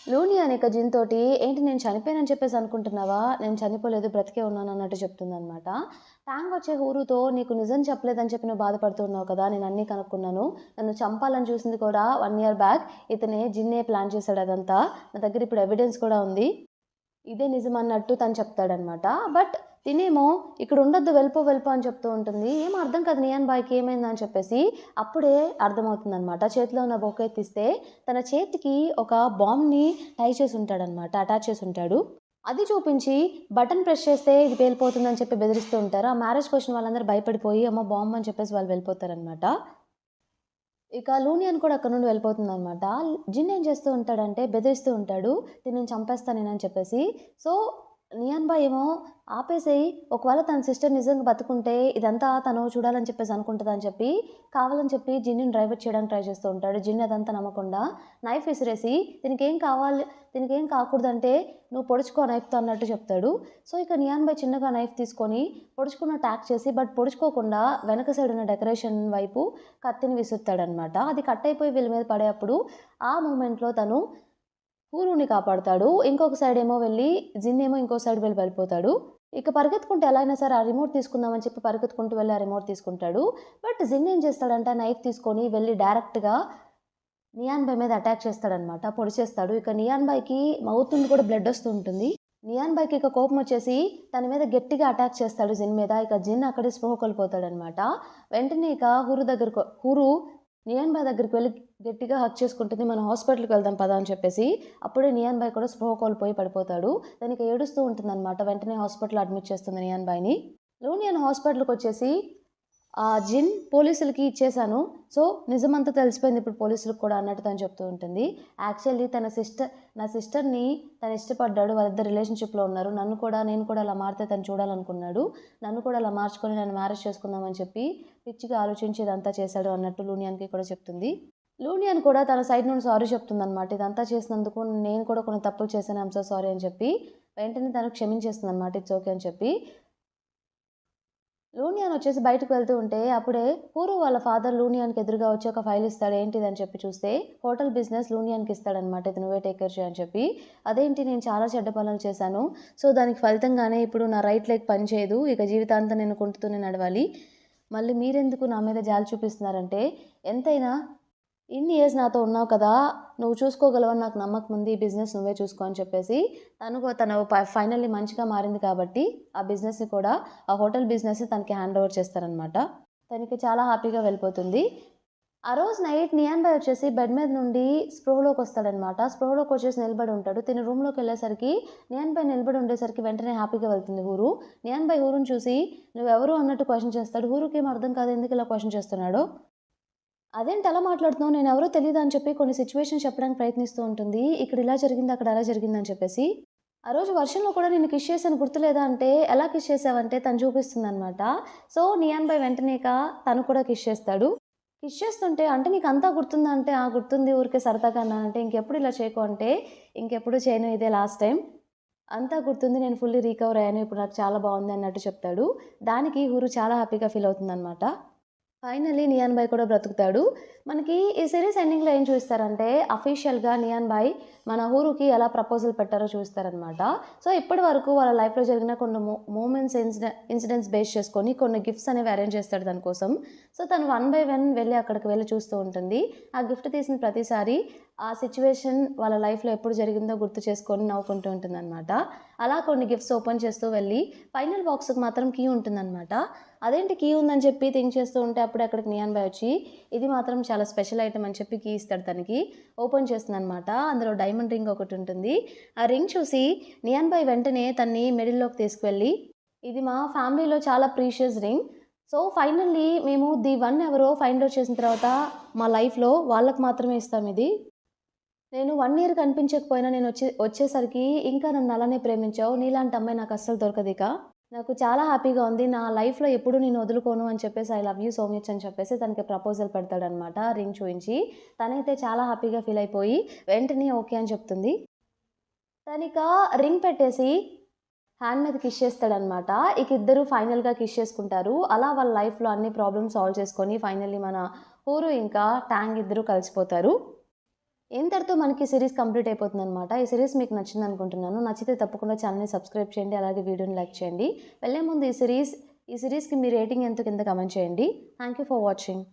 లూనియాన్ ఇక జిన్ తోటి "ఏంటి నేను చనిపోయానని చెప్పేసి అనుకుంటున్నావా? నేను చనిపోలేదు, బ్రతికే ఉన్నాను" అన్నట్టు చెప్తుందనమాట. ట్యాంక్ వచ్చే హూరుతో "నీకు నిజం చెప్పలేదని చెప్పి నువ్వు బాధపడుతూ ఉన్నావు కదా! నేను అన్నీ కనుక్కున్నాను. నన్ను చంపాలని చూసింది కూడా 1 ఇయర్ బ్యాక్ ఇతనే, జిన్నే ప్లాన్ చేశాడు అదంతా. నా దగ్గర ఇప్పుడు ఎవిడెన్స్ కూడా ఉంది. ఇదే నిజమన్నట్టు తను చెప్తాడనమాట. బట్ తినేమో ఇక్కడ ఉండొద్దు, వెళ్ళిపో వెళ్ళిపో అని చెప్తూ ఉంటుంది. ఏం అర్థం కాదు నియాన్ బాయ్‌కి ఏమైందని చెప్పేసి అప్పుడే అర్థమవుతుందనమాట. చేతిలో ఉన్న బొకే తీస్తే తన చేతికి ఒక బాంబ్‌ని టై చేసి ఉంటాడనమాట. అటాచ్ చేసి ఉంటాడు. అది చూపించి బటన్ ప్రెస్ చేస్తే ఇది పేలిపోతుందని చెప్పి బెదిరిస్తూ ఉంటారు. ఆ మ్యారేజ్‌కి వచ్చిన వాళ్ళందరూ భయపడిపోయి అమ్మో! బాంబ్ అని చెప్పేసి వాళ్ళు వెళ్ళిపోతారనమాట. ఇక లూనియన్ కూడా అక్కడి నుండి వెళ్ళిపోతుందనమాట. జిన్ ఏం చేస్తూ ఉంటాడంటే బెదిరిస్తూ ఉంటాడు. "దీన్ని చంపేస్తా నేనని" చెప్పేసి. సో, నియాన్ బాయ్ ఏమో ఆపేసేయి, ఒకవేళ తన సిస్టర్ నిజంగా బతికుంటే ఇదంతా తను చూడాలని చెప్పేసి అనుకుంటదని చెప్పి, కావాలని చెప్పి జిన్‌ని డైవర్ట్ చేయడానికి ట్రై చేస్తూ ఉంటాడు. జిన్ అదంతా నమ్మకుండా నైఫ్ విసిరేసి దీనికేం కావాలి, దీనికేం కాకూడదంటే నువ్వు పొడుచుకో నైఫ్‌తో అన్నట్టు చెప్తాడు. సో, ఇక నియాన్ బాయ్ చిన్నగా నైఫ్ తీసుకొని పొడుచుకున్నట్టు యాక్ట్ చేసి బట్ పొడుచుకోకుండా వెనక సైడ్ ఉన్న డెకరేషన్ వైపు కత్తిని విసురుతాడనమాట. అది కట్ అయిపోయి వీళ్ళ మీద పడేప్పుడు ఆ మూమెంట్‌లో తను హూరుని కాపాడతాడు. ఇంకొక సైడ్ ఏమో వెళ్ళి జిన్ ఏమో ఇంకో సైడ్ వెళ్ళిపోతాడు. ఇక పరిగెత్తుకుంటూ ఎలా అయినా సరే ఆ రిమోట్ తీసుకుందామని చెప్పి పరిగెత్తుకుంటూ వెళ్ళి ఆ రిమోట్ తీసుకుంటాడు. బట్ జిన్ ఏం చేస్తాడంటే ఆ నైఫ్ తీసుకొని వెళ్ళి డైరెక్ట్‌గా నియాన్ బాయ్ మీద అటాక్ చేస్తాడనమాట. పొడిచేస్తాడు. ఇక నియాన్ బాయ్‌కి మౌత్ నుండి కూడా బ్లడ్ వస్తూ ఉంటుంది. నియాన్ బాయ్‌కి ఇక కోపం వచ్చేసి తన మీద గట్టిగా అటాక్ చేస్తాడు జిన్ మీద. ఇక జిన్ అక్కడే స్పృహ కోల్పోతాడనమాట. వెంటనే ఇక హూరు నియాన్ బాయ్ దగ్గరికి వెళ్ళి గట్టిగా హగ్ చేసుకుంటుంది. "మనం హాస్పిటల్‌కి వెళ్దాం పదా" అని చెప్పేసి. అప్పుడే నియాన్ బాయ్ కూడా స్పృహ కోల్పోయి పడిపోతాడు. తనిక ఏడుస్తూ ఉంటుందనమాట. వెంటనే హాస్పిటల్‌లో అడ్మిట్ చేస్తుంది నియాన్ బాయ్‌ని. లూనియన్ హాస్పిటల్‌కొచ్చేసి జిన్ పోలీసులకి ఇచ్చేశాను. సో, నిజమంతా తెలిసిపోయింది ఇప్పుడు పోలీసులకు కూడా అన్నట్టు తను చెప్తూ ఉంటుంది. యాక్చువల్లీ నా సిస్టర్‌ని తను ఇష్టపడ్డాడు. వాళ్ళిద్దరు రిలేషన్‌షిప్‌లో ఉన్నారు. నేను కూడా అలా మారితే తను చూడాలనుకున్నాడు. నన్ను కూడా అలా మార్చుకొని నన్ను మ్యారేజ్ చేసుకుందామని చెప్పి పిచ్చిగా ఆలోచించి ఇదంతా చేశాడు అన్నట్టు లూనియన్‌కి కూడా చెప్తుంది. లూనియన్ కూడా తన సైడ్ నుండి సారీ చెప్తుందనమాట. ఇదంతా చేసినందుకు నేను కూడా కొన్ని తప్పులు చేశాను. ఐయామ్ సో సారీ అని చెప్పి వెంటనే తను క్షమించేస్తుందనమాట. ఇట్స్ ఓకే అని చెప్పి. లూనియన్ వచ్చేసి బయటకు వెళ్తూ ఉంటే అప్పుడే పూరు వాళ్ళ ఫాదర్ లూనియాన్‌కి ఎదురుగా వచ్చి ఒక ఫైల్ ఇస్తాడు. ఏంటిదని చెప్పి చూస్తే హోటల్ బిజినెస్ లూనియాన్‌కి ఇస్తాడనమాట. ఇది నువ్వే టేక్ కేర్ చెయ్యి అని చెప్పి. అదేంటి నేను చాలా చెడ్డ పనులు చేశాను. సో, దానికి ఫలితంగానే ఇప్పుడు నా రైట్ లెగ్ పనిచేయదు. ఇక జీవితాంతం నేను కుంటుతూనే నడవాలి. మళ్ళీ మీరెందుకు నా మీద జాలి చూపిస్తున్నారంటే ఎంతైనా ఇన్ని ఇయర్స్ నాతో ఉన్నావు కదా! నువ్వు చూసుకోగలవని నాకు నమ్మకం ఉంది. ఈ బిజినెస్ నువ్వే చూసుకో అని చెప్పేసి తను ఫైనల్లీ మంచిగా మారింది కాబట్టి ఆ బిజినెస్‌ని కూడా ఆ హోటల్ బిజినెస్‌ని తనకి హ్యాండ్ ఓవర్ చేస్తారనమాట. తనకి చాలా హ్యాపీగా వెళ్ళిపోతుంది. ఆ రోజు నైట్ నియాన్ బాయ్ వచ్చేసి బెడ్ మీద నుండి స్పృహలోకొస్తాడనమాట. స్పృహలోకొచ్చేసి నిలబడి ఉంటాడు. తిను రూమ్‌లోకెళ్ళేసరికి నియాన్ బాయ్ నిలబడి ఉండేసరికి వెంటనే హ్యాపీగా వెళ్తుంది హూరు. నియాన్ బాయ్ హూరుని చూసి "నువ్వెవరు?" అన్నట్టు క్వెషన్ చేస్తాడు. హూరుకేం అర్థం కాదు ఎందుకు ఇలా క్వెషన్ చేస్తున్నాడో. "అదేంటి అలా మాట్లాడుతున్నావు? నేనెవరో తెలీదా?" అని చెప్పి కొన్ని సిట్యుయేషన్స్ చెప్పడానికి ప్రయత్నిస్తూ ఉంటుంది. ఇక్కడ ఇలా జరిగింది, అక్కడ అలా జరిగిందని చెప్పేసి. "ఆ రోజు వర్షంలో కూడా నిన్ను కిస్ చేశాను గుర్తులేదా?" అంటే, "ఎలా కిస్ చేశావంటే" తను చూపిస్తుందనమాట. సో, నియాన్ బాయ్ వెంటనే తను కూడా కిస్ చేస్తాడు. కిస్ చేస్తుంటే, "అంటే నీకంతా గుర్తుందా?" అంటే, "ఆ! గుర్తుంది. ఊరికే సరదాగా అన్నానంటే." "ఇంకెప్పుడు ఇలా చేయకు" అంటే, "ఇంకెప్పుడు చేయను. ఇదే లాస్ట్ టైమ్. అంతా గుర్తుంది. నేను ఫుల్లీ రికవర్ అయ్యాను. ఇప్పుడు నాకు చాలా బావుంది" అన్నట్టు చెప్తాడు. దానికి హురు చాలా హ్యాపీగా ఫీల్ అవుతుందనమాట. ఫైనల్లీ నియాన్ బాయ్ కూడా బ్రతుకుతాడు. మనకి ఈ సిరీస్ ఎండింగ్‌లో ఏం చూపిస్తారంటే, అఫీషియల్‌గా నియాన్ బాయ్ మన హూరుకి ఎలా ప్రపోజల్ పెట్టారో చూపిస్తారనమాట. సో, ఇప్పటి వరకు వాళ్ళ లైఫ్‌లో జరిగిన కొన్ని మూమెంట్స్, ఇన్సిడెంట్స్ బేస్ చేసుకొని కొన్ని గిఫ్ట్స్ అనేవి అరేంజ్ చేస్తాడు తన కోసం. సో, తను వన్ బై వన్ వెళ్ళి అక్కడికి వెళ్ళి చూస్తూ ఉంటుంది. ఆ గిఫ్ట్ తీసిన ప్రతిసారి ఆ సిట్యుయేషన్ వాళ్ళ లైఫ్‌లో ఎప్పుడు జరిగిందో గుర్తు చేసుకొని నవ్వుకుంటూ ఉంటుందనమాట. అలా కొన్ని గిఫ్ట్స్ ఓపెన్ చేస్తూ వెళ్ళి ఫైనల్ బాక్స్‌కి మాత్రం కీ ఉంటుందనమాట. అదేంటి కీ ఉందని చెప్పి థింక్ చేస్తూ ఉంటే అప్పుడే అక్కడికి నియాన్ బాయ్ వచ్చి ఇది మాత్రం చాలా స్పెషల్ ఐటెమ్ అని చెప్పి కీ ఇస్తాడు తనకి. ఓపెన్ చేస్తుందనమాట. అందులో డైమండ్ రింగ్ ఒకటి ఉంటుంది. ఆ రింగ్ చూసి నియాన్ బాయ్ వెంటనే తన్ని మిడిల్‌లోకి తీసుకువెళ్ళి ఇది మా ఫ్యామిలీలో చాలా ప్రీషియస్ రింగ్. సో, ఫైనల్లీ మేము ది వన్ ఎవరో ఫైండ్ ఔట్ చేసిన తర్వాత మా లైఫ్‌లో వాళ్ళకి మాత్రమే ఇస్తాం ఇది. నేను 1 ఇయర్ కనిపించకపోయినా వచ్చేసరికి ఇంకా నన్ను అలానే ప్రేమించావు. నీలాంటి అమ్మాయి నాకు అస్సలు దొరకదిక. నాకు చాలా హ్యాపీగా ఉంది. నా లైఫ్‌లో ఎప్పుడు నిన్ను వదులుకోను అని చెప్పేసి I love you so much అని చెప్పేసి తనకి ప్రపోజల్ పెడతాడనమాట రింగ్ చూయించి. తనైతే చాలా హ్యాపీగా ఫీల్ అయిపోయి వెంటనే ఓకే అని చెప్తుంది. తనిక రింగ్ పెట్టేసి హ్యాండ్ మీద కిస్ చేస్తాడనమాట. ఇక ఇద్దరు ఫైనల్‌గా కిస్ చేసుకుంటారు. అలా వాళ్ళ లైఫ్‌లో అన్ని ప్రాబ్లమ్స్ సాల్వ్ చేసుకొని ఫైనల్లీ మన హూరు ఇంకా టాంగ్ ఇద్దరు కలిసిపోతారు. ఇంతటితో మనకి సిరీస్ కంప్లీట్ అయిపోతుందనమాట. ఈ సిరీస్ మీకు నచ్చిందనుకుంటున్నాను. నచ్చితే తప్పకుండా ఛానల్‌ని సబ్స్క్రైబ్ చేయండి. అలాగే వీడియోని లైక్ చేయండి. వెళ్ళే ముందు ఈ సిరీస్‌కి మీ రేటింగ్ ఎంతో కింద కామెంట్ చేయండి. Thank you for watching.